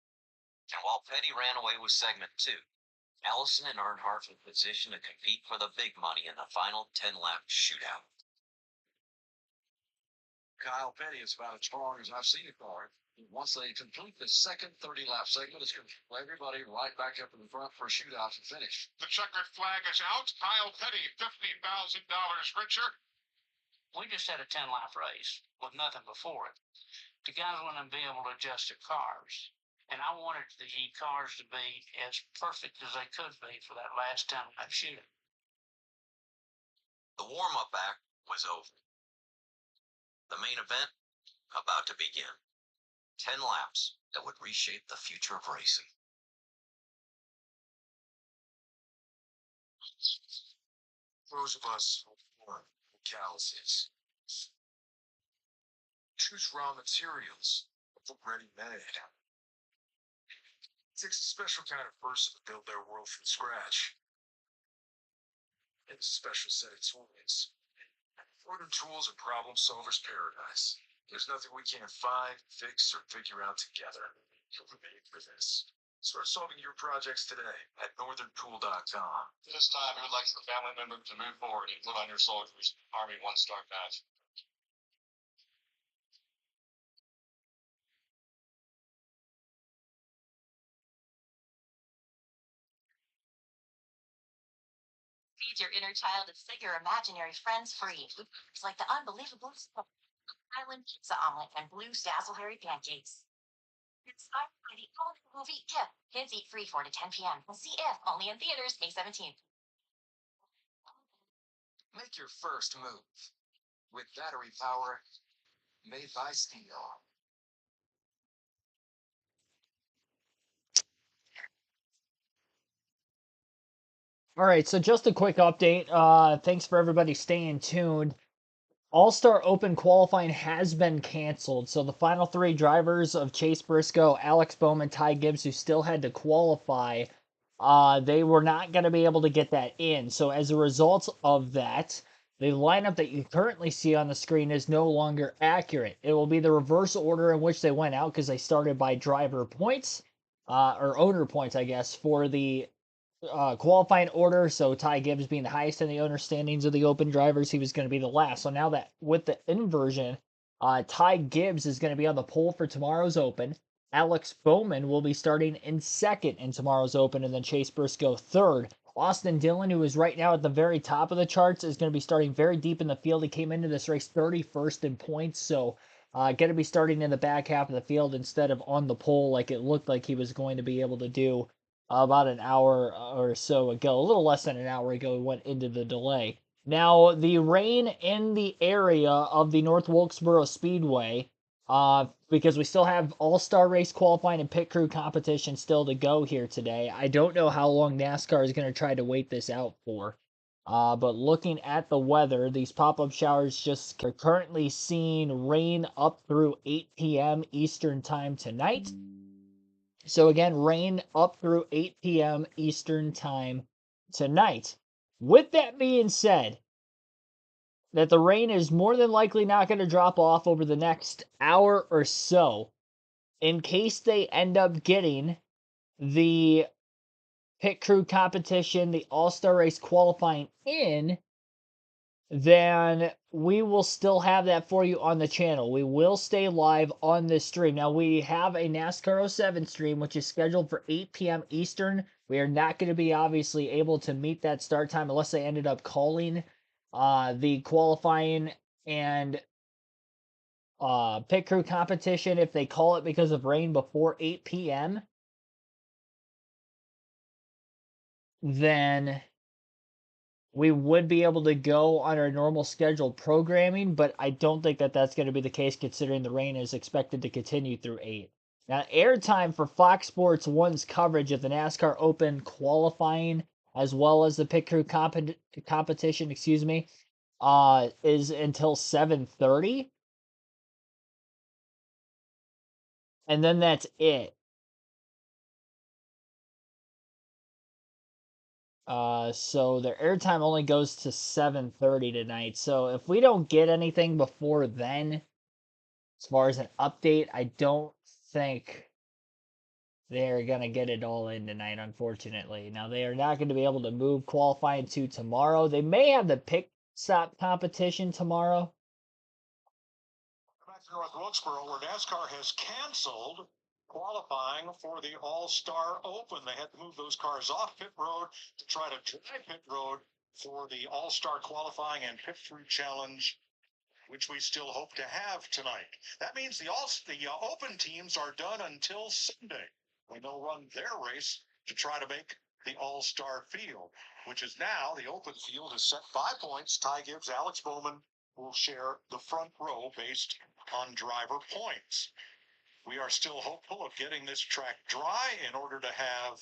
And while Petty ran away with segment 2, Allison and Earnhardt were in position to compete for the big money in the final 10-lap shootout. Kyle Petty is about as strong as I've seen a car. Once they complete the second 30-lap segment, it's going to pull everybody right back up in the front for a shootout and finish. The checkered flag is out. Kyle Petty, $50,000 richer. We just had a 10-lap race with nothing before it. The guys want to be able to adjust their cars. And I wanted the cars to be as perfect as they could be for that last 10-lap shootout. The warm-up act was over. The main event about to begin. 10 laps that would reshape the future of racing. Those of us who are calluses choose raw materials already made. It takes a special kind of person to build their world from scratch. It's a special set of tools. Modern tools are problem solvers' paradise. There's nothing we can't find, fix, or figure out together. We're made for this. Start solving your projects today at northernpool.com. this time, we would like the family member to move forward and put on your soldiers Army 1-star badge. Feed your inner child and set your imaginary friends free. It's like the unbelievable Island pizza omelet and blue Dazzleberry pancakes. Inspired by the all-new movie If. Kids eat free 4 to 10 p.m. And see If only in theaters May 17th. Make your first move with battery power made by steel. All right, so just a quick update. Thanks for everybody staying tuned. All-Star Open qualifying has been canceled. So the final 3 drivers of Chase Briscoe, Alex Bowman, Ty Gibbs, who still had to qualify, they were not going to be able to get that in. So as a result of that, the lineup that you currently see on the screen is no longer accurate. It will be the reverse order in which they went out because they started by driver points, or owner points, I guess, for the qualifying order. So Ty Gibbs being the highest in the owner standings of the open drivers, he was going to be the last. So now that with the inversion, Ty Gibbs is going to be on the pole for tomorrow's open. Alex Bowman will be starting in second in tomorrow's open, and then Chase Briscoe third. Austin Dillon, who is right now at the very top of the charts, is going to be starting very deep in the field. He came into this race 31st in points, so going to be starting in the back half of the field instead of on the pole like it looked like he was going to be able to do about an hour or so ago, a little less than an hour ago, we went into the delay. Now, the rain in the area of the North Wilkesboro Speedway, because we still have all-star race qualifying and pit crew competition still to go here today. I don't know how long NASCAR is going to try to wait this out for. But looking at the weather, these pop-up showers just are currently seeing rain up through 8 p.m. Eastern time tonight. So again, rain up through 8 p.m. Eastern time tonight. With that being said, that the rain is more than likely not going to drop off over the next hour or so. In case they end up getting the pit crew competition, the all-star race qualifying in, then we will still have that for you on the channel. We will stay live on this stream. Now, we have a NASCAR 07 stream, which is scheduled for 8 p.m. Eastern. We are not going to be obviously able to meet that start time unless they ended up calling the qualifying and pit crew competition. If they call it because of rain before 8 p.m., then we would be able to go on our normal scheduled programming, but I don't think that that's going to be the case considering the rain is expected to continue through 8. Now, airtime for Fox Sports 1's coverage of the NASCAR Open qualifying as well as the pit crew competition, is until 7:30. And then that's it. So their airtime only goes to 7:30 tonight. So if we don't get anything before then, as far as an update, I don't think they're going to get it all in tonight, unfortunately. Now, they are not going to be able to move qualifying to tomorrow. They may have the pit stop competition tomorrow. Back to North Wilkesboro, where NASCAR has canceled qualifying for the All-Star Open. They had to move those cars off pit road to try to drive pit road for the All-Star qualifying and pit through challenge, which we still hope to have tonight. That means the Open teams are done until Sunday, when they'll run their race to try to make the All-Star field, which is now the Open field is set 5 points. Ty Gibbs, Alex Bowman will share the front row based on driver points. We are still hopeful of getting this track dry in order to have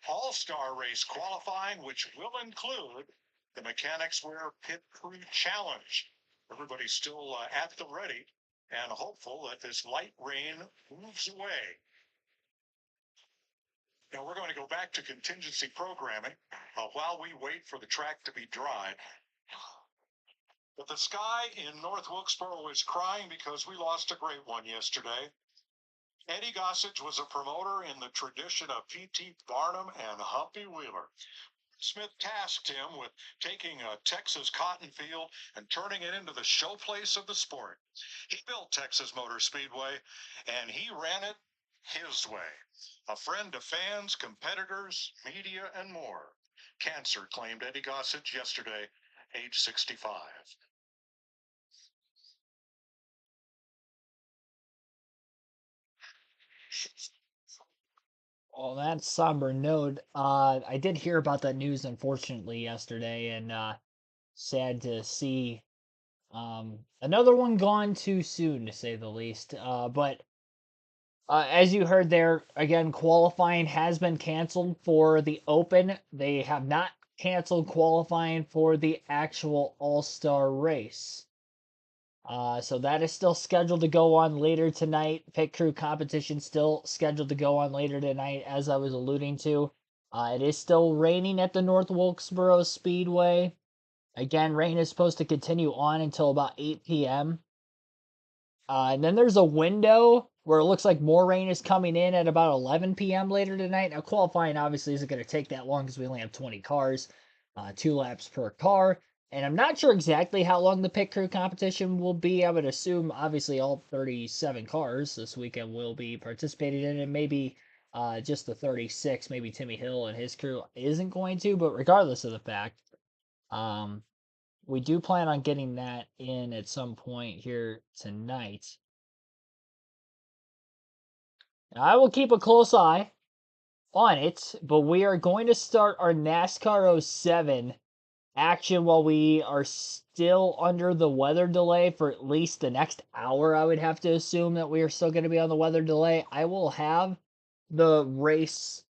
All-Star Race qualifying, which will include the Mechanics Wear Pit Crew Challenge. Everybody's still at the ready and hopeful that this light rain moves away. Now we're going to go back to contingency programming while we wait for the track to be dry. But the sky in North Wilkesboro is crying because we lost a great one yesterday. Eddie Gossage was a promoter in the tradition of P.T. Barnum and Humpy Wheeler. Smith tasked him with taking a Texas cotton field and turning it into the showplace of the sport. He built Texas Motor Speedway, and he ran it his way. A friend to fans, competitors, media, and more. Cancer claimed Eddie Gossage yesterday, age 65. On that somber note, I did hear about that news, unfortunately, yesterday, and sad to see another one gone too soon, to say the least. But as you heard there, again, qualifying has been canceled for the Open. They have not canceled qualifying for the actual All-Star race. So that is still scheduled to go on later tonight. Pit crew competition still scheduled to go on later tonight, as I was alluding to. It is still raining at the North Wilkesboro Speedway. Again, rain is supposed to continue on until about 8 p.m. And then there's a window where it looks like more rain is coming in at about 11 p.m. later tonight. Now, qualifying obviously isn't going to take that long because we only have 20 cars, 2 laps per car. And I'm not sure exactly how long the pit crew competition will be. I would assume, obviously, all 37 cars this weekend will be participating in it. Maybe just the 36, maybe Timmy Hill and his crew isn't going to. But regardless of the fact, we do plan on getting that in at some point here tonight. Now, I will keep a close eye on it, but we are going to start our NASCAR 07 action while we are still under the weather delay for at least the next hour. I would have to assume that we are still going to be on the weather delay. I will have the race,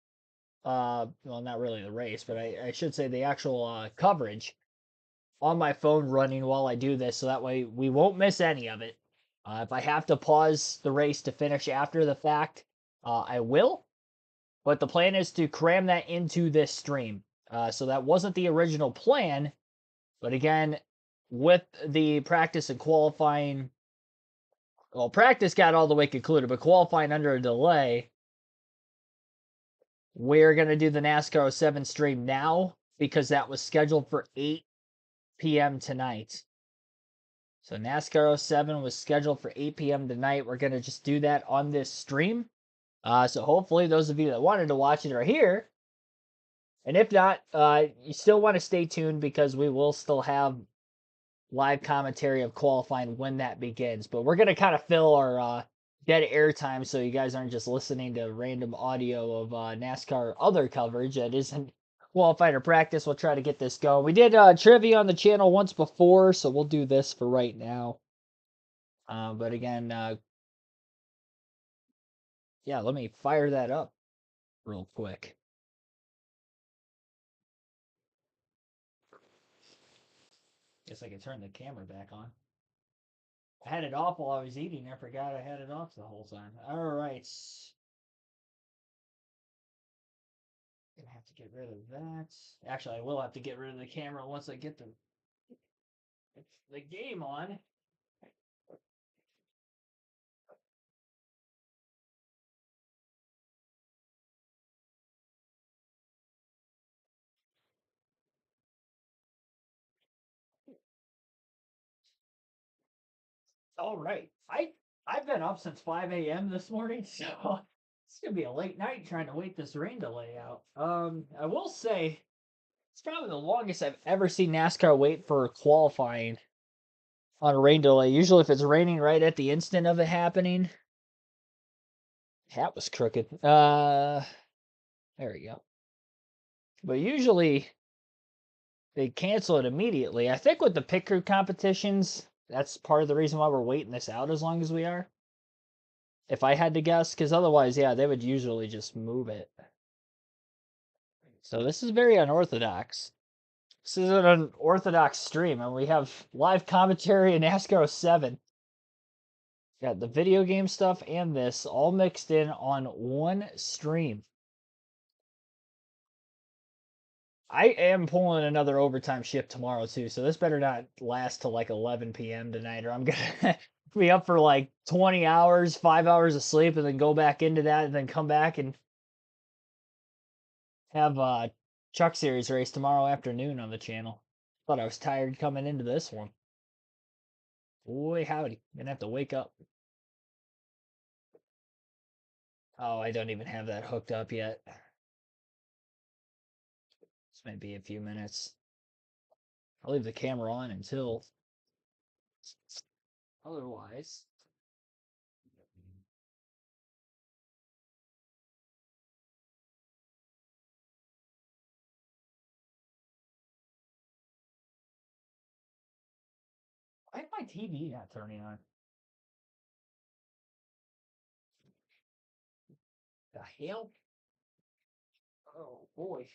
well, not really the race, but I should say the actual coverage on my phone running while I do this, so that way we won't miss any of it. If I have to pause the race to finish after the fact, I will. But the plan is to cram that into this stream. So that wasn't the original plan. But again, with the practice and qualifying, well, practice got all the way concluded, but qualifying under a delay, we're going to do the NASCAR 07 stream now because that was scheduled for 8 p.m. tonight. So NASCAR 07 was scheduled for 8 p.m. tonight. We're going to just do that on this stream. So hopefully those of you that wanted to watch it are here. And if not, you still want to stay tuned because we will still have live commentary of qualifying when that begins. But we're going to kind of fill our dead air time so you guys aren't just listening to random audio of NASCAR other coverage that isn't qualifying or practice. We'll try to get this going. We did trivia on the channel once before, so we'll do this for right now. But again, yeah, let me fire that up real quick. Guess I can turn the camera back on. I had it off while I was eating. I forgot I had it off the whole time. All right. Gonna have to get rid of that. Actually, I will have to get rid of the camera once I get the game on. All right. I've been up since 5 a.m. this morning, so it's gonna be a late night trying to wait this rain delay out. I will say it's probably the longest I've ever seen NASCAR wait for qualifying on a rain delay. Usually, if it's raining right at the instant of it happening, that was crooked. There we go. But usually they cancel it immediately. I think with the pit crew competitions, that's part of the reason why we're waiting this out as long as we are. If I had to guess, because otherwise, yeah, they would usually just move it. So this is very unorthodox. This is an unorthodox stream, and we have live commentary in NASCAR 07. Got the video game stuff and this all mixed in on one stream. I am pulling another overtime shift tomorrow too, so this better not last till like 11 p.m. tonight, or I'm gonna be up for like 20 hours, 5 hours of sleep, and then go back into that, and then come back and have a Truck Series race tomorrow afternoon on the channel. Thought I was tired coming into this one. Boy, howdy, gonna have to wake up. Oh, I don't even have that hooked up yet. This might be a few minutes. I'll leave the camera on until otherwise. Why is my TV not turning on? The hell? Oh boy.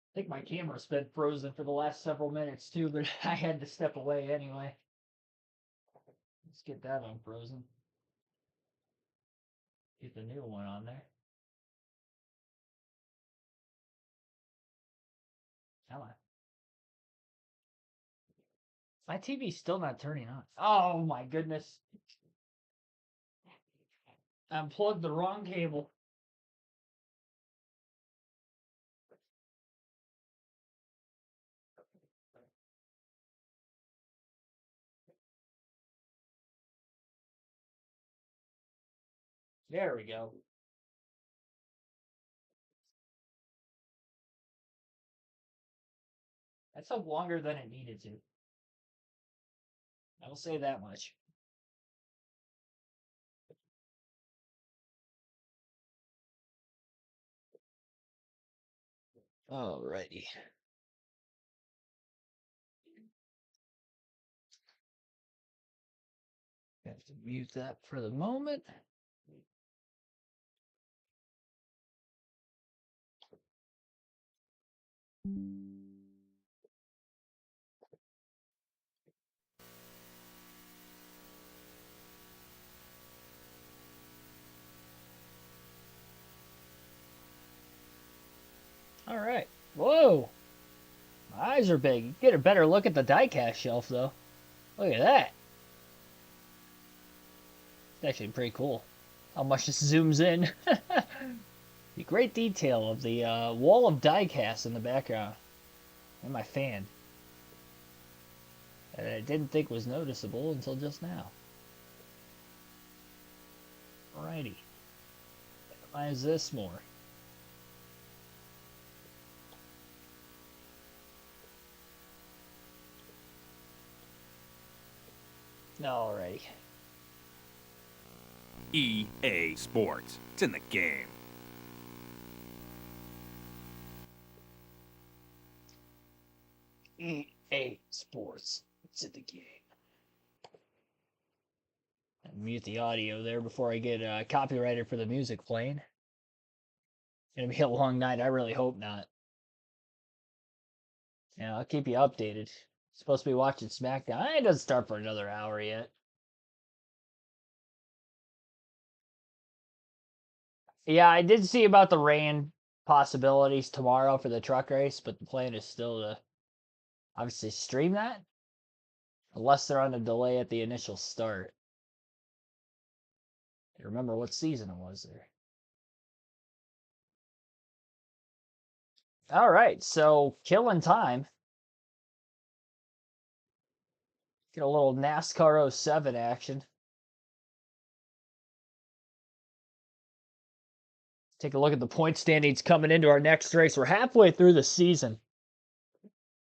I think my camera's been frozen for the last several minutes too, but I had to step away anyway. Let's get that unfrozen. Get the new one on there. Come on. My TV's still not turning on. Oh my goodness. I unplugged the wrong cable. There we go. That took longer than it needed to. I will say that much. Alrighty. Have to mute that for the moment. All right. Whoa. My eyes are big. You get a better look at the diecast shelf, though. Look at that. It's actually pretty cool. How much this zooms in. The great detail of the wall of diecast in the background. And my fan. That I didn't think was noticeable until just now. Alrighty. Minimize this more. Alrighty. EA Sports. It's in the game. EA Sports. It's in the game. I'll mute the audio there before I get copyrighted for the music playing. It's gonna be a long night. I really hope not. Yeah, I'll keep you updated. Supposed to be watching SmackDown. It doesn't start for another hour yet. Yeah, I did see about the rain possibilities tomorrow for the truck race, but the plan is still to obviously stream that. Unless they're on a delay at the initial start. I remember what season it was there. All right, so killing time. Get a little NASCAR 07 action. Take a look at the point standings coming into our next race. We're halfway through the season.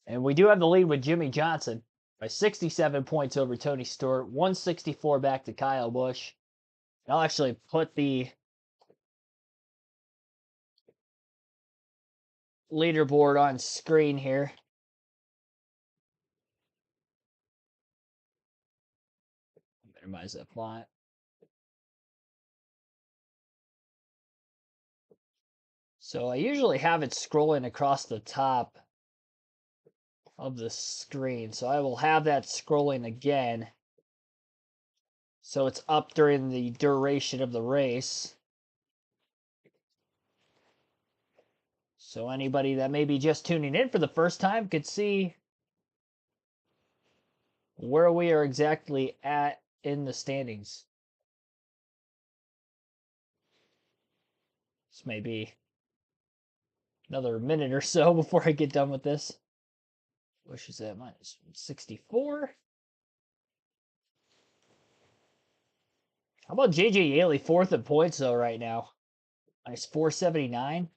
And we do have the lead with Jimmy Johnson by 67 points over Tony Stewart, 164 back to Kyle Busch. I'll actually put the leaderboard on screen here. Minimize that font. So I usually have it scrolling across the top of the screen. So I will have that scrolling again. So it's up during the duration of the race. So anybody that may be just tuning in for the first time could see where we are exactly at in the standings. This may be another minute or so before I get done with this. Which is at minus 64. How about JJ Yaley fourth in points though right now? Minus 479.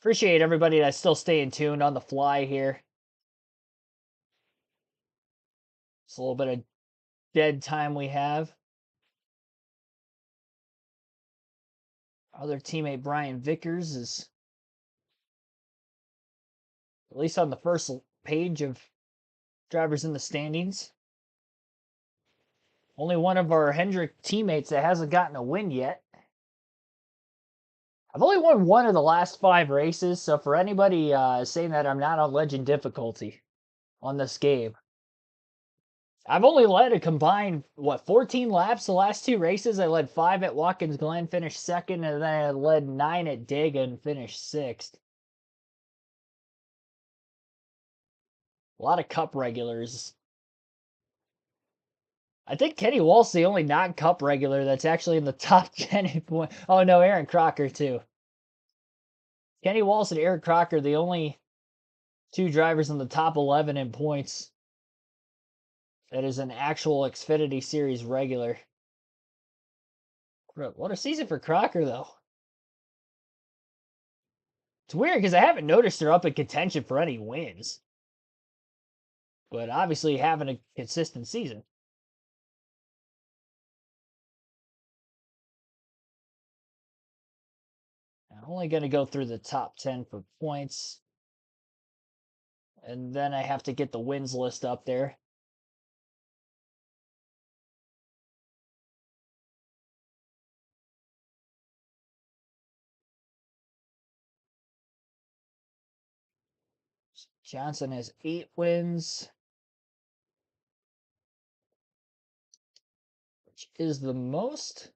Appreciate everybody that's still staying tuned on the fly here. It's a little bit of dead time we have. Other teammate Brian Vickers is at least on the first page of drivers in the standings. Only one of our Hendrick teammates that hasn't gotten a win yet. I've only won one of the last 5 races, so for anybody saying that I'm not on legend difficulty on this game, I've only led a combined, 14 laps the last 2 races. I led 5 at Watkins Glen, finished 2nd, and then I led 9 at Diga and finished 6th. A lot of Cup regulars. I think Kenny Walsh the only non-Cup regular that's actually in the top 10 in point. Oh no, Aaron Crocker too. Kenny Walsh and Aaron Crocker, the only 2 drivers in the top 11 in points. That is an actual Xfinity Series regular. What a season for Crocker, though. It's weird because I haven't noticed they're up in contention for any wins. but obviously having a consistent season. I'm only going to go through the top 10 for points. And then I have to get the wins list up there. Johnson has 8 wins, which is the most.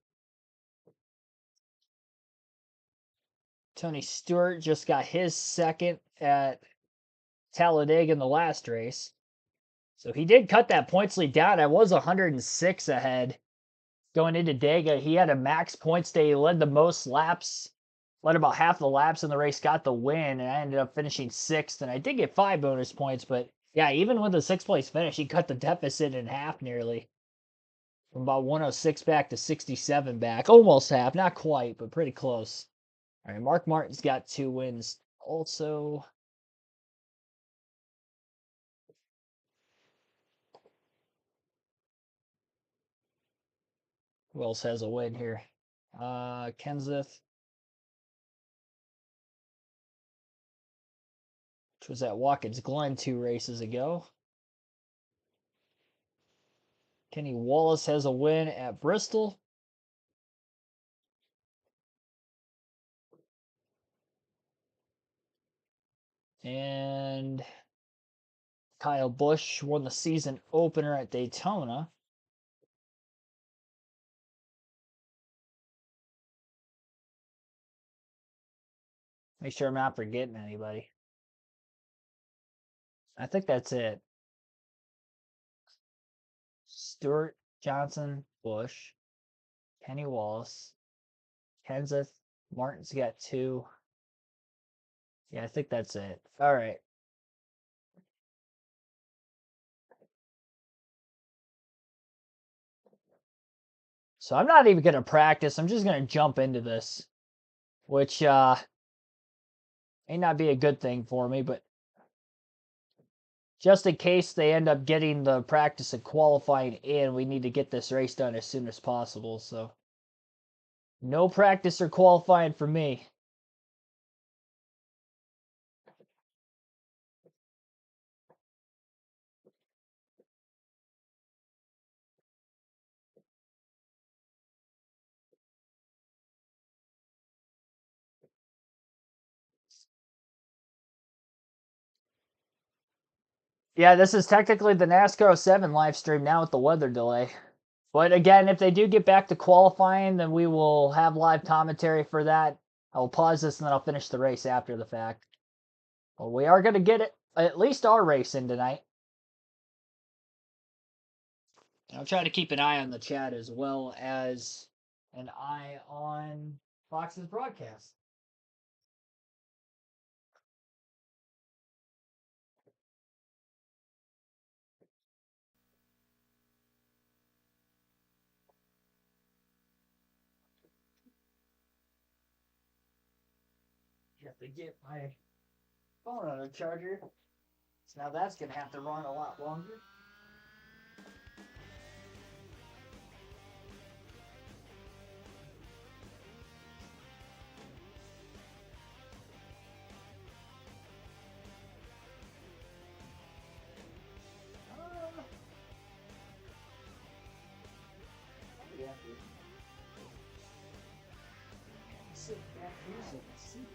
Tony Stewart just got his second at Talladega in the last race. So he did cut that points lead down. I was 106 ahead going into Dega. He had a max points day. He led the most laps, led about half the laps in the race, got the win, and I ended up finishing 6th. And I did get 5 bonus points, but yeah, even with the 6th place finish, he cut the deficit in half nearly. From about 106 back to 67 back. Almost half, not quite, but pretty close. All right, Mark Martin's got 2 wins also. Who else has a win here? Kenseth, which was at Watkins Glen 2 races ago. Kenny Wallace has a win at Bristol. And Kyle Busch won the season opener at Daytona. Make sure I'm not forgetting anybody. I think that's it. Stewart, Johnson, Busch, Kenny Wallace, Kenseth, Martin's got 2. Yeah, I think that's it. All right. So I'm not even going to practice. I'm just going to jump into this, which may not be a good thing for me, but just in case they end up getting the practice and qualifying in, we need to get this race done as soon as possible. So no practice or qualifying for me. Yeah, this is technically the NASCAR 07 live stream now with the weather delay. But again, if they do get back to qualifying, then we will have live commentary for that. I'll pause this and then I'll finish the race after the fact. Well, we are going to get it, at least our race in tonight. I'll try to keep an eye on the chat as well as an eye on Fox's broadcast. You have to get my phone on a charger. So now that's going to have to run a lot longer. Sit back here so you can see it.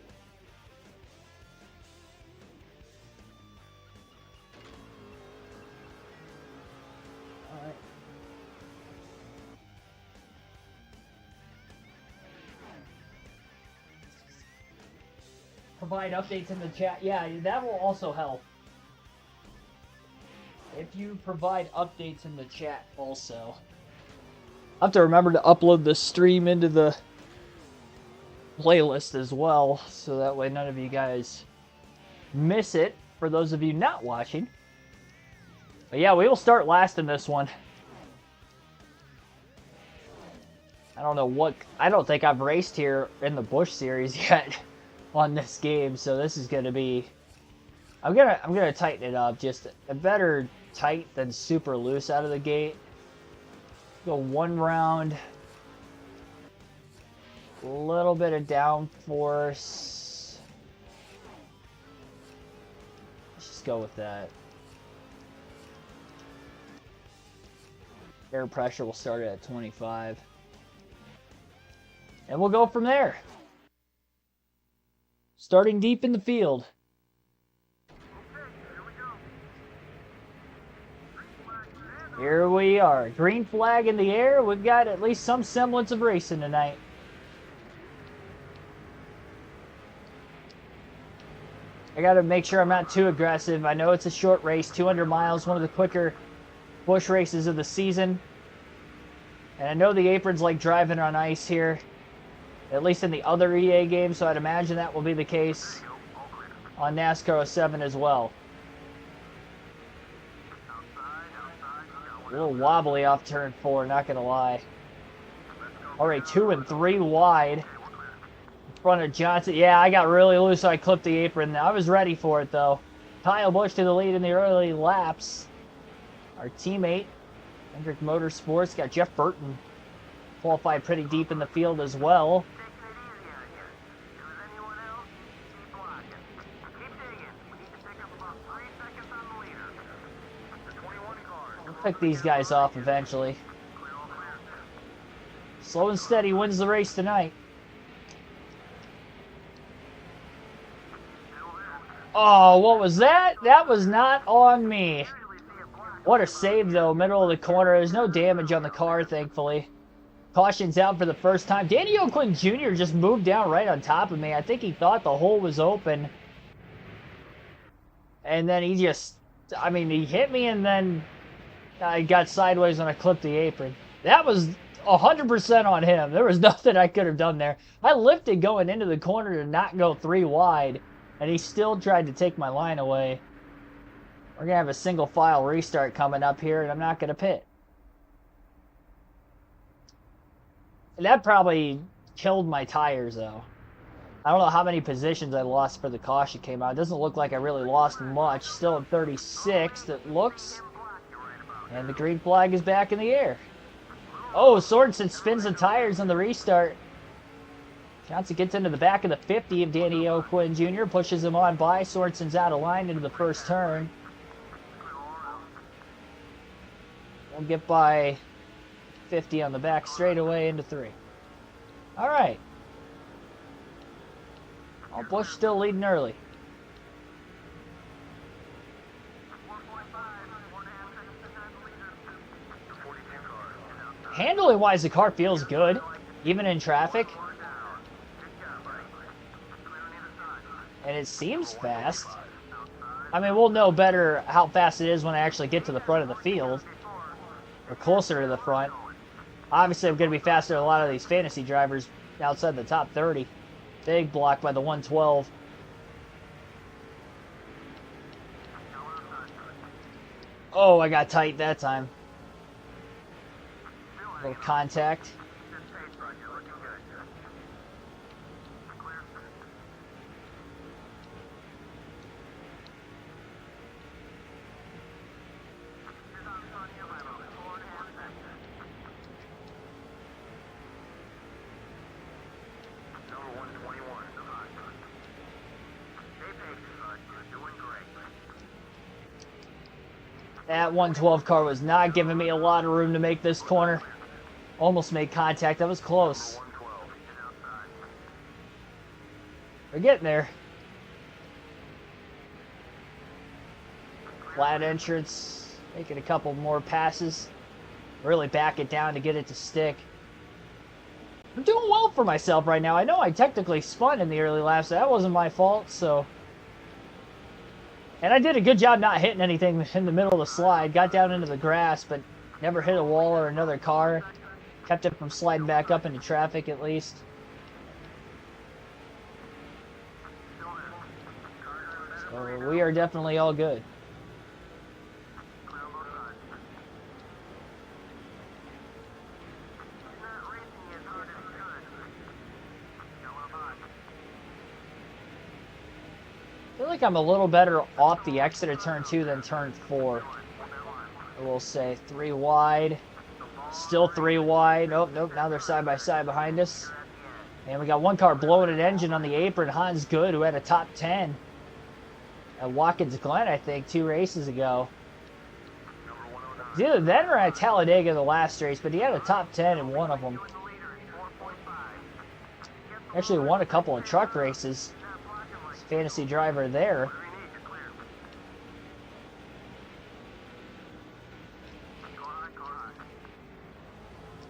All right. Provide updates in the chat. Yeah, that will also help. If you provide updates in the chat also. I have to remember to upload the stream into the playlist as well, so that way none of you guys miss it, for those of you not watching. But yeah, we will start last in this one. I don't think I've raced here in the Busch Series yet on this game, so this is going to be I'm gonna tighten it up. Just a better tight than super loose out of the gate. Go one round. A little bit of downforce. Let's just go with that. Air pressure will start at 25. And we'll go from there. Starting deep in the field. Here we are. Green flag in the air. We've got at least some semblance of racing tonight. I got to make sure I'm not too aggressive. I know it's a short race, 200 miles, one of the quicker bush races of the season. And I know the aprons like driving on ice here, at least in the other EA games, so I'd imagine that will be the case on NASCAR 07 as well. A little wobbly off turn 4, not going to lie. All right, 2 and 3 wide. In front of Johnson. Yeah, I got really loose, so I clipped the apron. I was ready for it, though. Kyle Busch to the lead in the early laps. Our teammate, Hendrick Motorsports, got Jeff Burton qualified pretty deep in the field as well. We'll pick these guys off eventually. Slow and steady wins the race tonight. Oh, what was that? That was not on me. What a save, though. Middle of the corner. There's no damage on the car, thankfully. Caution's out for the first time. Danny O'Quinn Jr. just moved down right on top of me. I think he thought the hole was open. And then he just... I mean, he hit me and then I got sideways when I clipped the apron. That was 100% on him. There was nothing I could have done there. I lifted going into the corner to not go 3 wide. And he still tried to take my line away. We're going to have a single file restart coming up here, and I'm not going to pit. That probably killed my tires, though. I don't know how many positions I lost for the caution came out. It doesn't look like I really lost much. Still at 36, it looks. And the green flag is back in the air. Oh, Sorensen spins the tires on the restart. Johnson gets into the back of the 50 of Danny O'Quinn Jr., pushes him on by. Sorensen's out of line into the first turn. We'll get by 50 on the back straightaway into 3. All right. Oh, Busch still leading early. Handling-wise, the car feels good, even in traffic. And it seems fast. I mean, we'll know better how fast it is when I actually get to the front of the field. Or closer to the front. Obviously, I'm going to be faster than a lot of these fantasy drivers outside the top 30. Big block by the 112. Oh, I got tight that time. A little contact. That 112 car was not giving me a lot of room to make this corner. Almost made contact. That was close. We're getting there. Flat entrance. Making a couple more passes. Really back it down to get it to stick. I'm doing well for myself right now. I know I technically spun in the early laps. That wasn't my fault, so... And I did a good job not hitting anything in the middle of the slide. Got down into the grass, but never hit a wall or another car. Kept it from sliding back up into traffic, at least. So we are definitely all good. like I'm a little better off the exit of turn 2 than turn 4. I will say 3 wide. Still 3 wide. Nope, nope. Now they're side by side behind us. And we got one car blowing an engine on the apron. Hans Good, who had a top 10 at Watkins Glen, I think, 2 races ago. It was either then or at Talladega the last race, but he had a top 10 in one of them. Actually won a couple of truck races. Fantasy driver there.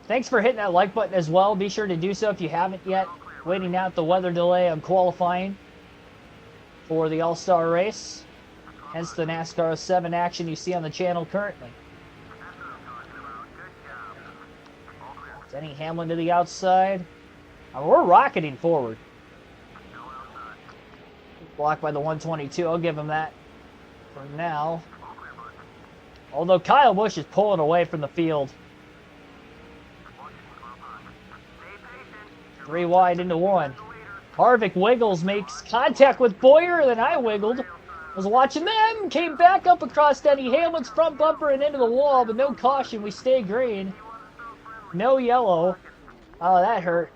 Thanks for hitting that like button as well. Be sure to do so if you haven't yet. Waiting out the weather delay on qualifying for the All-Star race. Hence the NASCAR 7 action you see on the channel currently. Denny Hamlin to the outside. We're rocketing forward. Blocked by the 122. I'll give him that for now. Although Kyle Busch is pulling away from the field. 3 wide into 1. Harvick wiggles, makes contact with Boyer, then I wiggled. Was watching them, came back up across Denny Hamlin's front bumper and into the wall, but no caution, we stay green. No yellow. Oh, that hurt.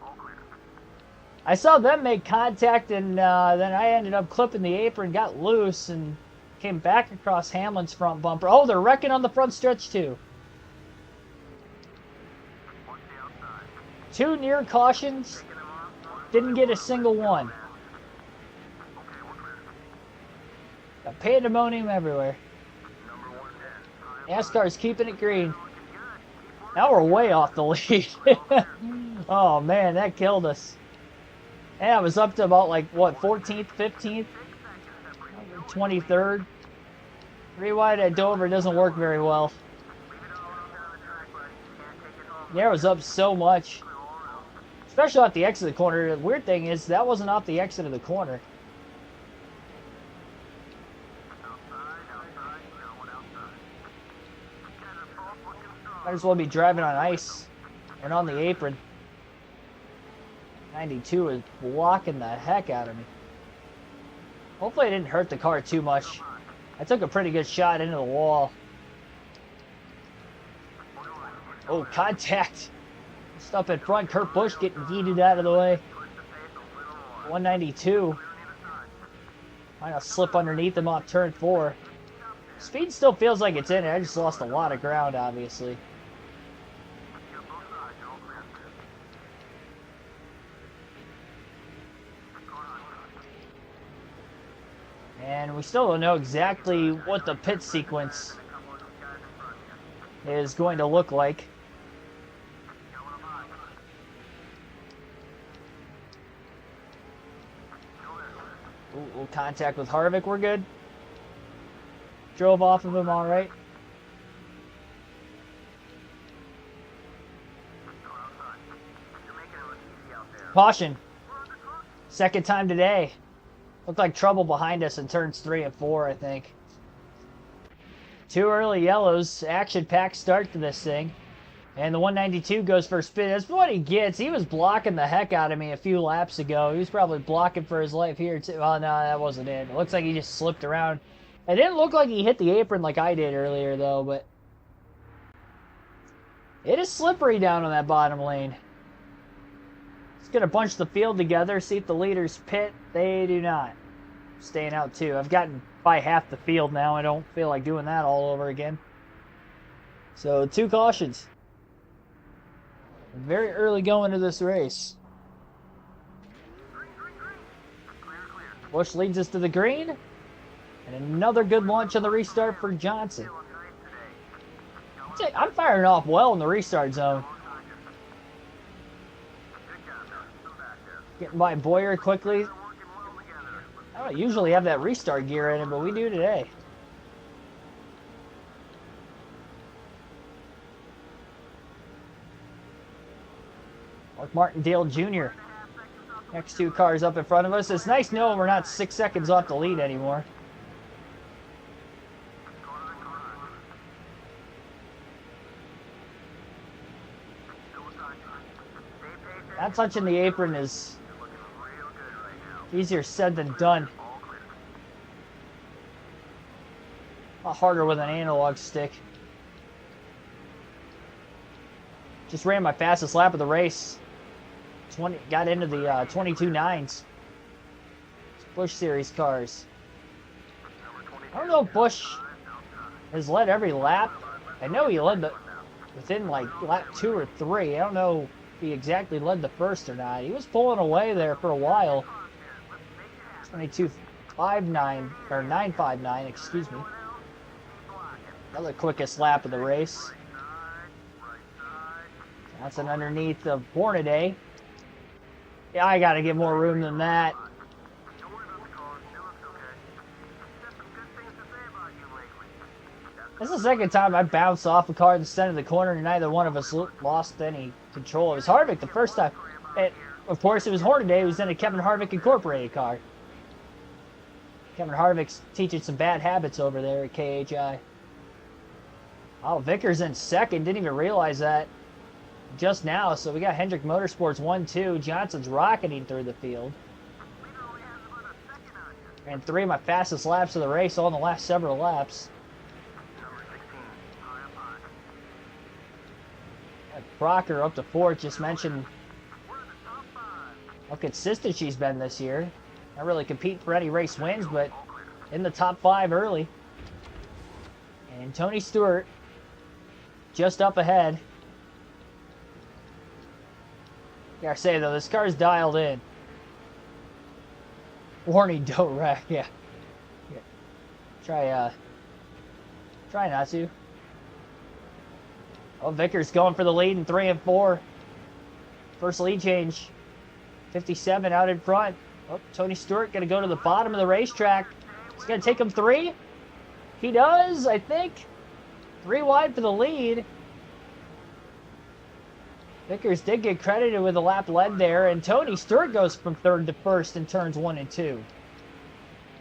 I saw them make contact, and then I ended up clipping the apron, got loose, and came back across Hamlin's front bumper. Oh, they're wrecking on the front stretch, too. 2 near cautions. Didn't get a single one. Got pandemonium everywhere. NASCAR's keeping it green. Now we're way off the lead. Oh, man, that killed us. And I was up to about, like, what, 14th, 15th? 23rd. 3 wide at Dover doesn't work very well. Yeah, it was up so much. Especially off the exit of the corner. The weird thing is, that wasn't off the exit of the corner. Might as well be driving on ice and on the apron. 92 is blocking the heck out of me. Hopefully I didn't hurt the car too much. I took a pretty good shot into the wall. Oh, contact. Just up in front, Kurt Busch getting yeeted out of the way. 192. Might have slip underneath him off turn 4. Speed still feels like it's in it. I just lost a lot of ground, obviously. And we still don't know exactly what the pit sequence is going to look like. Ooh, contact with Harvick, we're good. Drove off of him all right. Caution. Second time today. Looked like trouble behind us in turns 3 and 4, I think. 2 early yellows. Action-packed start to this thing. And the 192 goes for a spin. That's what he gets. He was blocking the heck out of me a few laps ago. He was probably blocking for his life here, too. Oh, no, that wasn't it. It looks like he just slipped around. It didn't look like he hit the apron like I did earlier, though, but it is slippery down on that bottom lane. Just going to bunch the field together, see if the leaders pit. They do not. Staying out, too. I've gotten by half the field now. I don't feel like doing that all over again. So, 2 cautions. Very early going to this race. Busch leads us to the green. And another good launch on the restart for Johnson. I'm firing off well in the restart zone. Getting by Boyer quickly. I don't usually have that restart gear in it, but we do today. Mark Martindale Jr. Next 2 cars up in front of us. It's nice knowing we're not 6 seconds off the lead anymore. Not touching the apron is easier said than done. lot harder with an analog stick. Just ran my fastest lap of the race. Got into the 22.9s. Busch Series cars. I don't know if Busch has led every lap. I know he led within like lap 2 or 3. I don't know if he exactly led the first or not. He was pulling away there for a while. 22.59 or 9.59, excuse me. Another quickest lap of the race. Johnson underneath of Hornaday. Yeah, I gotta get more room than that. This is the second time I bounced off a car in the center of the corner and neither one of us lost any control. It was Harvick the first time. And of course, it was Hornaday who was in a Kevin Harvick Incorporated car. Kevin Harvick's teaching some bad habits over there at KHI. Oh, Vickers in second. Didn't even realize that just now. So we got Hendrick Motorsports 1-2. Johnson's rocketing through the field. And 3 of my fastest laps of the race, all in the last several laps. Crocker up to 4th. Just mentioned how consistent she's been this year. Not really competing for any race wins, but in the top 5 early. And Tony Stewart just up ahead. Gotta say though, this car's dialed in. Warning, don't wreck. Yeah. Try not to. Oh, Vickers going for the lead in 3 and 4. First lead change. 57 out in front. Oh, Tony Stewart going to go to the bottom of the racetrack. He's going to take him 3. He does, I think. 3 wide for the lead. Vickers did get credited with a lap led there, and Tony Stewart goes from 3rd to 1st in turns 1 and 2.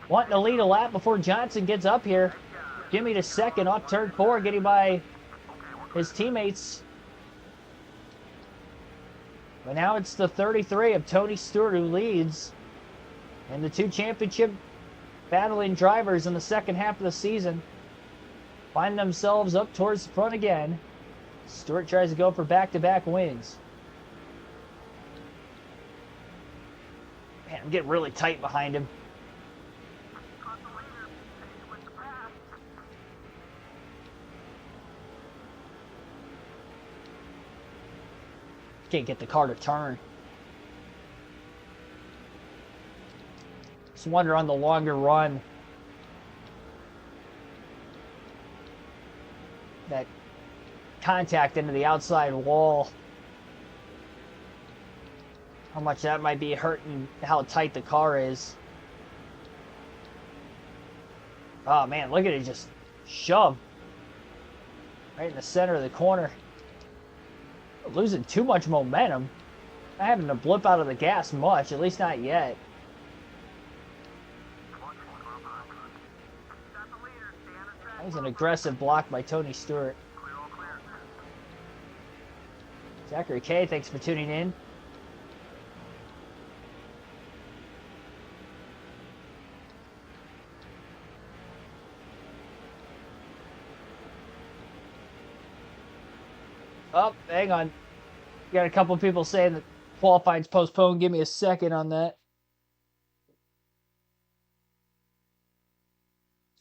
Wanting to lead a lap before Johnson gets up here. Jimmy to 2nd off turn 4, getting by his teammates. But now it's the 33 of Tony Stewart who leads. And the 2 championship battling drivers in the second half of the season find themselves up towards the front again. Stewart tries to go for back-to-back wins. Man, I'm getting really tight behind him. Can't get the car to turn. Just wonder on the longer run that contact into the outside wall, how much that might be hurting how tight the car is. Oh man, look at it just shove right in the center of the corner. Losing too much momentum. Not having to blip out of the gas much, at least not yet. That was an aggressive block by Tony Stewart. Zachary K, thanks for tuning in. Oh, hang on. Got a couple of people saying that qualifying's postponed. Give me a second on that.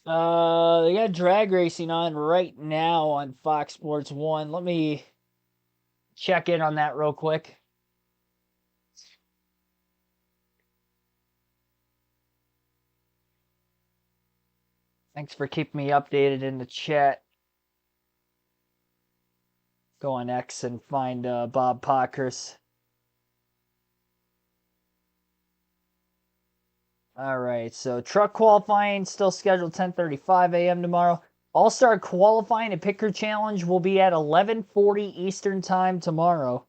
They got drag racing on right now on Fox Sports 1. Let me check in on that real quick. Thanks for keeping me updated in the chat. Go on X and find Bob Pockers. All right, so truck qualifying still scheduled 10:35 a.m. tomorrow. All-Star qualifying and Picker Challenge will be at 11:40 Eastern Time tomorrow.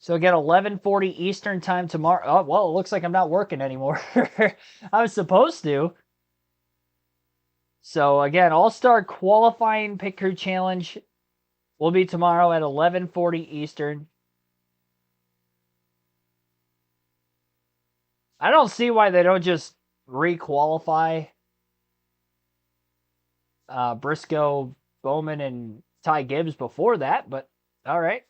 So again, 11:40 Eastern Time tomorrow. Oh, well, it looks like I'm not working anymore. I was supposed to. So again, All-Star qualifying Picker Challenge will be tomorrow at 11:40 Eastern. I don't see why they don't just re-qualify Briscoe, Bowman, and Ty Gibbs before that, but all right.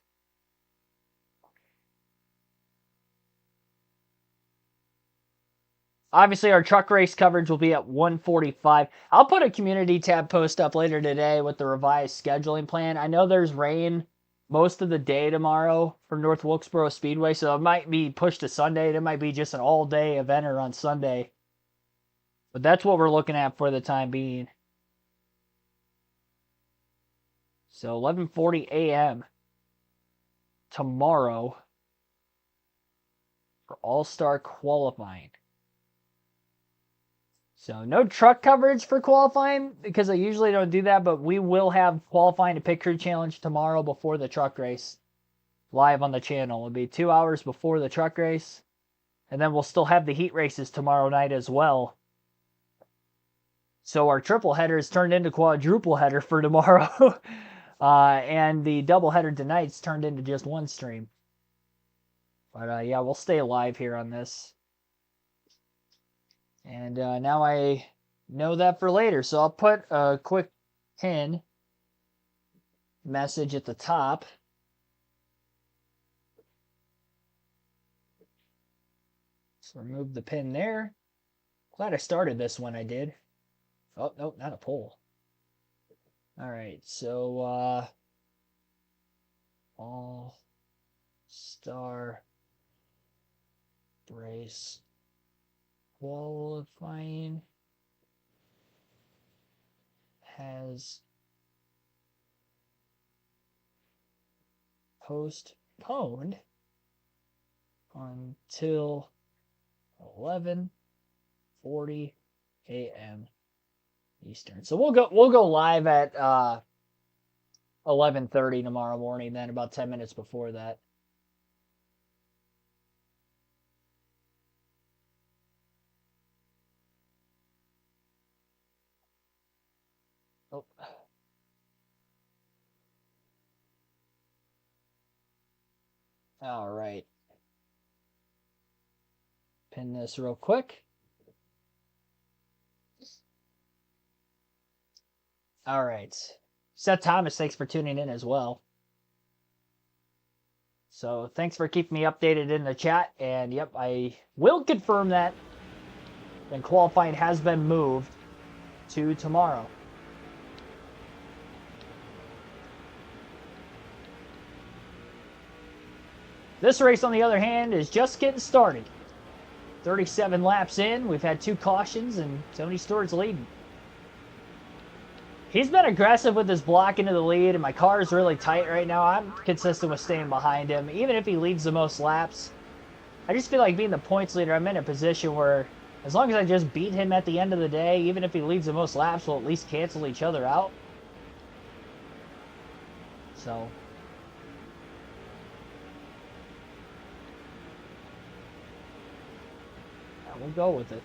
Obviously, our truck race coverage will be at 1:45. I'll put a community tab post up later today with the revised scheduling plan. I know there's rain most of the day tomorrow for North Wilkesboro Speedway, so it might be pushed to Sunday. It might be just an all-day eventer on Sunday. But that's what we're looking at for the time being. So 11:40 a.m. tomorrow for All-Star qualifying. So no truck coverage for qualifying because I usually don't do that, but we will have qualifying to pit crew challenge tomorrow before the truck race live on the channel. It'll be 2 hours before the truck race, and then we'll still have the heat races tomorrow night as well. So our triple header is turned into quadruple header for tomorrow, and the double header tonight's turned into just one stream. But yeah, we'll stay live here on this. And now I know that for later. So I'll put a quick pin message at the top. So remove the pin there. Glad I started this when I did. Oh, no, not a poll. All right, so All-Star Race qualifying has postponed until 11:40 a.m. Eastern. So we'll go live at 11:30 tomorrow morning, then about 10 minutes before that. Oh. All right. Pin this real quick. All right. Seth Thomas, thanks for tuning in as well. So thanks for keeping me updated in the chat. And yep, I will confirm that. Then qualifying has been moved to tomorrow. This race, on the other hand, is just getting started. 37 laps in, we've had 2 cautions, and Tony Stewart's leading. He's been aggressive with his block into the lead, and my car is really tight right now. I'm consistent with staying behind him, even if he leads the most laps. I just feel like being the points leader, I'm in a position where as long as I just beat him at the end of the day, even if he leads the most laps, we'll at least cancel each other out. So we'll go with it.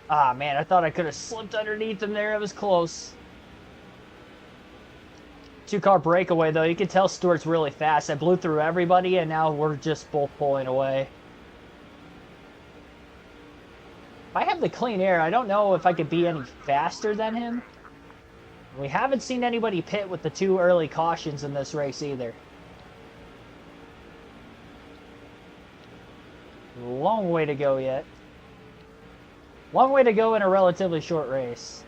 Ah, man, I thought I could have slipped underneath him there. It was close. 2-car breakaway, though. You can tell Stewart's really fast. I blew through everybody, and now we're just both pulling away. If I have the clean air, I don't know if I could be any faster than him. We haven't seen anybody pit with the 2 early cautions in this race either. Long way to go yet. Long way to go in a relatively short race.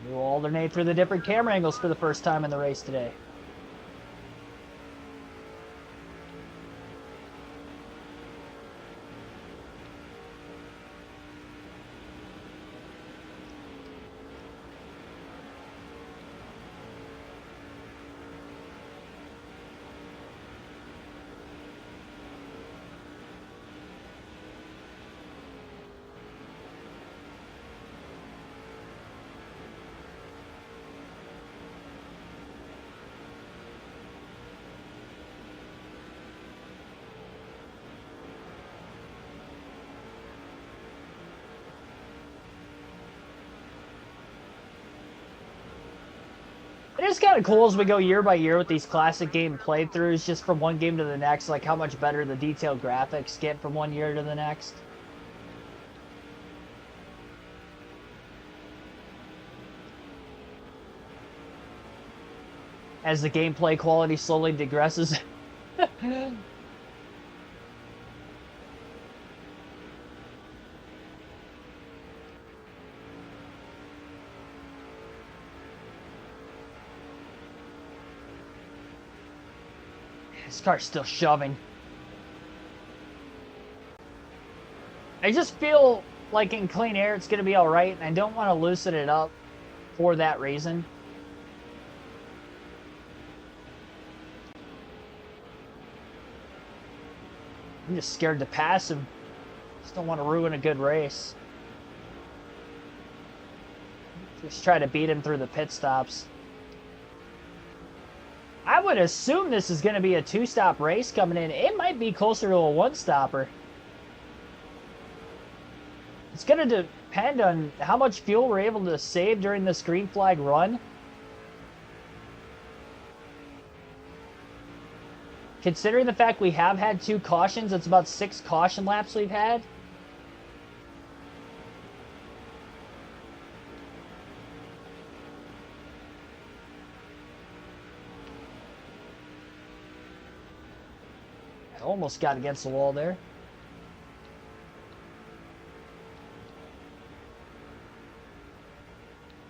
We'll alternate through the different camera angles for the first time in the race today. It is kind of cool as we go year by year with these classic game playthroughs, just from one game to the next, like how much better the detailed graphics get from one year to the next. As the gameplay quality slowly digresses. This car's still shoving. I just feel like in clean air it's going to be alright, and I don't want to loosen it up for that reason. I'm just scared to pass him. Just don't want to ruin a good race. Just try to beat him through the pit stops. I would assume this is going to be a two-stop race coming in. It might be closer to a one-stopper. It's going to depend on how much fuel we're able to save during this green flag run. Considering the fact we have had 2 cautions, it's about 6 caution laps we've had. I almost got against the wall there.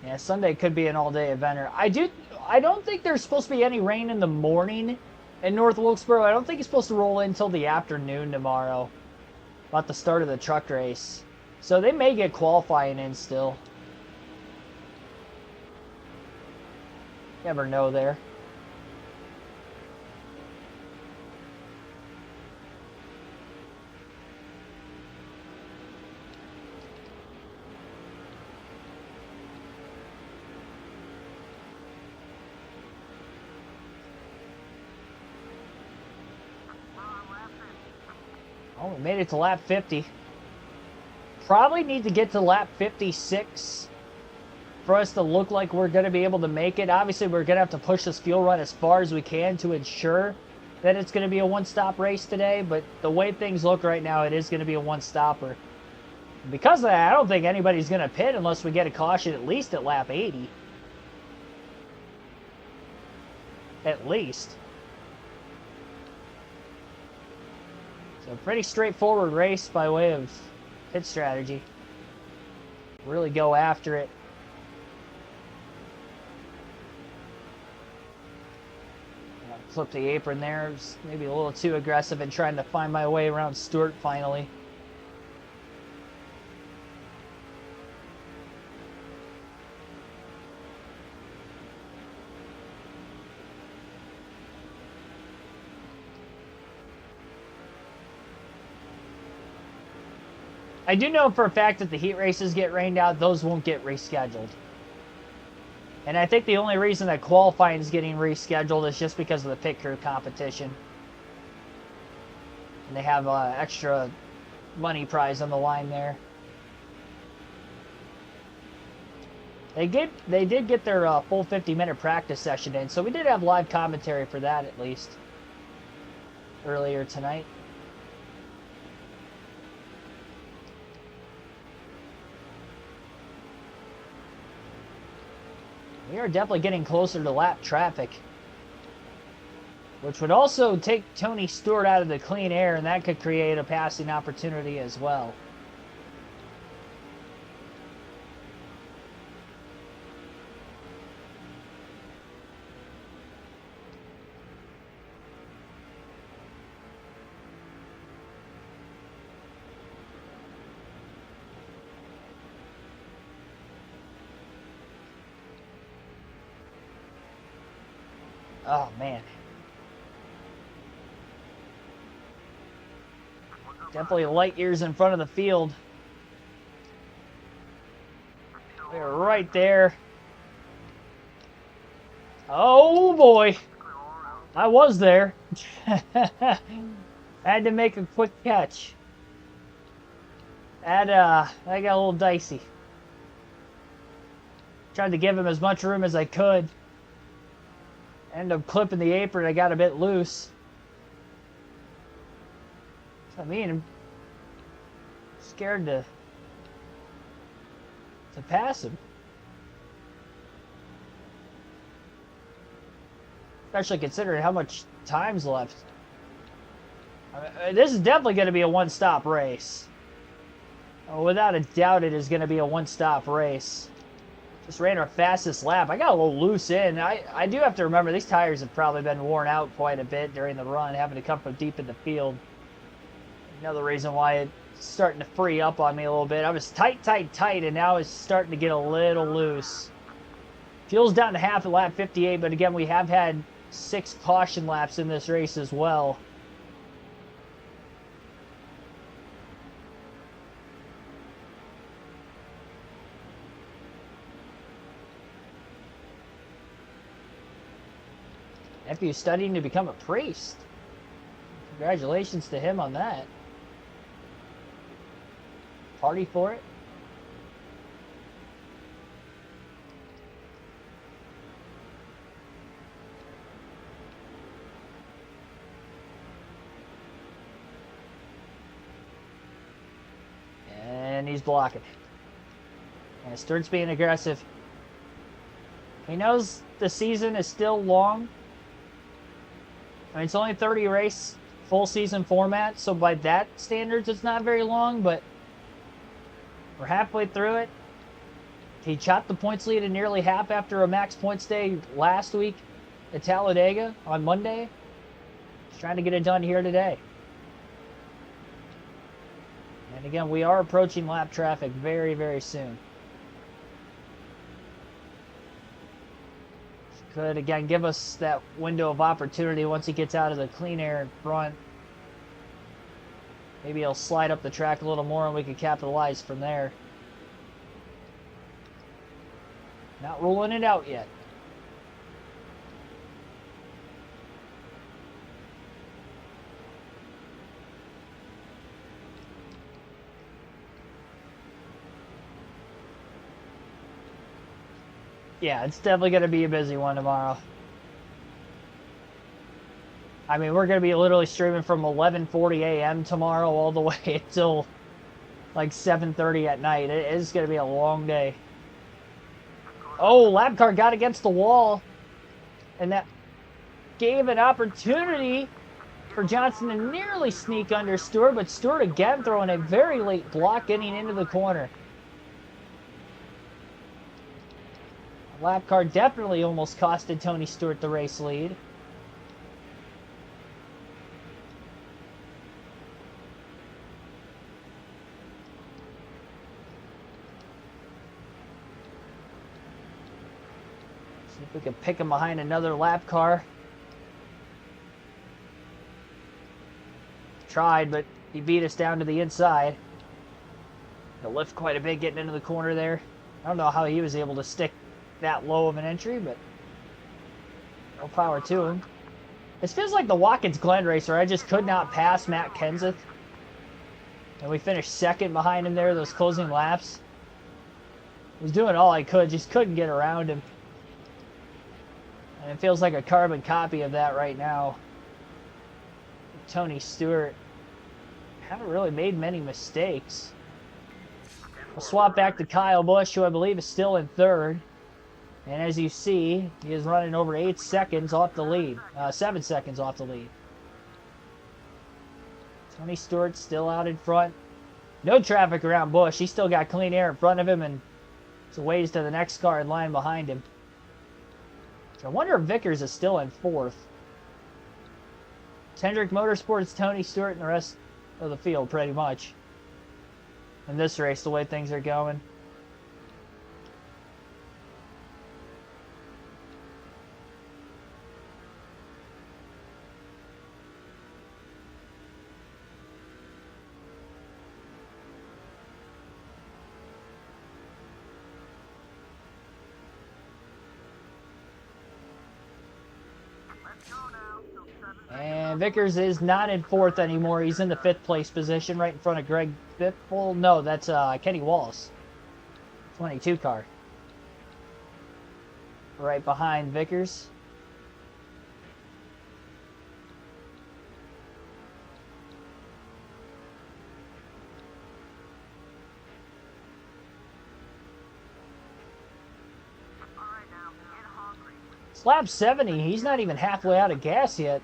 Yeah, Sunday could be an all-day eventer. I don't think there's supposed to be any rain in the morning in North Wilkesboro. I don't think it's supposed to roll in until the afternoon tomorrow, about the start of the truck race. So they may get qualifying in still. Never know there. Oh, we made it to lap 50. Probably need to get to lap 56 for us to look like we're going to be able to make it. Obviously, we're going to have to push this fuel run as far as we can to ensure that it's going to be a one-stop race today. But the way things look right now, it is going to be a one-stopper. Because of that, I don't think anybody's going to pit unless we get a caution at least at lap 80. At least. So pretty straightforward race by way of pit strategy. Really go after it. Flip the apron there. Just maybe a little too aggressive in trying to find my way around Stewart finally. I do know for a fact that the heat races get rained out, those won't get rescheduled. And I think the only reason that qualifying is getting rescheduled is just because of the pit crew competition. And they have extra money prize on the line there. They did get their full 50-minute practice session in, so we did have live commentary for that at least earlier tonight. We are definitely getting closer to lap traffic, which would also take Tony Stewart out of the clean air, and that could create a passing opportunity as well. Oh, man. Definitely light years in front of the field. We're right there. Oh, boy. I was there. I had to make a quick catch. That got a little dicey. Tried to give him as much room as I could. End up clipping the apron. I got a bit loose. I mean, I'm scared to pass him. Especially considering how much time's left. I mean, this is definitely going to be a one-stop race. Oh, without a doubt, it is going to be a one-stop race. Just ran our fastest lap. I got a little loose in. I do have to remember these tires have probably been worn out quite a bit during the run, having to come from deep in the field. Another reason why it's starting to free up on me a little bit. I was tight, and now it's starting to get a little loose. Fuel's down to half at lap 58, but again, we have had 6 caution laps in this race as well. Nephew's studying to become a priest. Congratulations to him on that. Party for it. And he's blocking. And Stewart's being aggressive. He knows the season is still long. I mean, it's only 30 race full season format, so by that standards, it's not very long, but we're halfway through it. He chopped the points lead in nearly half after a max points day last week at Talladega on Monday. He's trying to get it done here today. And again, we are approaching lap traffic very, very soon. Could, again, give us that window of opportunity once he gets out of the clean air in front. Maybe he'll slide up the track a little more and we can capitalize from there. Not ruling it out yet. Yeah, it's definitely going to be a busy one tomorrow. I mean, we're going to be literally streaming from 11:40 a.m. tomorrow all the way until like 7:30 at night. It is going to be a long day. Oh, lap car got against the wall. And that gave an opportunity for Johnson to nearly sneak under Stewart. But Stewart again throwing a very late block getting into the corner. Lap car definitely almost costed Tony Stewart the race lead. See if we can pick him behind another lap car. Tried, but he beat us down to the inside. He'll lift quite a bit getting into the corner there. I don't know how he was able to stick that low of an entry, but no power to him. This feels like the Watkins Glen race where I just could not pass Matt Kenseth. And we finished second behind him there, those closing laps. Was doing all I could, just couldn't get around him. And it feels like a carbon copy of that right now. Tony Stewart. Haven't really made many mistakes. We'll swap back to Kyle Busch, who I believe is still in third. And as you see, he is running over 8 seconds off the lead. 7 seconds off the lead. Tony Stewart still out in front. No traffic around Busch. He's still got clean air in front of him, and it's a ways to the next car in line behind him. I wonder if Vickers is still in fourth. Hendrick Motorsports, Tony Stewart, and the rest of the field pretty much. In this race, the way things are going. And Vickers is not in fourth anymore. He's in the 5th place position right in front of Greg Biffle. No, that's Kenny Wallace. 22 car. Right behind Vickers. It's lap 70. He's not even halfway out of gas yet.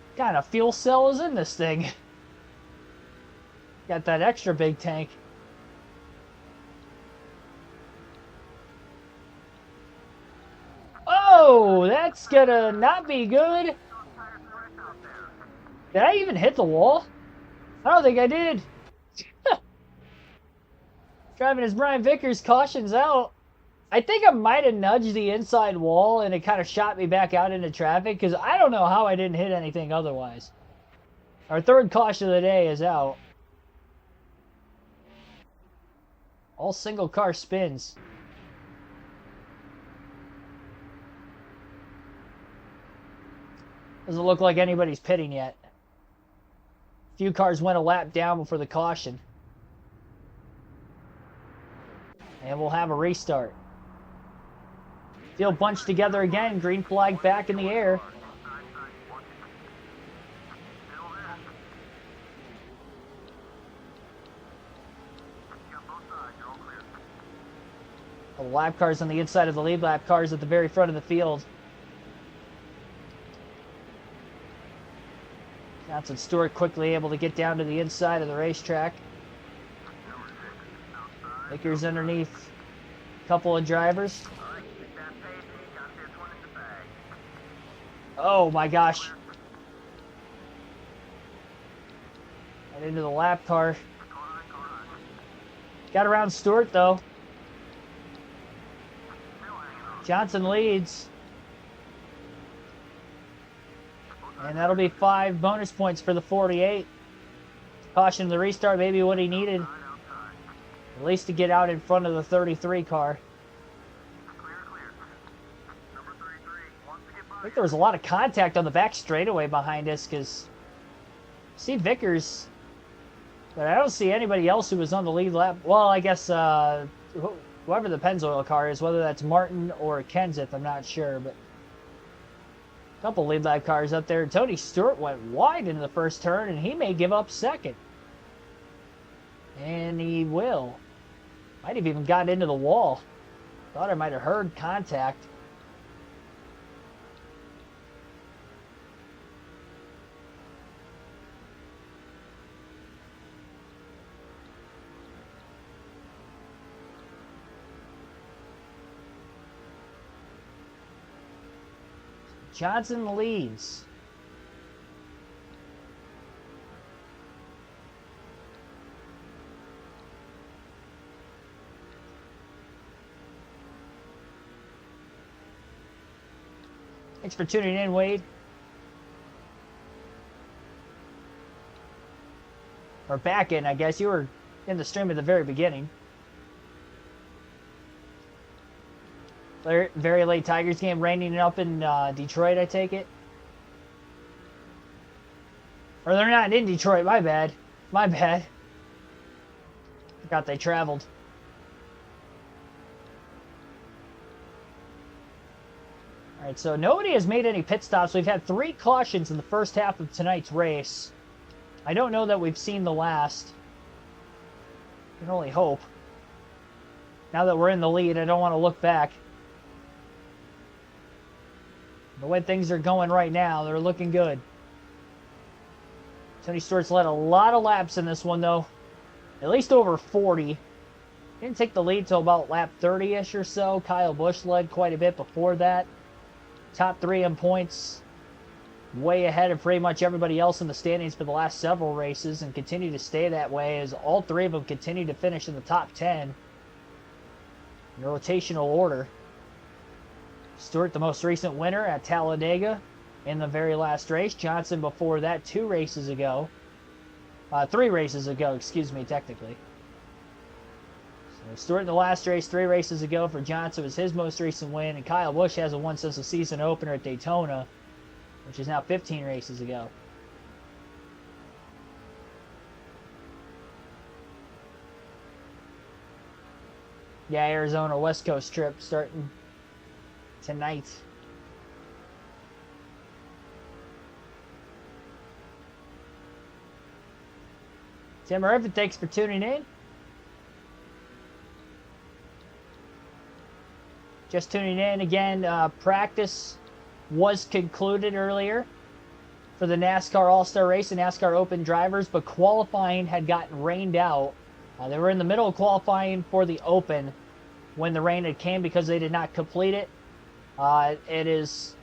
What kind of fuel cell is in this thing? Got that extra big tank. Oh, that's gonna not be good. Did I even hit the wall? I don't think I did. Driving as Brian Vickers, cautions out. I think I might have nudged the inside wall and it kind of shot me back out into traffic because I don't know how I didn't hit anything otherwise. Our third caution of the day is out. All single car spins. Doesn't look like anybody's pitting yet. A few cars went a lap down before the caution. And we'll have a restart. Field bunched together again. Green flag back in the air. The lap cars on the inside of the lead lap cars at the very front of the field. Johnson Stewart quickly able to get down to the inside of the racetrack. Vickers underneath a couple of drivers. Oh my gosh. Right into the lap car. Got around Stewart though. Johnson leads. And that'll be 5 bonus points for the 48. Caution the restart, maybe what he needed. At least to get out in front of the 33 car. I think there was a lot of contact on the back straightaway behind us because I see Vickers, but I don't see anybody else who was on the lead lap. Well, I guess whoever the Pennzoil car is, whether that's Martin or Kenseth, I'm not sure, but a couple lead lap cars up there. Tony Stewart went wide into the first turn, and he may give up second. And he will. Might have even got into the wall. Thought I might have heard contact. Johnson leads. Thanks for tuning in, Wade. Or back in, I guess. You were in the stream at the very beginning. Very late Tigers game, raining up in Detroit, I take it. Or they're not in Detroit, my bad. My bad. Forgot they traveled. Alright, so nobody has made any pit stops. We've had 3 cautions in the first half of tonight's race. I don't know that we've seen the last. I can only hope. Now that we're in the lead, I don't want to look back. The way things are going right now, they're looking good. Tony Stewart's led a lot of laps in this one, though. At least over 40. Didn't take the lead till about lap 30-ish or so. Kyle Busch led quite a bit before that. Top 3 in points. Way ahead of pretty much everybody else in the standings for the last several races, and continue to stay that way as all 3 of them continue to finish in the top 10 in rotational order. Stewart, the most recent winner at Talladega in the very last race. Johnson before that 2 races ago. 3 races ago, excuse me, technically. So Stewart in the last race 3 races ago for Johnson was his most recent win, and Kyle Busch hasn't won since the season opener at Daytona, which is now 15 races ago. Yeah, Arizona West Coast trip starting tonight. Tim Irvin, thanks for tuning in. just tuning in again, practice was concluded earlier for the NASCAR All-Star Race and NASCAR Open drivers, but qualifying had gotten rained out. They were in the middle of qualifying for the Open when the rain had came because they did not complete it. It is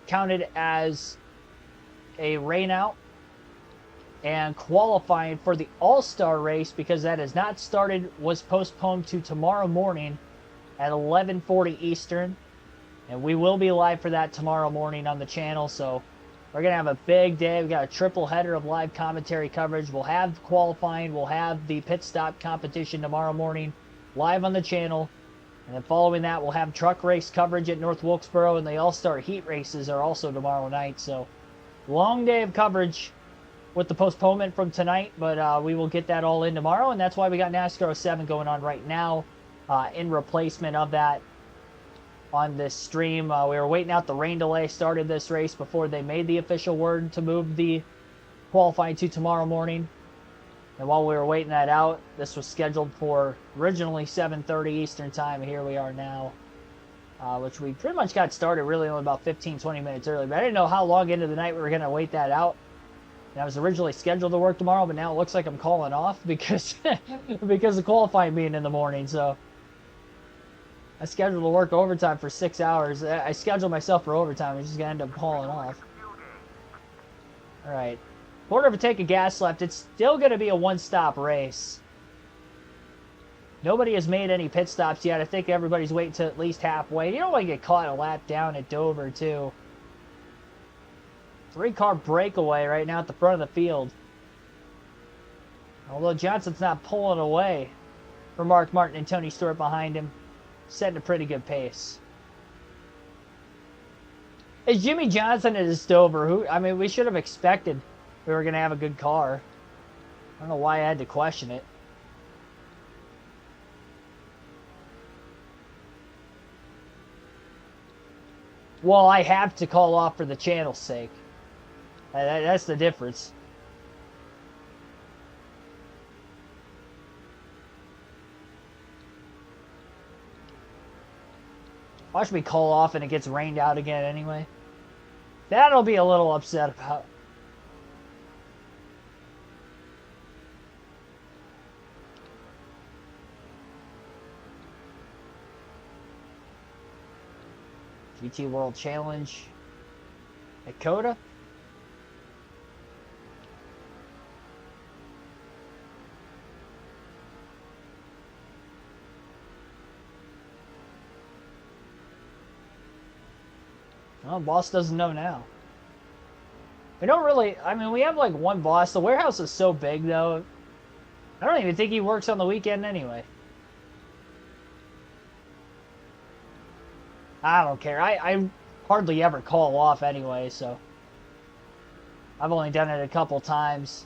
counted as a rain out, and qualifying for the All-Star Race, because that has not started, was postponed to tomorrow morning at 11:40 Eastern, and we will be live for that tomorrow morning on the channel. So we're gonna have a big day. We got a triple header of live commentary coverage. We'll have qualifying, we'll have the pit stop competition tomorrow morning live on the channel, and then following that we'll have truck race coverage at North Wilkesboro, and the All-Star heat races are also tomorrow night. So long day of coverage with the postponement from tonight, but we will get that all in tomorrow, and that's why we got NASCAR 07 going on right now in replacement of that on this stream. We were waiting out the rain delay, started this race before they made the official word to move the qualifying to tomorrow morning. And while we were waiting that out, this was scheduled for originally 7:30 Eastern time. Here we are now, which we pretty much got started really only about 15-20 minutes early. But I didn't know how long into the night we were going to wait that out. And I was originally scheduled to work tomorrow, but now it looks like I'm calling off because because of qualifying being in the morning. So I scheduled to work overtime for 6 hours. I scheduled myself for overtime. I'm just going to end up calling off. All right. Quarter of a tank of gas left. It's still going to be a one-stop race. Nobody has made any pit stops yet. I think everybody's waiting to at least halfway. You don't want to get caught a lap down at Dover, too. 3-car breakaway right now at the front of the field. Although Johnson's not pulling away from Mark Martin and Tony Stewart behind him. Setting a pretty good pace. It's Jimmy Johnson at his Dover. I mean, we should have expected we were going to have a good car. I don't know why I had to question it. Well, I have to call off for the channel's sake. That's the difference. Watch me call off and it gets rained out again anyway. That'll be a little upset about. GT World Challenge. Dakota. Well, boss doesn't know now. We don't really, I mean, we have like one boss. The warehouse is so big, though. I don't even think he works on the weekend anyway. I don't care. I hardly ever call off anyway, so. I've only done it a couple times.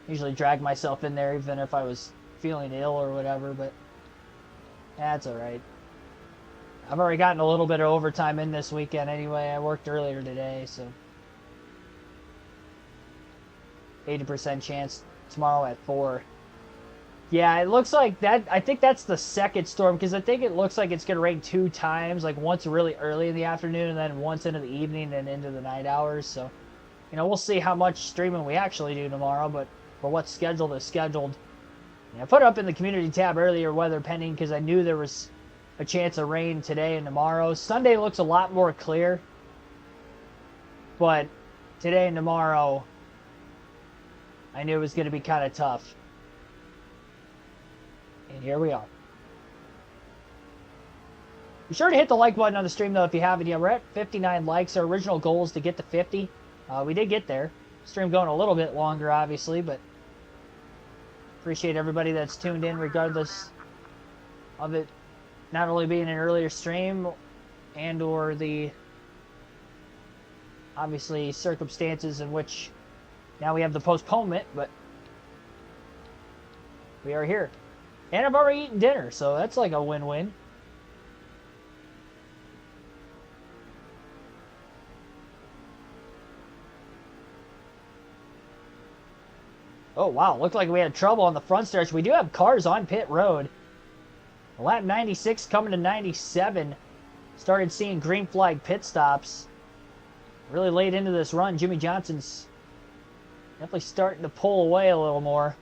Usually drag myself in there even if I was feeling ill or whatever, but that's alright. I've already gotten a little bit of overtime in this weekend anyway. I worked earlier today, so 80% chance tomorrow at 4. Yeah, it looks like that. I think that's the second storm, because I think it looks like it's going to rain 2 times, like once really early in the afternoon and then once into the evening and into the night hours. So, you know, we'll see how much streaming we actually do tomorrow, but for what's scheduled is scheduled. And I put it up in the community tab earlier, weather pending, because I knew there was a chance of rain today and tomorrow. Sunday looks a lot more clear, but today and tomorrow I knew it was going to be kind of tough. And here we are. Be sure to hit the like button on the stream, though, if you haven't yet. We're at 59 likes. Our original goal is to get to 50. We did get there. Stream going a little bit longer, obviously, but appreciate everybody that's tuned in regardless of it not only being an earlier stream and or the obviously circumstances in which now we have the postponement, but we are here. And I've already eaten dinner, so that's like a win-win. Oh, wow. Looked like we had trouble on the front stretch. We do have cars on pit road. Lap 96 coming to 97. Started seeing green flag pit stops. Really late into this run, Jimmy Johnson's definitely starting to pull away a little more.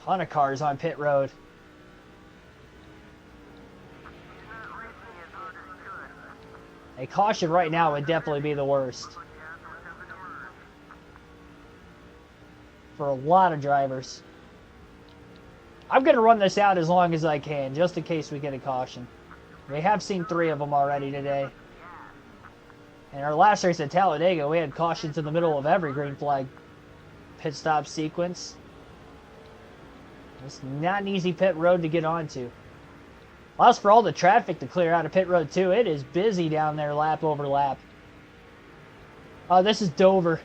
Ton of cars on pit road. A caution right now would definitely be the worst for a lot of drivers. I'm going to run this out as long as I can, just in case we get a caution. We have seen 3 of them already today. In our last race at Talladega, we had cautions in the middle of every green flag pit stop sequence. It's not an easy pit road to get onto. Plus, for all the traffic to clear out of pit road too, it is busy down there lap over lap. Oh, this is Dover.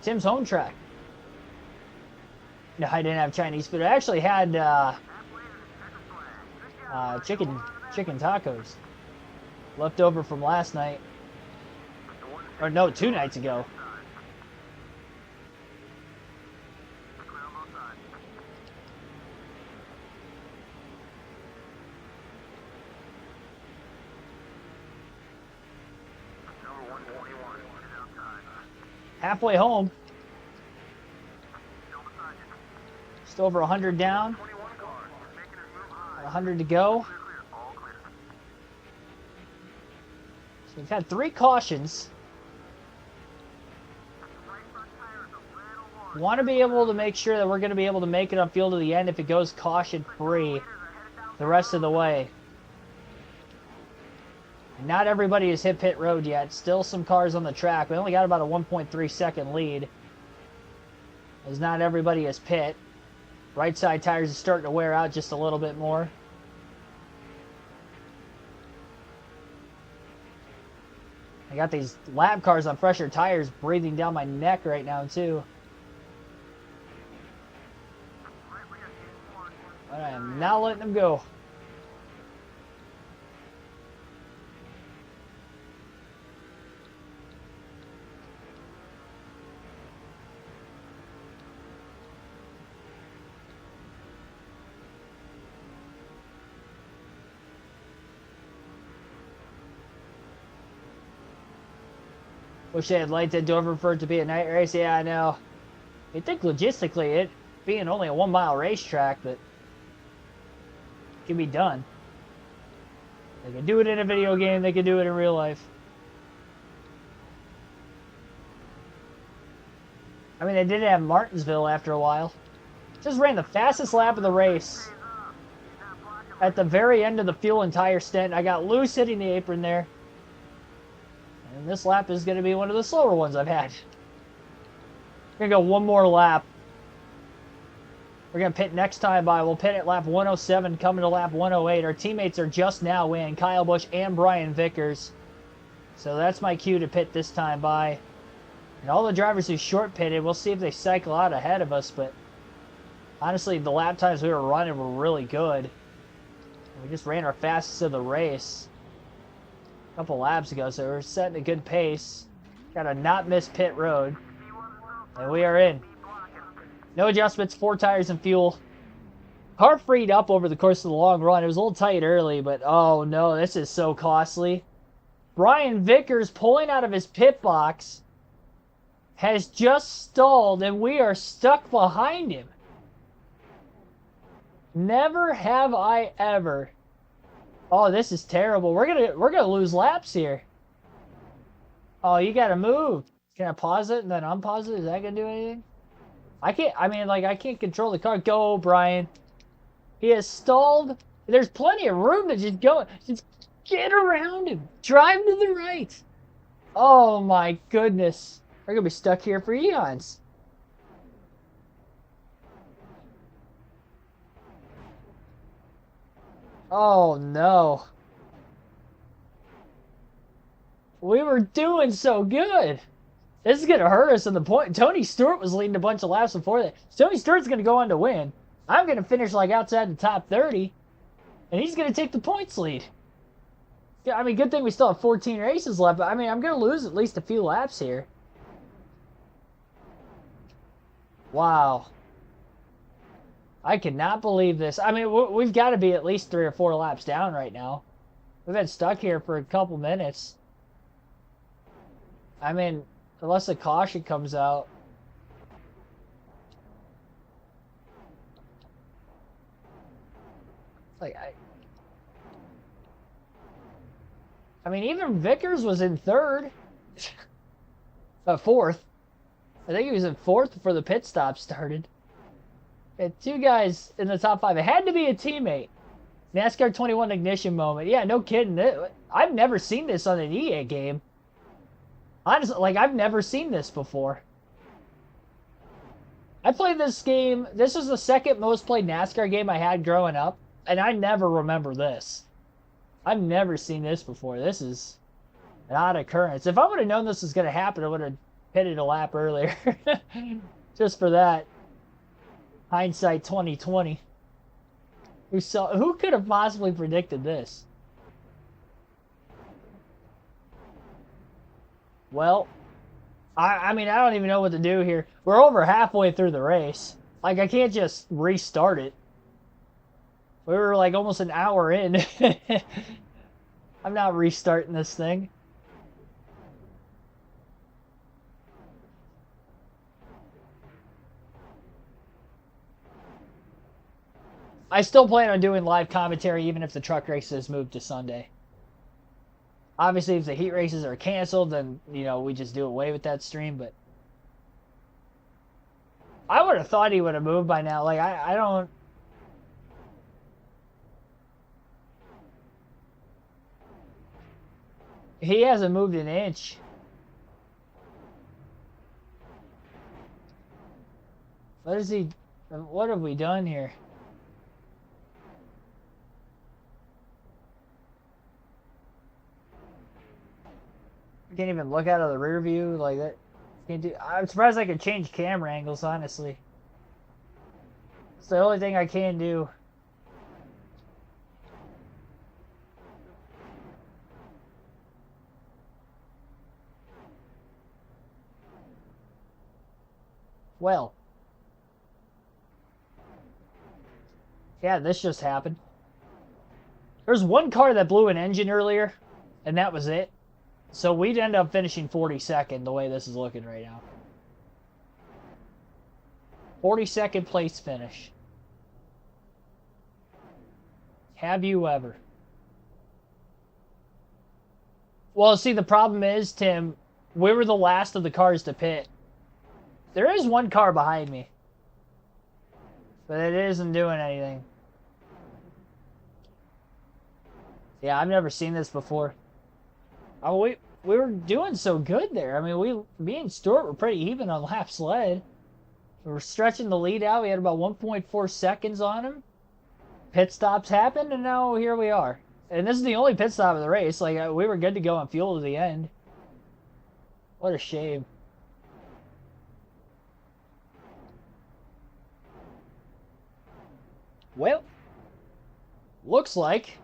Tim's home track. No, I didn't have Chinese food. I actually had chicken tacos left over from last night. Or no, 2 nights ago. Halfway home. Just over 100 down. 100 to go. So we've had 3 cautions. Want to be able to make sure that we're going to be able to make it on field to the end if it goes caution free the rest of the way. Not everybody has hit pit road yet. Still some cars on the track. We only got about a 1.3 second lead, as not everybody has pit. Right side tires are starting to wear out just a little bit more. I got these lap cars on fresher tires breathing down my neck right now too. But I am not letting them go. Wish they had lights at Dover for it to be a night race. Yeah, I know. You'd think logistically it being only a 1 mile racetrack, but it can be done. They can do it in a video game, they can do it in real life. I mean, they did it at Martinsville after a while. Just ran the fastest lap of the race. At the very end of the fuel and tire stint, I got loose hitting the apron there. And this lap is going to be one of the slower ones I've had. We're going to go 1 more lap. We're going to pit next time by. We'll pit at lap 107, coming to lap 108. Our teammates are just now in, Kyle Busch and Brian Vickers. So that's my cue to pit this time by. And all the drivers who short pitted, we'll see if they cycle out ahead of us. But honestly, the lap times we were running were really good. We just ran our fastest of the race a couple laps ago, so we're setting a good pace. Got to not miss pit road. And we are in. No adjustments, 4 tires and fuel. Car freed up over the course of the long run. It was a little tight early, but oh no, this is so costly. Brian Vickers pulling out of his pit box has just stalled, and we are stuck behind him. Never have I ever. Oh, this is terrible. We're gonna lose laps here. Oh, you gotta move. Can I pause it and then unpause it? Is that gonna do anything? I can't. I mean, like, I can't control the car. Go, Brian. He has stalled. There's plenty of room to just go. Just get around him. Drive to the right. Oh my goodness. We're gonna be stuck here for eons. Oh no. We were doing so good. This is going to hurt us in the point. Tony Stewart was leading a bunch of laps before that. Tony Stewart's going to go on to win. I'm going to finish like outside the top 30. And he's going to take the points lead. Yeah, I mean, good thing we still have 14 races left, but I mean, I'm going to lose at least a few laps here. Wow. I cannot believe this. I mean, we've got to be at least 3 or 4 laps down right now. We've been stuck here for a couple minutes. I mean, unless a caution comes out. Like, I mean, even Vickers was in third. Fourth. I think he was in fourth before the pit stop started. And 2 guys in the top 5. It had to be a teammate. NASCAR 21 ignition moment. Yeah, no kidding. I've never seen this on an EA game. Honestly, like, I've never seen this before. I played this game. This was the second most played NASCAR game I had growing up. And I never remember this. I've never seen this before. This is an odd occurrence. If I would have known this was going to happen, I would have pitted a lap earlier. Just for that. Hindsight 2020. Who could have possibly predicted this? Well, I mean, I don't even know what to do here. We're over halfway through the race. Like, I can't just restart it. We were like almost an hour in. I'm not restarting this thing. I still plan on doing live commentary even if the truck races move to Sunday. Obviously, if the heat races are canceled, then, you know, we just do away with that stream, but I would have thought he would have moved by now. Like, I don't... He hasn't moved an inch. What is he... What have we done here? Can't even look out of the rear view like that. Can't do. I'm surprised I can change camera angles, honestly. It's the only thing I can do. Well. Yeah, this just happened. There's one car that blew an engine earlier, and that was it. So we'd end up finishing 42nd the way this is looking right now. 42nd place finish. Have you ever? Well, see, the problem is, Tim, we were the last of the cars to pit. There is one car behind me. But it isn't doing anything. Yeah, I've never seen this before. Oh, we were doing so good there. I mean, me and Stuart were pretty even on laps led. We were stretching the lead out. We had about 1.4 seconds on him. Pit stops happened, and now here we are. And this is the only pit stop of the race. Like, we were good to go on fuel to the end. What a shame. Well, looks like...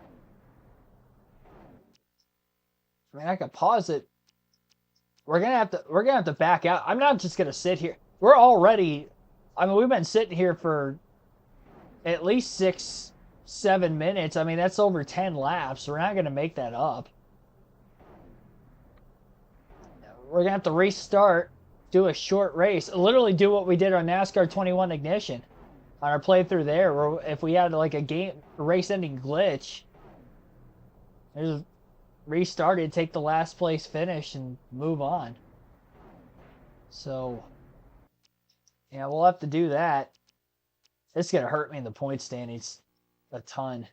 I mean, I could pause it. We're gonna have to back out. I'm not just gonna sit here. We're already... I mean, we've been sitting here for at least 6-7 minutes. I mean, that's over 10 laps. We're not gonna make that up. We're gonna have to restart, do a short race, literally do what we did on NASCAR 21 Ignition on our playthrough there, where if we had like a race-ending glitch, there's restart it, take the last place finish, and move on. So, yeah, we'll have to do that. This is gonna hurt me in the point standings a ton.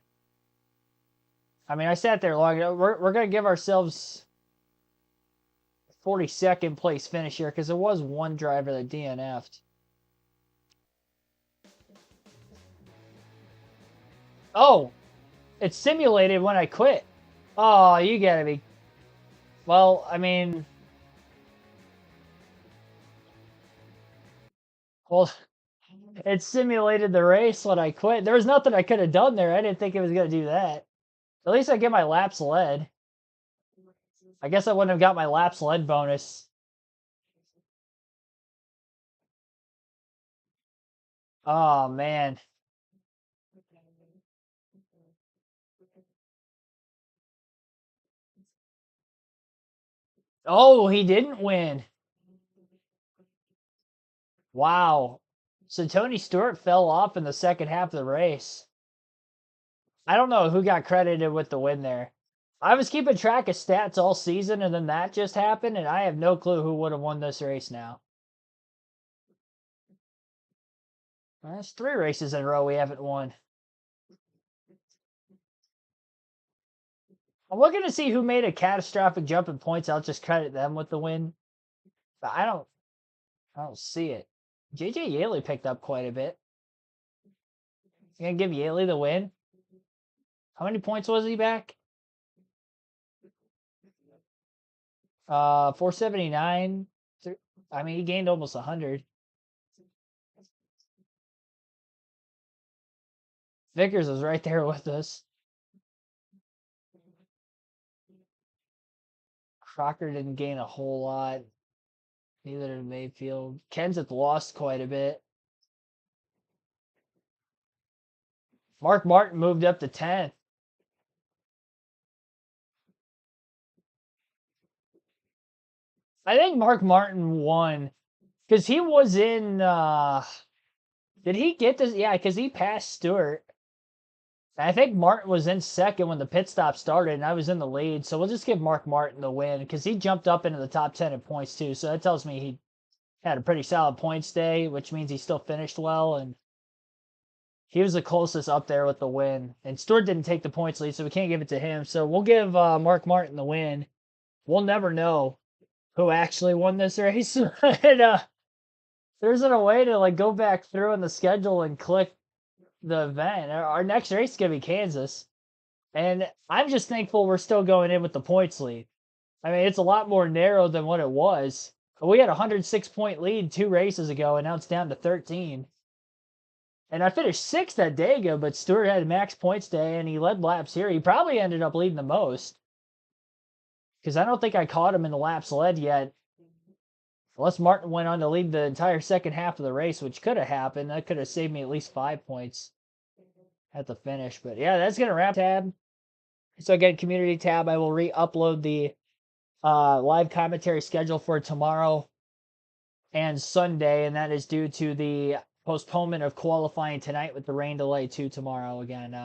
I mean, I sat there long. We're gonna give ourselves 42nd place finish here because there was one driver that DNF'd. Oh, it's simulated when I quit. Oh, you gotta be... Well, I mean... Well, it simulated the race when I quit. There was nothing I could have done there. I didn't think it was gonna do that. At least I get my laps led. I guess I wouldn't have got my laps led bonus. Oh, man. Oh, he didn't win. Wow. So Tony Stewart fell off in the second half of the race. I don't know who got credited with the win there. I was keeping track of stats all season, and then that just happened, and I have no clue who would have won this race now. That's 3 races in a row we haven't won. I'm looking to see who made a catastrophic jump in points. I'll just credit them with the win. But I don't see it. JJ Yaley picked up quite a bit. You gonna give Yaley the win? How many points was he back? 479. I mean, he gained almost 100. Vickers was right there with us. Crocker didn't gain a whole lot. Neither did Mayfield. Kenseth lost quite a bit. Mark Martin moved up to 10th. I think Mark Martin won because he was in. Did he get this? Yeah, because he passed Stewart. I think Martin was in second when the pit stop started, and I was in the lead. So we'll just give Mark Martin the win because he jumped up into the top 10 in points too. So that tells me he had a pretty solid points day, which means he still finished well, and he was the closest up there with the win. And Stewart didn't take the points lead, so we can't give it to him. So we'll give Mark Martin the win. We'll never know who actually won this race. And, there isn't a way to like go back through in the schedule and click the event. Our next race is gonna be Kansas, and I'm just thankful we're still going in with the points lead. I mean, it's a lot more narrow than what it was. We had a 106-point lead 2 races ago, and now it's down to 13. And I finished 6th at Dega, but Stewart had a max points day, and he led laps here. He probably ended up leading the most, because I don't think I caught him in the laps led yet. Unless Martin went on to lead the entire second half of the race, which could have happened. That could have saved me at least 5 points at the finish. But yeah, that's going to wrap tab. So again, community tab, I will re-upload the live commentary schedule for tomorrow and Sunday, and that is due to the postponement of qualifying tonight with the rain delay to tomorrow again.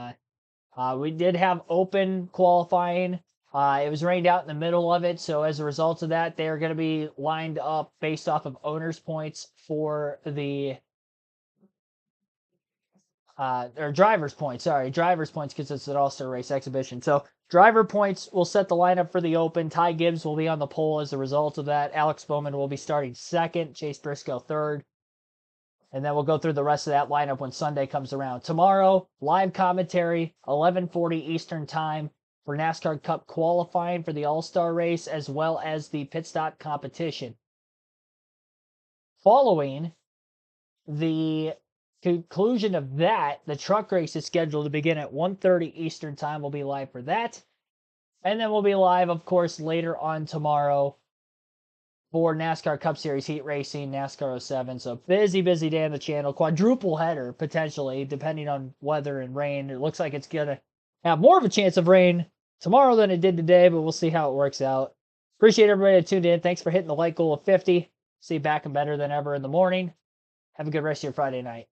We did have open qualifying. It was rained out in the middle of it, so as a result of that, they are going to be lined up based off of owners' points for the or drivers' points. Sorry, drivers' points because it's an all-star race exhibition. So driver points will set the lineup for the Open. Ty Gibbs will be on the pole as a result of that. Alex Bowman will be starting second. Chase Briscoe third. And then we'll go through the rest of that lineup when Sunday comes around. Tomorrow, live commentary, 11:40 Eastern Time for NASCAR Cup qualifying for the All-Star race as well as the pit stop competition. Following the conclusion of that, the truck race is scheduled to begin at 1:30 Eastern Time. We'll be live for that. And then we'll be live, of course, later on tomorrow for NASCAR Cup Series Heat Racing, NASCAR 07. So busy day on the channel. Quadruple header, potentially, depending on weather and rain. It looks like it's going to have more of a chance of rain tomorrow than it did today, but we'll see how it works out. Appreciate everybody that tuned in. Thanks for hitting the like goal of 50. See you back and better than ever in the morning. Have a good rest of your Friday night.